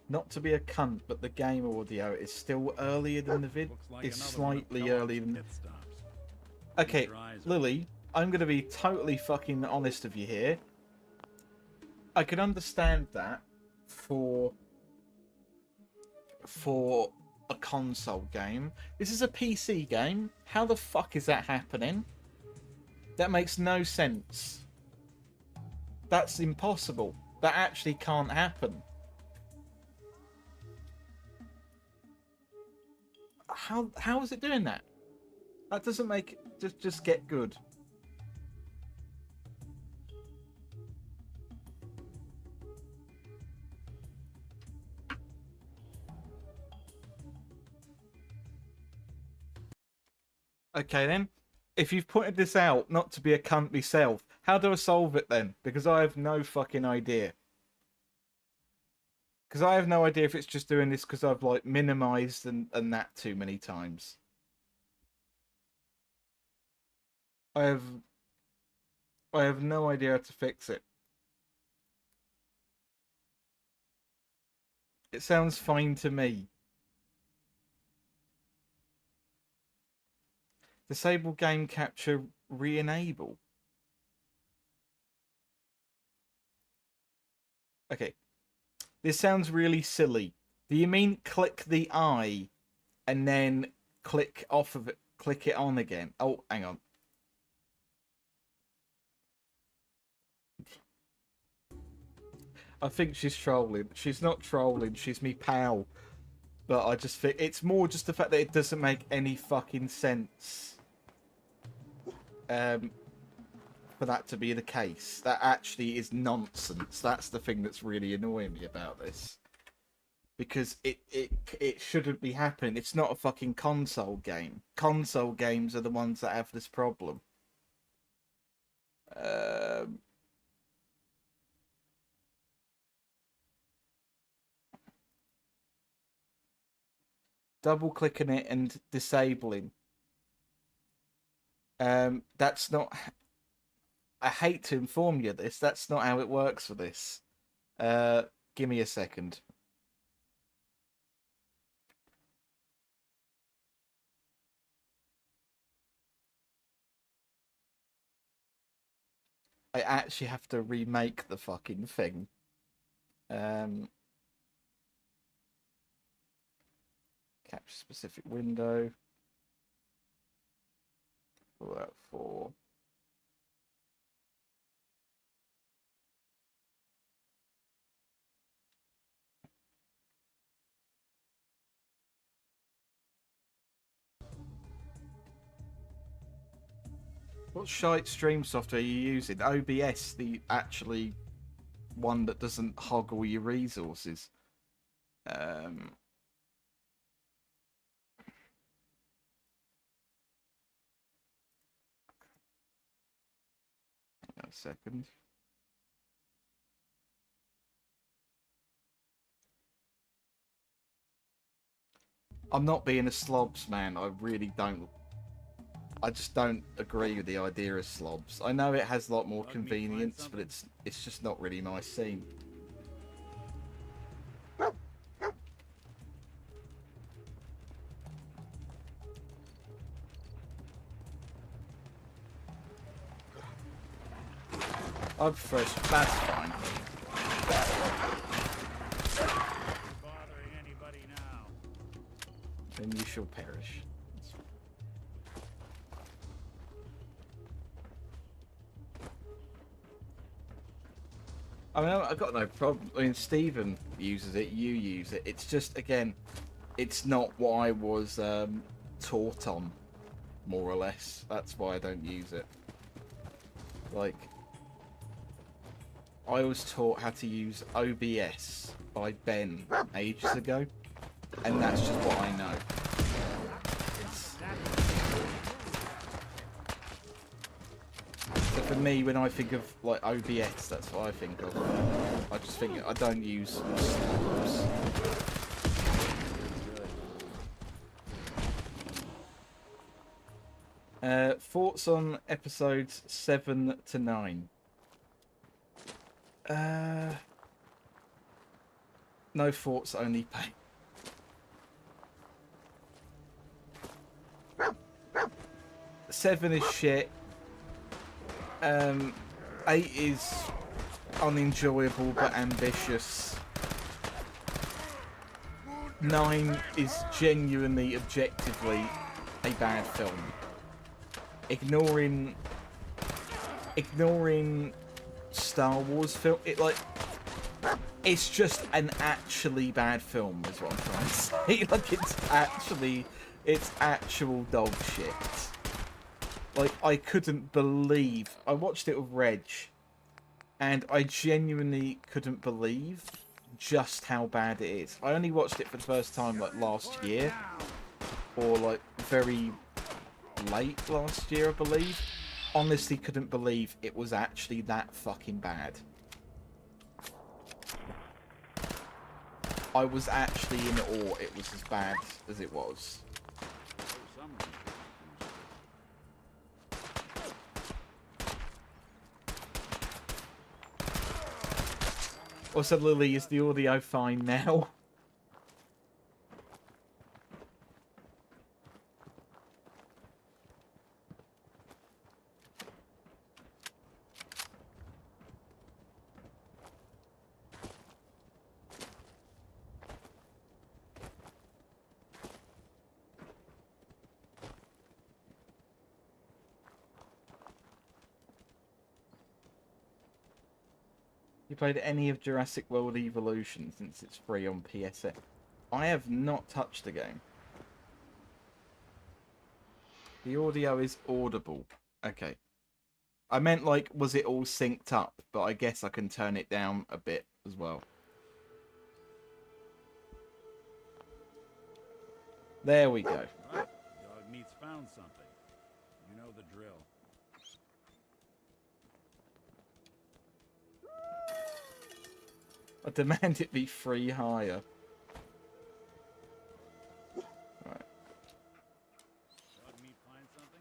Not to be a cunt, but the game audio is still earlier than the vid. It's slightly earlier than... Okay, Lily, I'm going to be totally fucking honest with you here. I can understand that for a console game. This is a PC game. How the fuck is that happening? That makes no sense. That's impossible. That actually can't happen. How is it doing that? That doesn't make it just get good. Okay then. If you've pointed this out not to be a cunt myself, how do I solve it then? Because I have no fucking idea. Because I have no idea if it's just doing this because I've like minimized and that too many times. I have no idea how to fix it. It sounds fine to me. Disable game capture, re-enable. Okay. This sounds really silly. Do you mean click the eye and then click off of it, click it on again? Oh, hang on. I think she's trolling. She's not trolling. She's me pal. But I just think it's more just the fact that it doesn't make any fucking sense. For that to be the case. That actually is nonsense. That's the thing that's really annoying me about this. Because it shouldn't be happening. It's not a fucking console game. Console games are the ones that have this problem. Double clicking it and disabling. That's not. I hate to inform you this. That's not how it works for this. Give me a second. I actually have to remake the fucking thing. Capture specific window. Fallout 4. What shite stream software are you using? OBS, the actually one that doesn't hog all your resources. Hang on a second. I'm not being a slobs, man. I really don't. I just don't agree with the idea of slobs. I know it has a lot more convenience, but it's just not really my scene. I prefer. That's fine. Bothering anybody now? Then you shall perish. I mean, I've got no problem. I mean, Stephen uses it, you use it. It's just, again, it's not what I was taught on, more or less. That's why I don't use it. Like, I was taught how to use OBS by Ben ages ago, and that's just what I know. So for me, when I think of like OBS, that's what I think of. I just think I don't use slobs. Thoughts on episodes 7 to 9? No thoughts, only pain. Seven is shit. 8 is unenjoyable but ambitious. 9 is genuinely, objectively a bad film. Ignoring Star Wars film, it's just an actually bad film is what I'm trying to say. Like, it's actual dog shit. Like, I couldn't believe... I watched it with Reg, and I genuinely couldn't believe just how bad it is. I only watched it for the first time, like, last year. Or, like, very late last year, I believe. Honestly couldn't believe it was actually that fucking bad. I was actually in awe it was as bad as it was. Also, Lily, is the audio fine now? You played any of Jurassic World Evolution since it's free on PSN? I have not touched the game. The audio is audible. Okay. I meant, like, was it all synced up? But I guess I can turn it down a bit as well. There we go. Right. Dog meat's found something. You know the drill. I demand it be free hire. Right. Dog meat find something?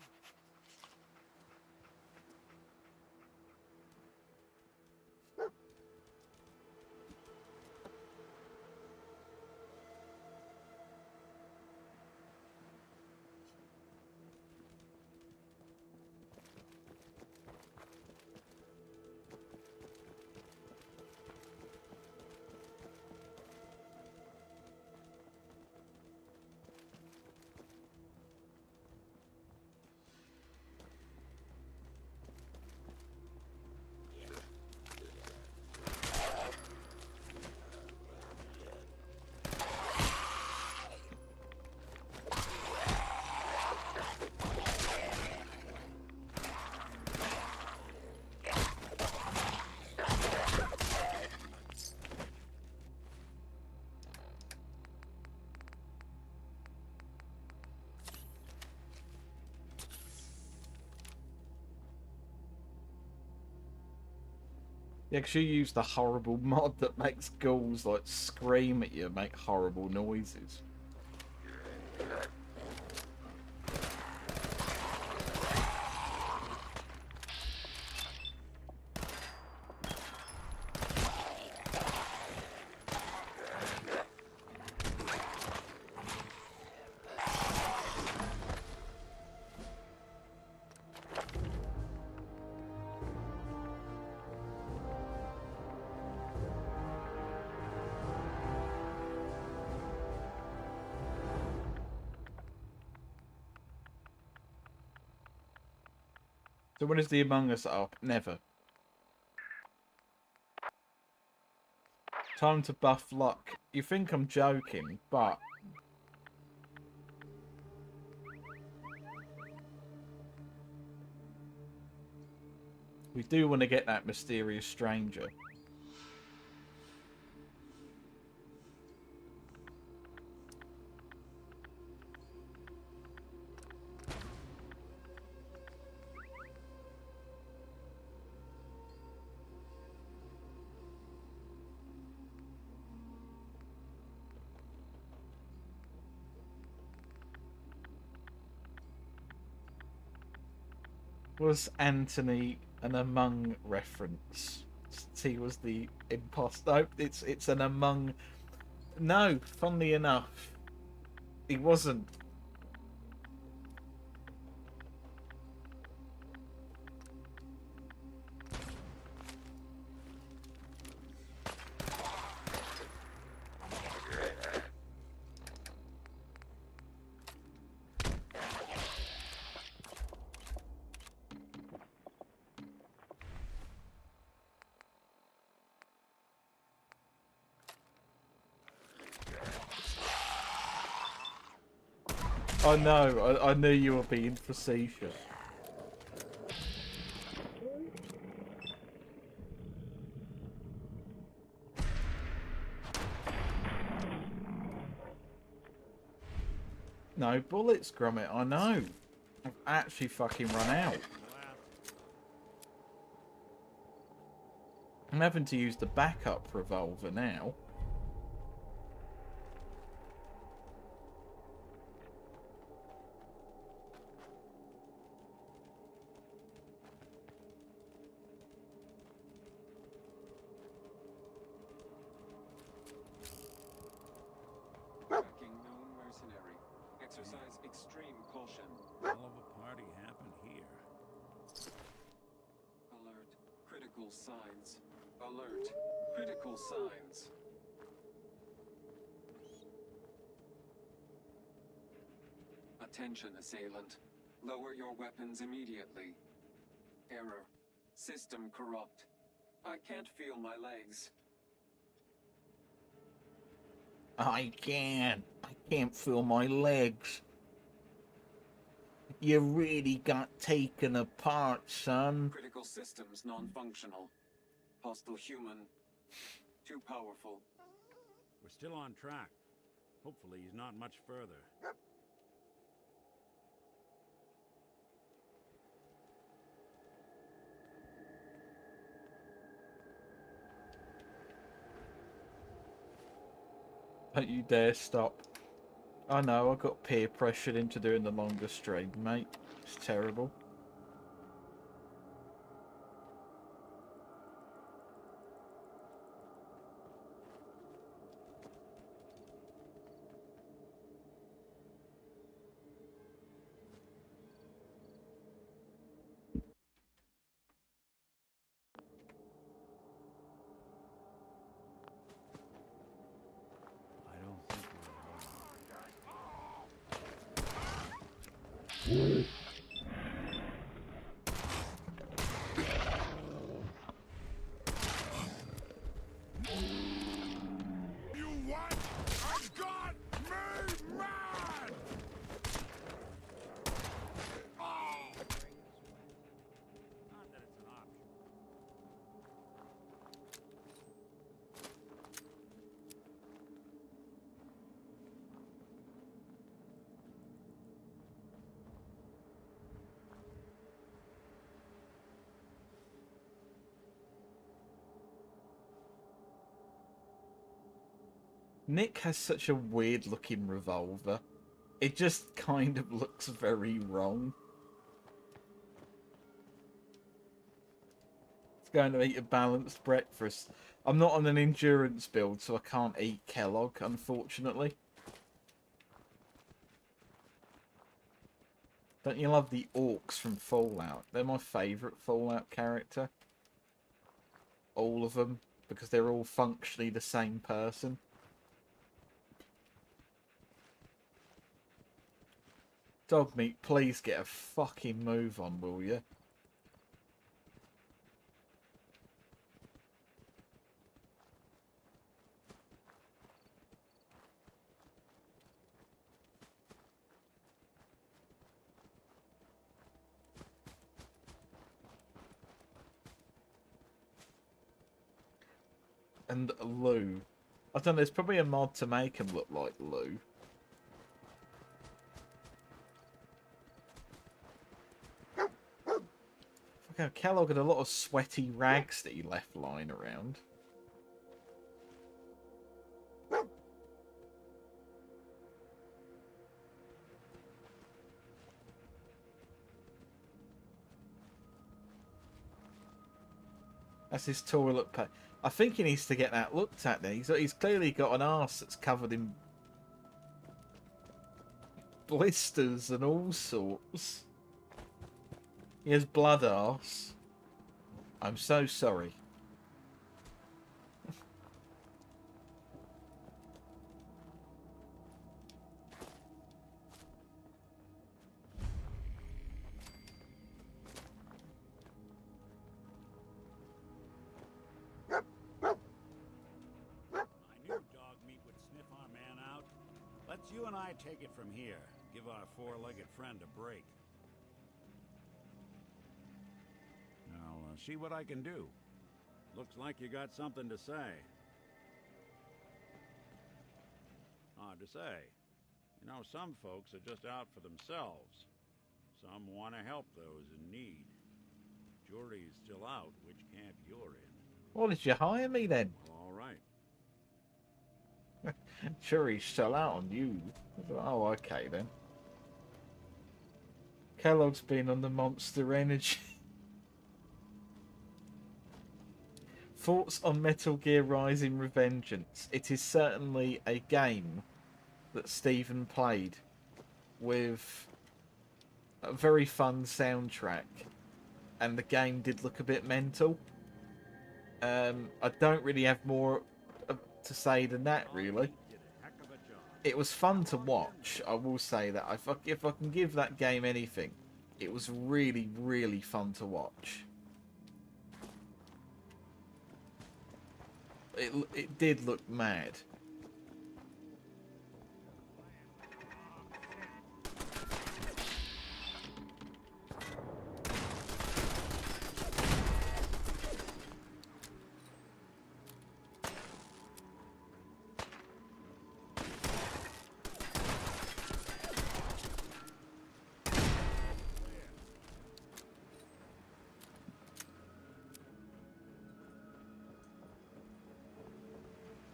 Yeah, because you use the horrible mod that makes ghouls, like, scream at you and make horrible noises. So when is the Among Us up? Never. Time to buff luck. You think I'm joking, but... we do want to get that mysterious stranger. Was Anthony an Among reference? He was the imposter. No, it's an Among. No, funnily enough, he wasn't. I know, I knew you were being facetious. No bullets, Gromit, I know. I've actually fucking run out. I'm having to use the backup revolver now. Exercise extreme caution. Hell of a party happened here. Alert. Critical signs. Alert. Critical signs. Attention, assailant. Lower your weapons immediately. Error. System corrupt. I can't feel my legs. I can't feel my legs. You really got taken apart, son. Critical systems non-functional. Hostile human. Too powerful. We're still on track. Hopefully he's not much further. Don't you dare stop. I know, I got peer pressured into doing the longer stream, mate. It's terrible. I don't think You what? I've got me mad! Oh! not that it's an option. Nick has such a weird looking revolver. It just kind of looks very wrong. It's going to eat a balanced breakfast. I'm not on an endurance build, so I can't eat Kellogg, unfortunately. Don't you love the orcs from Fallout? They're my favourite Fallout character. All of them, because they're all functionally the same person. Dog meat, please get a fucking move on, will you? And Lou. I don't know, there's probably a mod to make him look like Lou. Okay, Kellogg had a lot of sweaty rags that he left lying around. That's his toilet paper. I think he needs to get that looked at then. He's clearly got an arse that's covered in blisters and all sorts. He has blood arse. I'm so sorry. Let's you and I take it from here. Give our four-legged friend a break. I'll see what I can do. Looks like you got something to say. Hard to say. You know, some folks are just out for themselves. Some want to help those in need. Jury's still out which camp you're in. Well, did you hire me then? All right. Jury's still out on you. Oh, okay then. Kellogg's been on the Monster Energy. Thoughts on Metal Gear Rising: Revengeance? It is certainly a game that Stephen played with a very fun soundtrack, and the game did look a bit mental. I don't really have more to say than that, really. It was fun to watch, I will say that. If I can give that game anything, it was really, really fun to watch. It did look mad.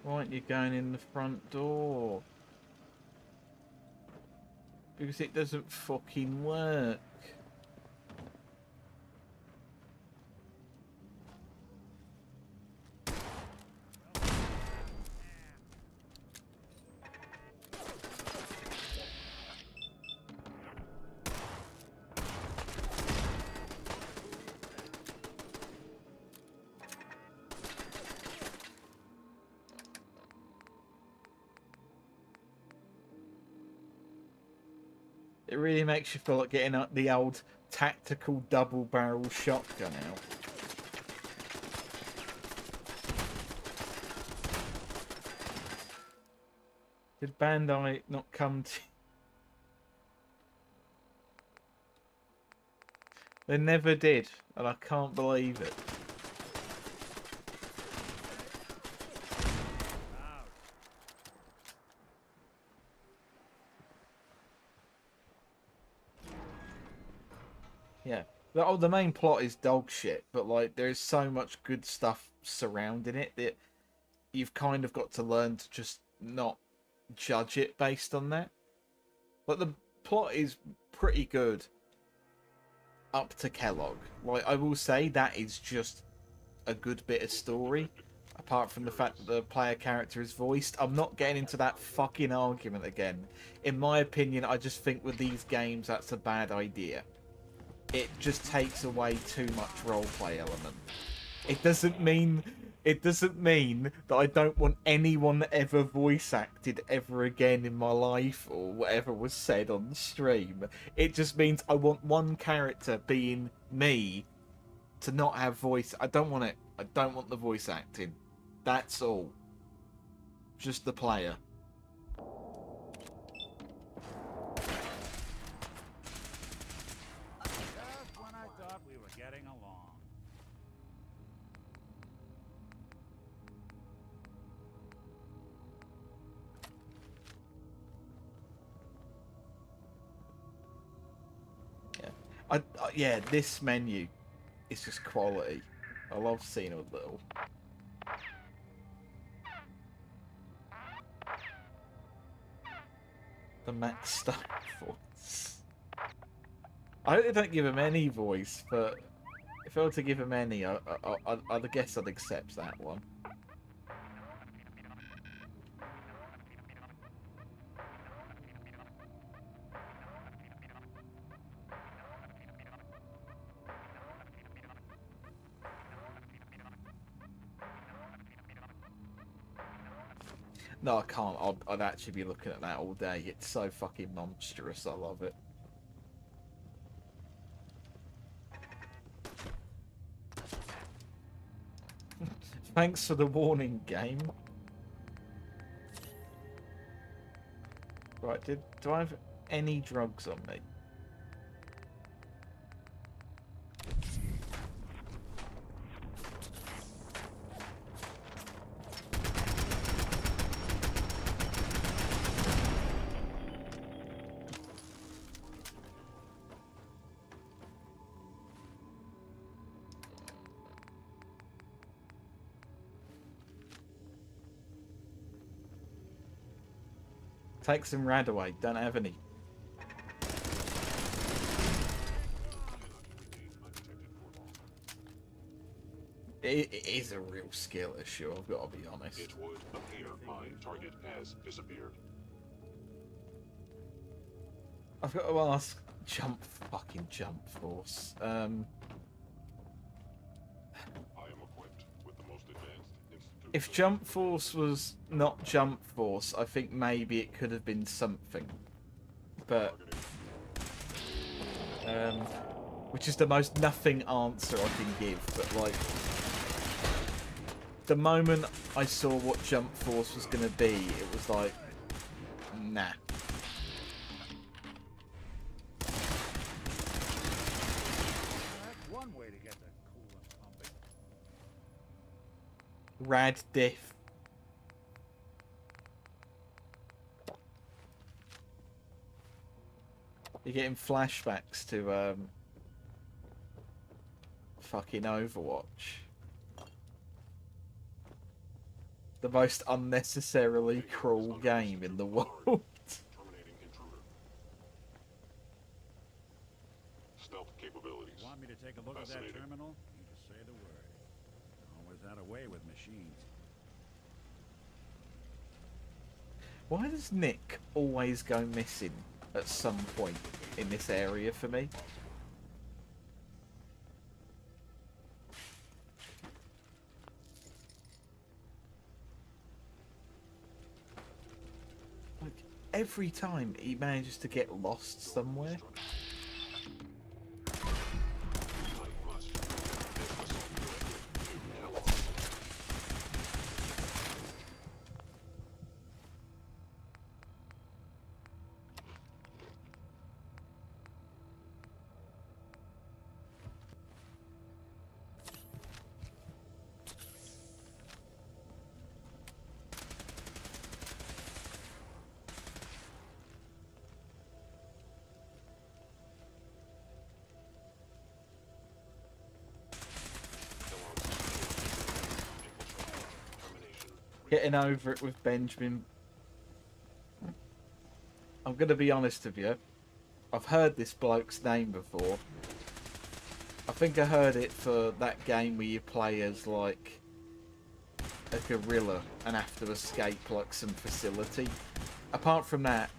Why aren't you going in the front door? Because it doesn't fucking work. It really makes you feel like getting the old tactical double-barrel shotgun out. Did Bandai not come to... They never did, and I can't believe it. Yeah. The main plot is dog shit, but like there's so much good stuff surrounding it that you've kind of got to learn to just not judge it based on that. But the plot is pretty good up to Kellogg. Like I will say that is just a good bit of story. Apart from the fact that the player character is voiced. I'm not getting into that fucking argument again. In my opinion, I just think with these games that's a bad idea. It just takes away too much roleplay element. It doesn't mean that I don't want anyone ever voice acted ever again in my life or whatever was said on stream. It just means I want one character being me to not have voice. I don't want it. I don't want the voice acting. That's all. Just the player. Yeah, this menu is just quality. I love seeing a little. The Max Stone voice. I hope they don't give him any voice, but if I were to give him any, I guess I'd accept that one. No, I can't. I'd actually be looking at that all day. It's so fucking monstrous. I love it. Thanks for the warning, game. Right, do I have any drugs on me? Take some rad away. Don't have any. It is a real skill issue, I've got to be honest. It would appear my target has disappeared. I've got to ask fucking Jump Force. I am equipped with the most advanced institute. If Jump Force was not Jump Force, I think maybe it could have been something. But which is the most nothing answer I can give, but like The moment I saw what Jump Force was going to be, it was like, nah. That's one way to get the coolant pumping. Rad diff. You're getting flashbacks to fucking Overwatch. The most unnecessarily cruel game in the world. Terminating intruder. Stealth capabilities. Want me to take a look at that terminal? You just say the word. Always had a way with machines. Why does Nick always go missing at some point in this area for me? Like, every time he manages to get lost somewhere. Getting over it with Benjamin. I'm going to be honest with you. I've heard this bloke's name before. I think I heard it for that game where you play as, like, a gorilla and have to escape, like, some facility. Apart from that,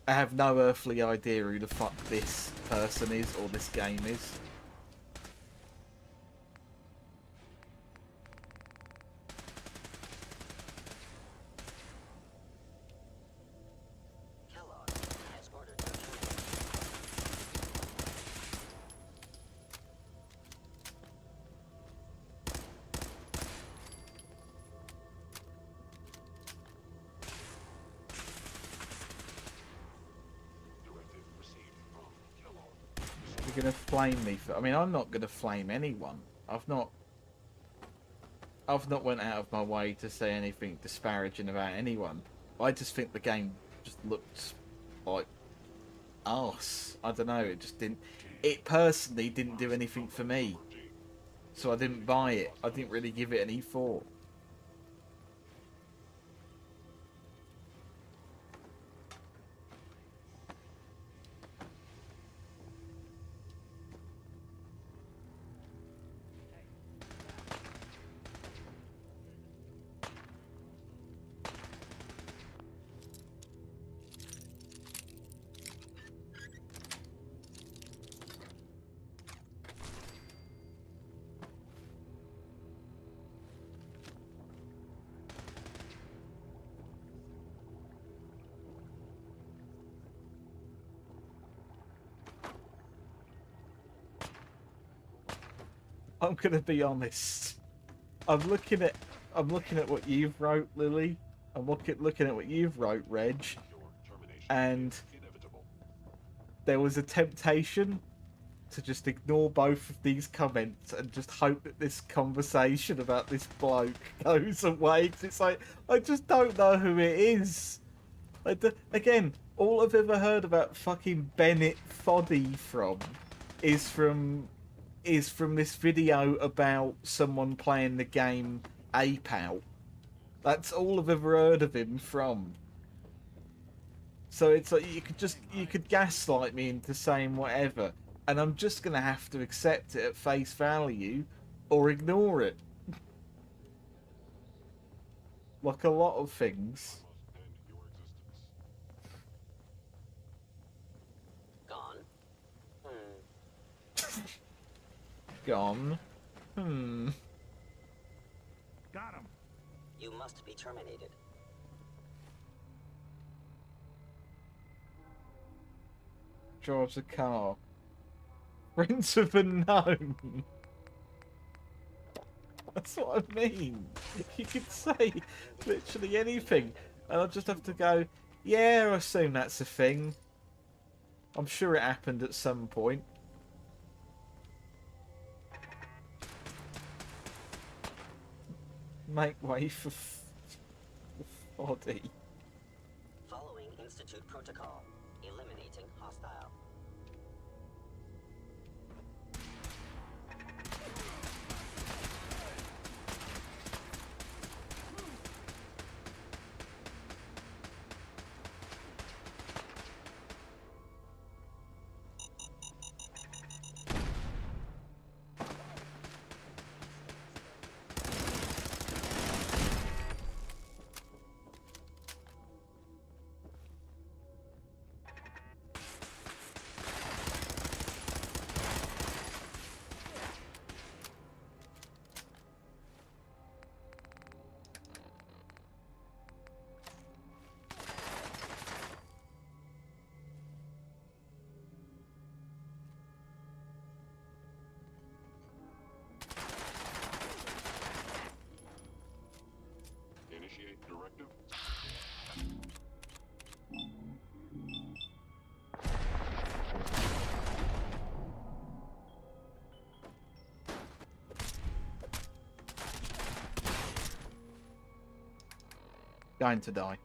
I have no earthly idea who the fuck this person is or this game is. You're gonna flame me for... I mean, I'm not gonna flame anyone. I've not went out of my way to say anything disparaging about anyone. I just think the game just looked like arse. I don't know, it just didn't... It personally didn't do anything for me. So I didn't buy it. I didn't really give it any thought. I'm gonna be honest. I'm looking at what you've wrote, Lily. I'm looking at what you've wrote, Reg. And there was a temptation to just ignore both of these comments and just hope that this conversation about this bloke goes away. 'Cause it's like, I just don't know who it is. Again, all I've ever heard about fucking Bennett Foddy is from this video about someone playing the game Ape Out. That's all I've ever heard of him from. So it's like you could gaslight me into saying whatever, and I'm just gonna have to accept it at face value or ignore it. Like a lot of things. Gone? Gone. Got him. You must be terminated. Drives a car. Prince of a gnome. That's what I mean. You could say literally anything, and I'll just have to go, yeah, I assume that's a thing. I'm sure it happened at some point. Make way for body. Following Institute protocol. Eliminating hostile. Initiate directive. Going to die.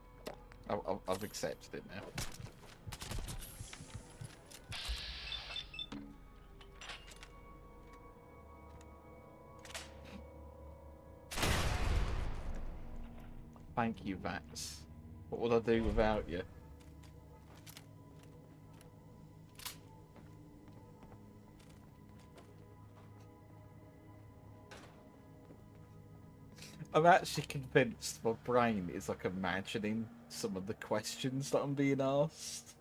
I've accepted it now. Thank you, Vax. What would I do without you? I'm actually convinced my brain is like imagining some of the questions that I'm being asked.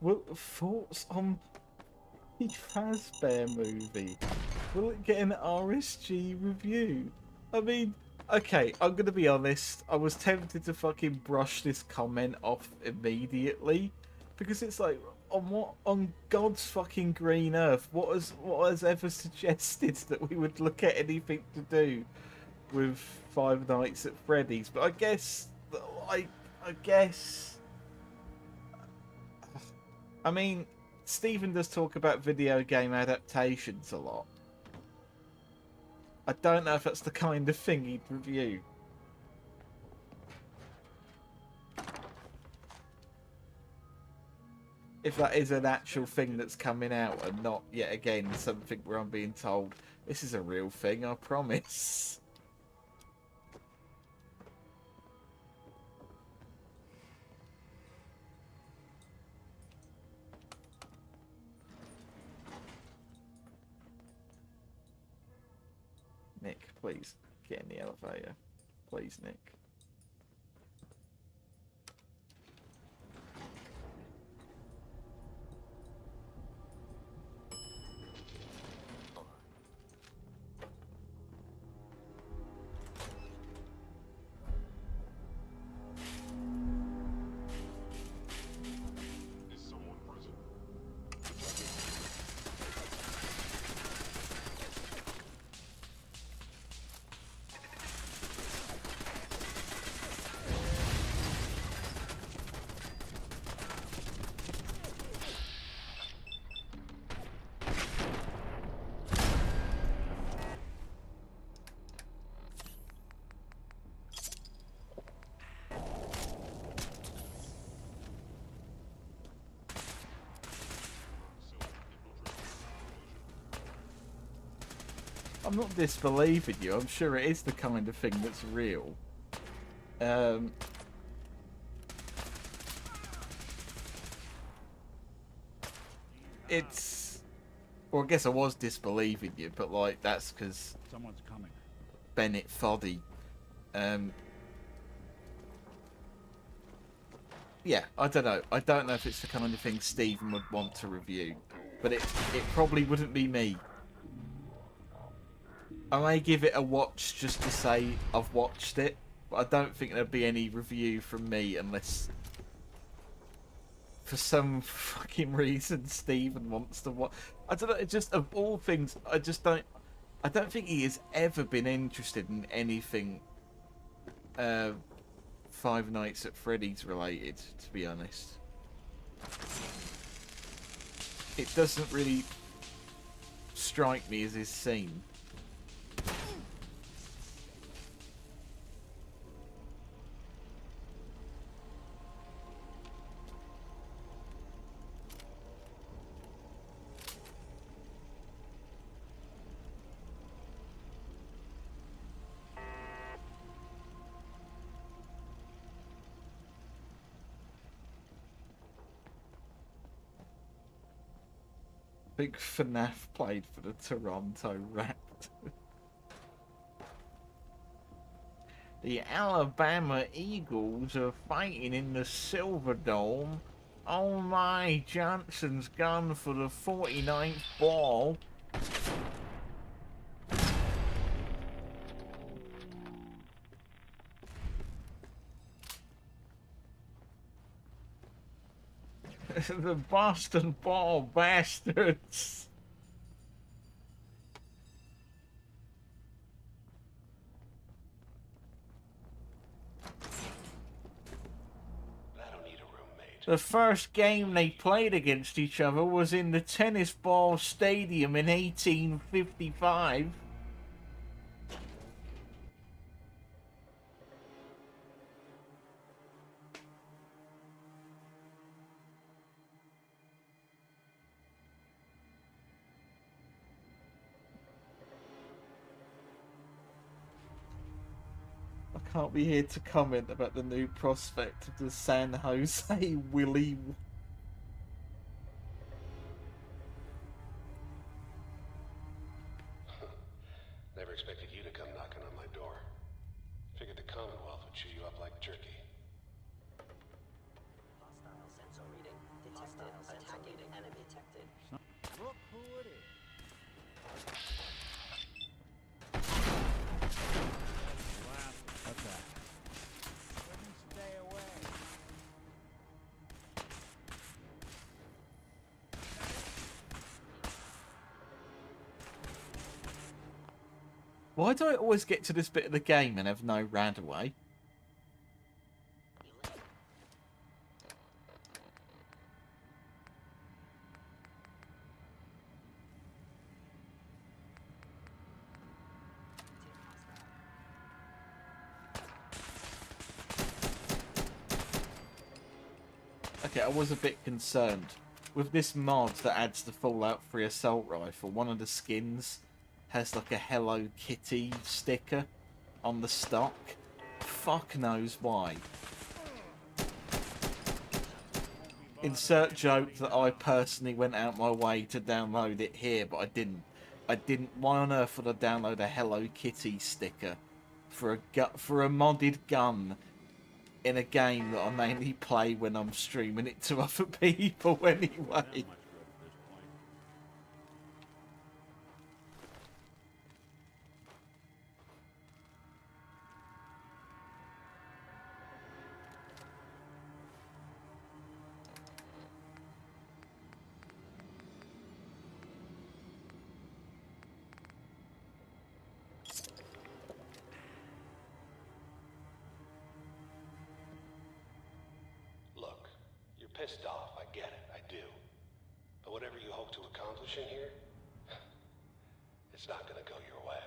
Well, thoughts on the Fazbear movie? Will it get an RSG review? I mean, okay, I'm gonna be honest. I was tempted to fucking brush this comment off immediately because it's like, on God's fucking green earth, what has ever suggested that we would look at anything to do with Five Nights at Freddy's? But I guess, I mean, Stephen does talk about video game adaptations a lot. I don't know if that's the kind of thing he'd review. If that is an actual thing that's coming out and not, yet again, something where I'm being told, this is a real thing, I promise. Nick, please, get in the elevator. Please, Nick. Is someone present? I'm not disbelieving you. I'm sure it is the kind of thing that's real. It's... Well, I guess I was disbelieving you, but, like, that's because... Someone's coming. Bennett Foddy. Yeah, I don't know. I don't know if it's the kind of thing Stephen would want to review. But it probably wouldn't be me. I may give it a watch just to say I've watched it, but I don't think there'd be any review from me unless, for some fucking reason, Stephen wants to watch. I don't know. It just, of all things, I just don't. I don't think he has ever been interested in anything Five Nights at Freddy's related, to be honest. It doesn't really strike me as his scene. Big FNAF played for the Toronto Raptors. The Alabama Eagles are fighting in the Silverdome. Oh my, Johnson's gone for the 49th ball. The Boston Ball Bastards. The first game they played against each other was in the Tennis Ball Stadium in 1855. I can't be here to comment about the new prospect of the San Jose Willy. Never expected you to come knocking on my door. Figured the Commonwealth would chew you up like jerky. Hostile sensor reading detected. Attacking enemy detected. Look who it is. Okay. Stay away. Why do I always get to this bit of the game and have no rad away? Okay, I was a bit concerned. With this mod that adds the Fallout 3 assault rifle, one of the skins has like a Hello Kitty sticker on the stock. Fuck knows why. Insert joke that I personally went out my way to download it here, but I didn't. Why on earth would I download a Hello Kitty sticker for a modded gun in a game that I mainly play when I'm streaming it to other people anyway? Look, you're pissed off, I get it, I do. But whatever you hope to accomplish in here, it's not gonna go your way.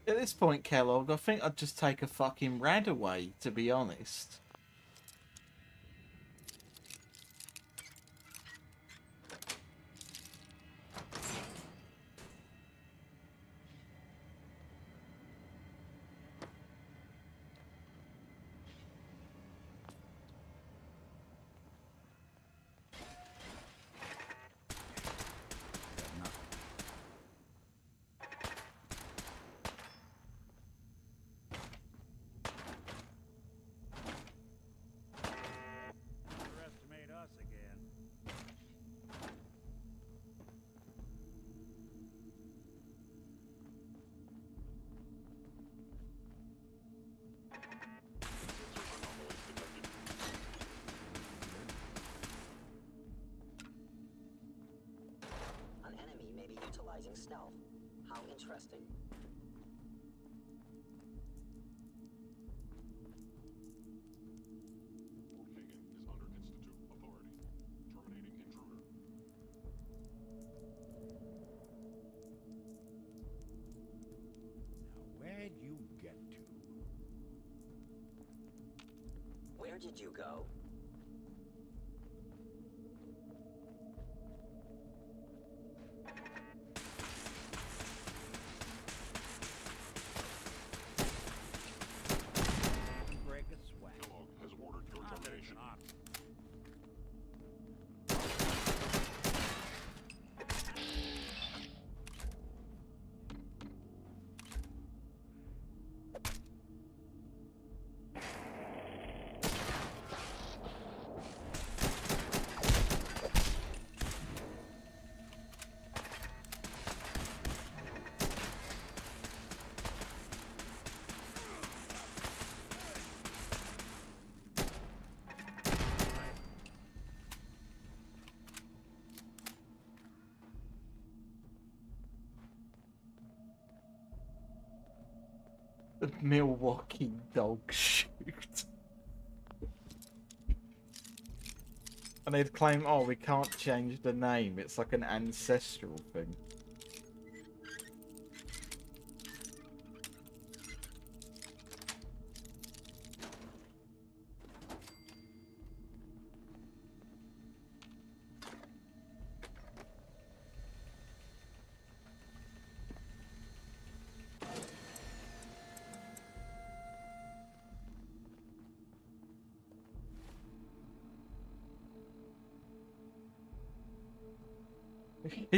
At this point, Kellogg, I think I'd just take a fucking rad away, to be honest. utilizing stealth. How interesting. Copenhagen is under Institute authority. Terminating intruder. Now, where'd you get to? Where did you go? Break a sweat. Kellogg has ordered your termination. The Milwaukee dog shoot. And they'd claim, oh, we can't change the name. It's like an ancestral thing.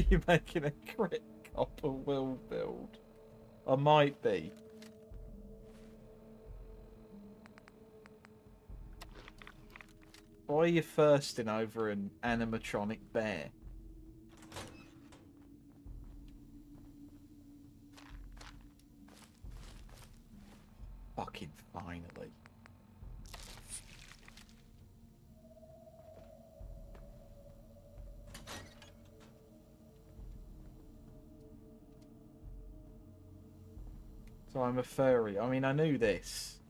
You're making a crit copper will build. I might be. Why are you thirsting over an animatronic bear? Fucking finally. So I'm a furry. I mean, I knew this,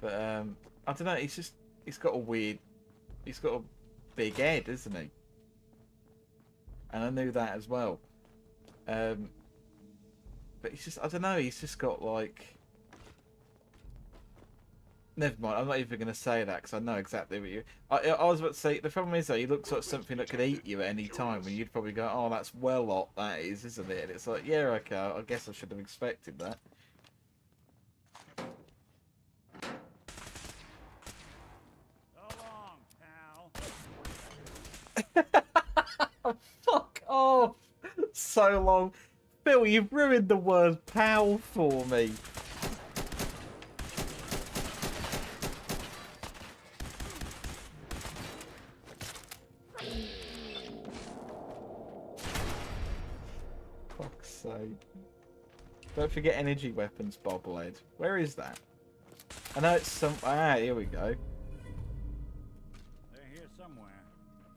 but I don't know. He's got a big head, isn't he? And I knew that as well. But I don't know. He's just got like. Never mind. I'm not even going to say that because I know exactly what you. I was about to say the problem is though, he looks like something that could eat you at any time, and you'd probably go, "Oh, that's well hot, that is, isn't it?" And it's like, yeah, okay. I guess I should have expected that. Fuck off! So long. Phil, you've ruined the word pal for me. Fuck's sake. Don't forget energy weapons, bobblehead. Where is that? I know it's some... Ah, here we go. They're here somewhere.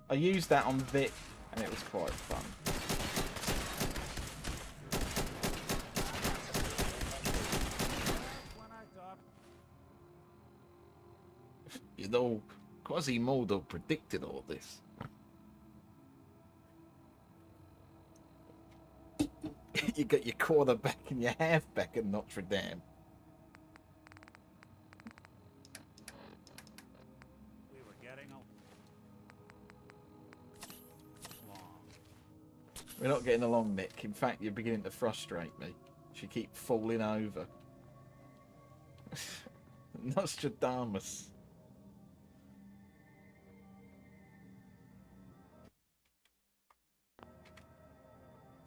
I used that on Vic, and it was quite fun. You know, Quasimodo predicted all this. You got your quarterback and your halfback at Notre Dame. We were getting along. We're not getting along, Nick. In fact, you're beginning to frustrate me. You keep falling over. Nostradamus.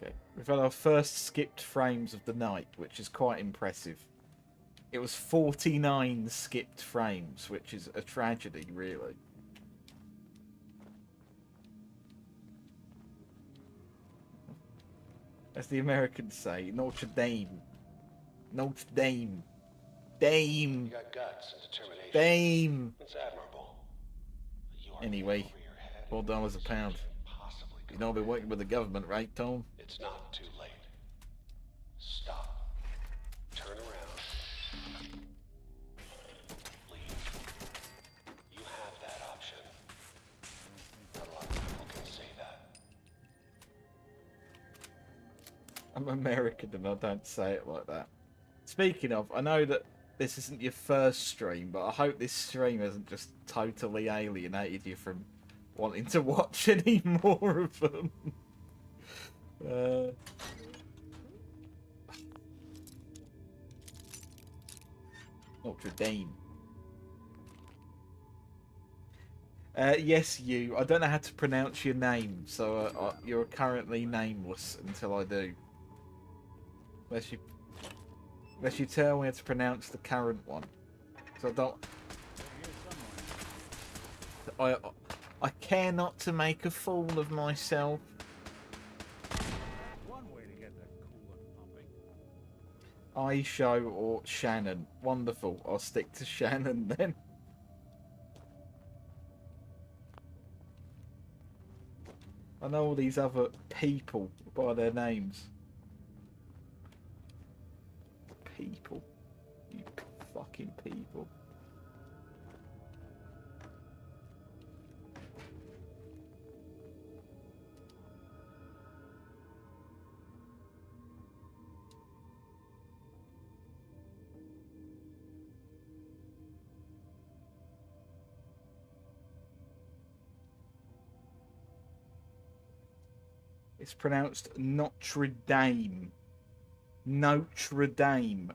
Okay, we've had our first skipped frames of the night, which is quite impressive. It was 49 skipped frames, which is a tragedy, really. As the Americans say, Notre Dame. Notre Dame. Dame. You got guts and determination. Dame. It's admirable. Anyway, $4 a pound. Possibly You know I've been working with the government, right, Tom? It's not too late. Stop. Turn around. Leave. You have that option. Not a lot of people can say that. I'm American and I don't say it like that. Speaking of, I know that this isn't your first stream, but I hope this stream hasn't just totally alienated you from wanting to watch any more of them. Notre Dame. Yes, you. I don't know how to pronounce your name, so you're currently nameless until I do. Unless you tell me how to pronounce the current one. So I don't... I care not to make a fool of myself. One way to get that coolant pumping. Aisho or Shannon. Wonderful. I'll stick to Shannon then. I know all these other people by their names. People. You fucking people. It's pronounced Notre Dame. Notre Dame.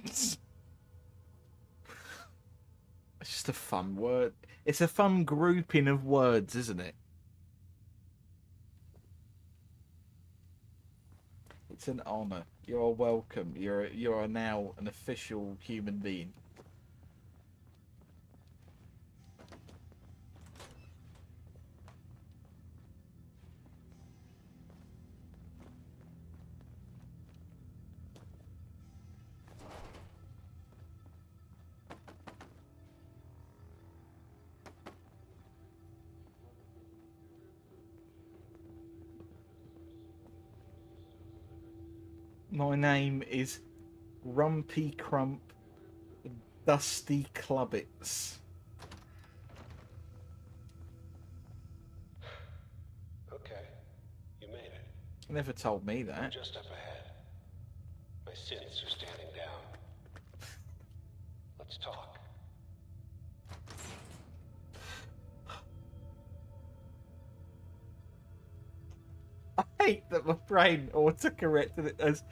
It's just a fun word. It's a fun grouping of words, isn't it? It's an honor. You're welcome. You are now an official human being. My name is Rumpy Crump Dusty Clubbits. Okay, you made it. You never told me that. Just up ahead. My sins are standing down. Let's talk. I hate that my brain autocorrected it as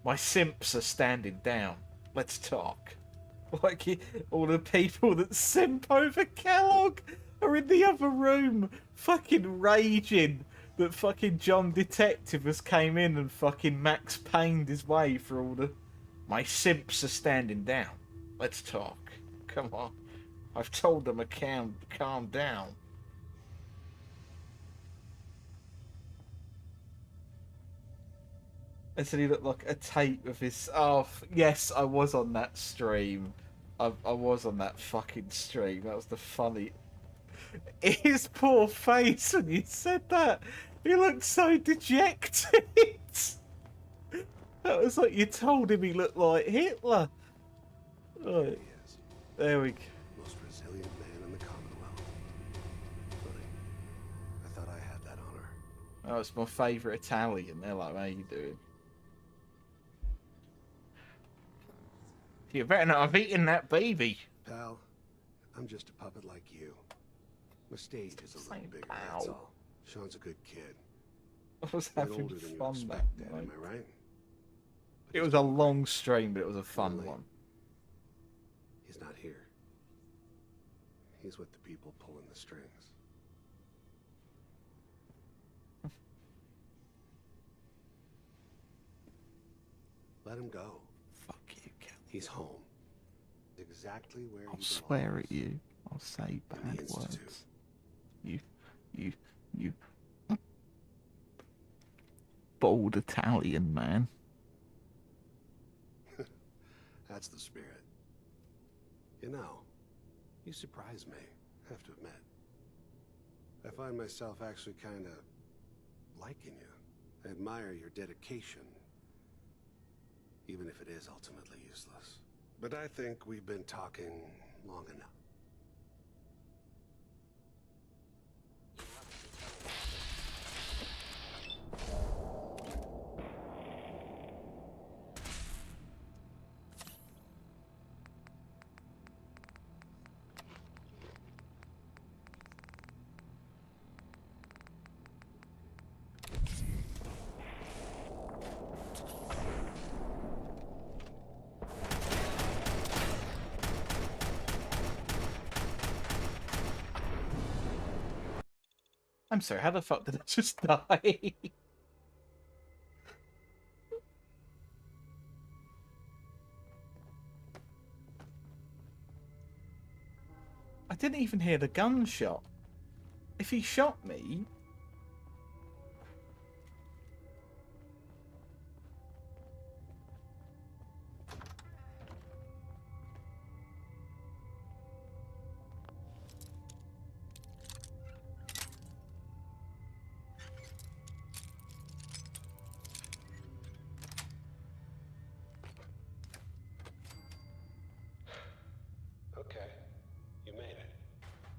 my simps are standing down. Let's talk. Like all the people that simp over Kellogg are in the other room fucking raging that fucking John Detective has came in and fucking Max Payned his way for all the... My simps are standing down. Let's talk. Come on. I've told them to calm down. And so he looked like a tape of his... Oh, yes, I was on that stream. I was on that fucking stream. That was the funny... His poor face when you said that. He looked so dejected. That was like you told him he looked like Hitler. Right. There we go. Most resilient man in the Commonwealth. Funny. I thought I had that honor. Oh, it's my favourite Italian. They're like, how you doing? You better not have eaten that baby. Pal, I'm just a puppet like you. My stage is a little bigger, pal. that's all. Sean's a good kid. I was A bit having older than you fun expect, that Dad, night. am I right? It was a long stream, but it was a fun one. He's not here. He's with the people pulling the strings. Let him go. Fuck you, Kelly. He's home. Exactly where I'll he swear belongs. at you. I'll say bad Institute. words. You bold Italian man. That's the spirit. You know, you surprise me, I have to admit. I find myself actually kind of liking you. I admire your dedication, even if it is ultimately useless. But I think we've been talking long enough. I'm sorry, how the fuck did I just die? I didn't even hear the gunshot. If he shot me... Okay, you made it.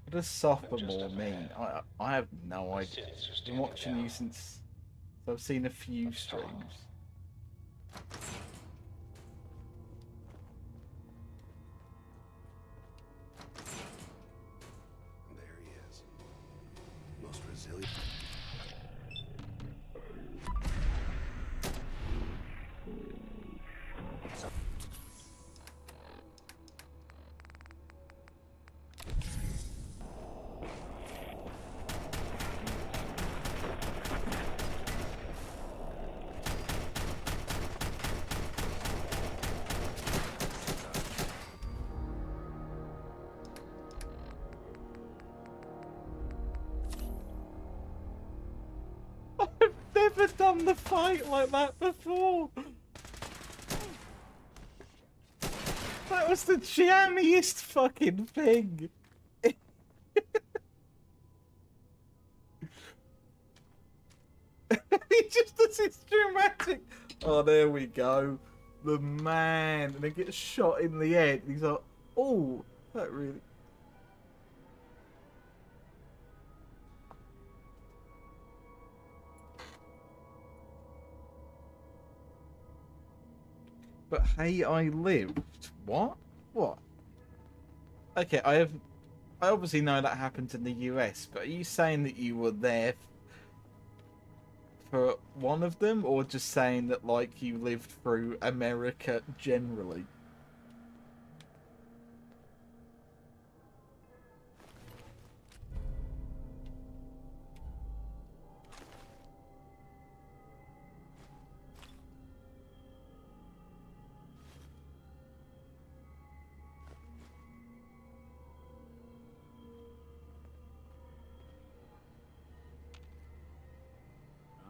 What does sophomore mean? I have no idea. I've been watching you since... So I've seen a few streams. And there he is. Most resilient. I've never done the fight like that before. That was the jammiest fucking thing. He just does his dramatic. Oh, there we go. The man. And then gets shot in the head. He's like, oh, that really. But hey, I lived. What? What? Okay, I obviously know that happened in the US, but are you saying that you were there for one of them, or just saying that, like, you lived through America generally?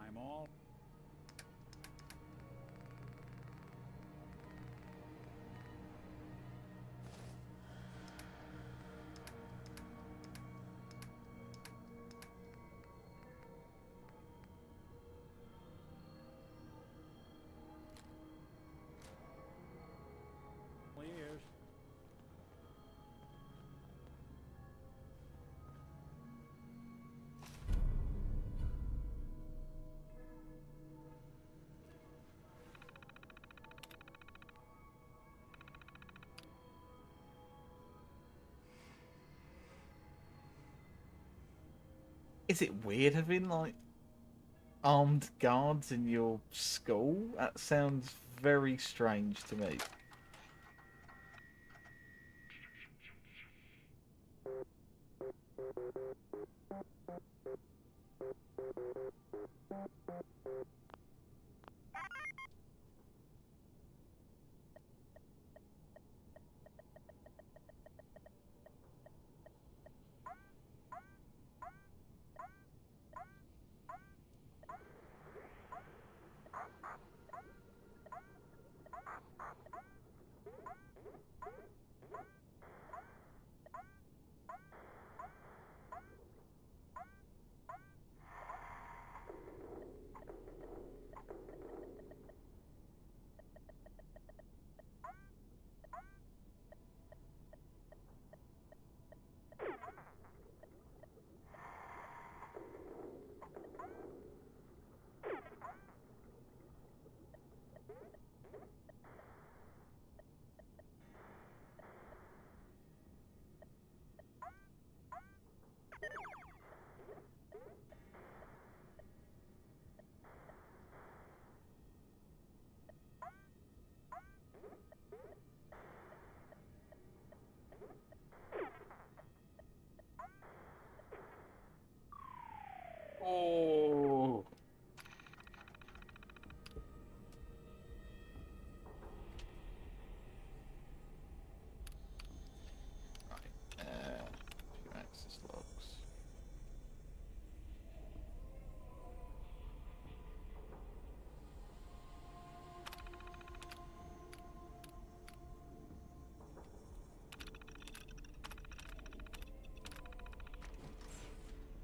I'm all... ears. Is it weird having, like, armed guards in your school? That sounds very strange to me.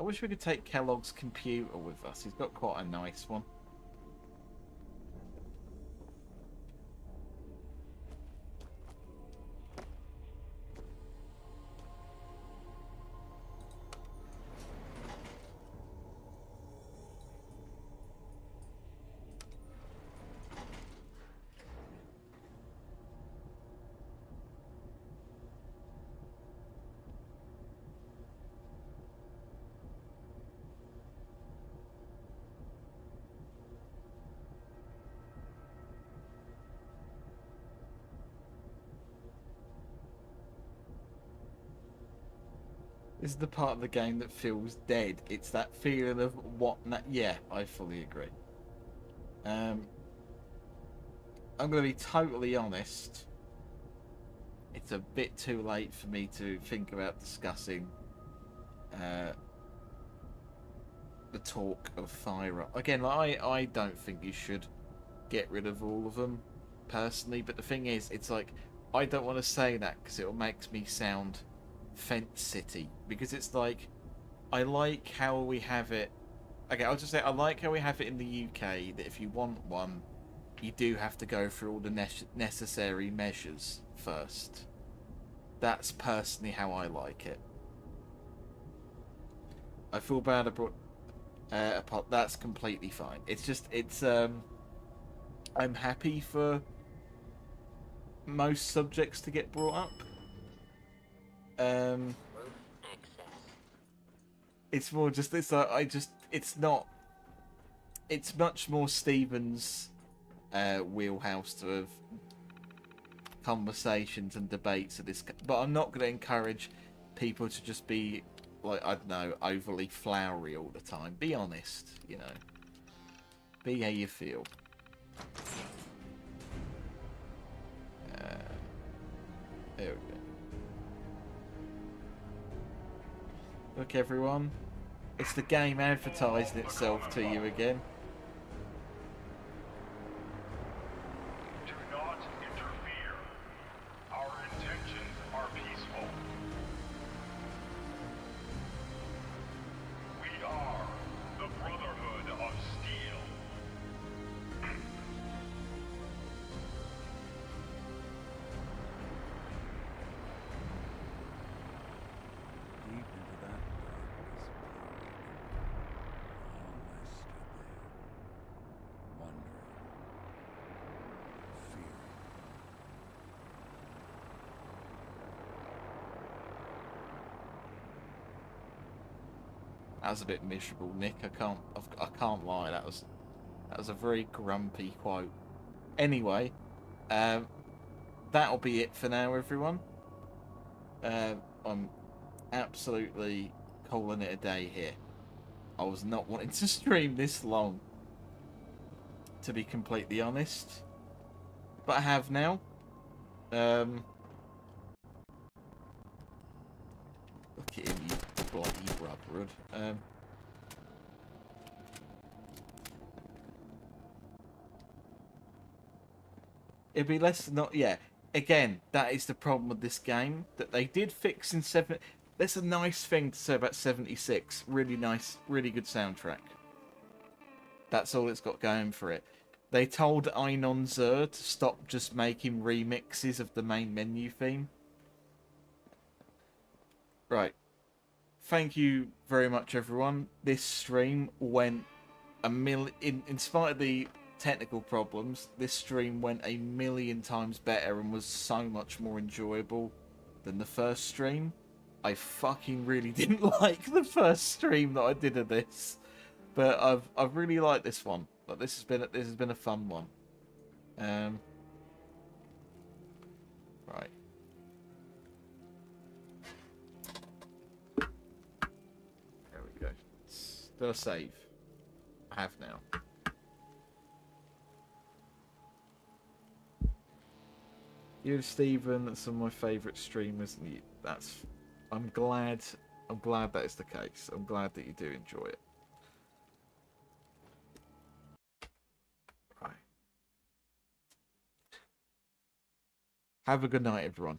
I wish we could take Kellogg's computer with us. He's got quite a nice one. This is the part of the game that feels dead. It's that feeling of what... Yeah, I fully agree. I'm going to be totally honest. It's a bit too late for me to think about discussing the talk of fire. Again, like, I don't think you should get rid of all of them, personally. But the thing is, it's like, I don't want to say that because it makes me sound Fence City, because it's like, I like how we have it. Okay, I'll just say I like how we have it in the UK, that if you want one, you do have to go through all the necessary measures first. That's personally how I like it. I feel bad about that's completely fine. It's just, it's I'm happy for most subjects to get brought up. It's more just this. It's not. It's much more Stephen's wheelhouse to have conversations and debates of this. But I'm not going to encourage people to just be like, I don't know, overly flowery all the time. Be honest, you know. Be how you feel. There we go. Look, everyone, it's the game advertising itself to you again. Do not interfere. Our intentions are peaceful. We are the Brotherhood of Steel. Deep into that darkness, all I stood there, wondering, fearing. That was a bit miserable, Nick. I can't lie. That was a very grumpy quote. Anyway, that'll be it for now, everyone. I'm absolutely calling it a day here. I was not wanting to stream this long, to be completely honest, but I have now. Look at him, you bloody Brotherhood. It'd be less not, yeah. Again, that is the problem with this game, that they did fix in 7. That's a nice thing to say about 76. Really nice, really good soundtrack. That's all it's got going for it. They told Einon Zur to stop just making remixes of the main menu theme. Right. Thank you very much, everyone. This stream went in spite of the technical problems, this stream went a million times better and was so much more enjoyable than the first stream. I fucking really didn't like the first stream that I did of this, but I've really liked this one. Like, this has been a fun one. Right. There we go. Still a save. I have now. You and Stephen, that's some of my favourite streamers. And I'm glad that is the case. I'm glad that you do enjoy it. Right. Have a good night, everyone.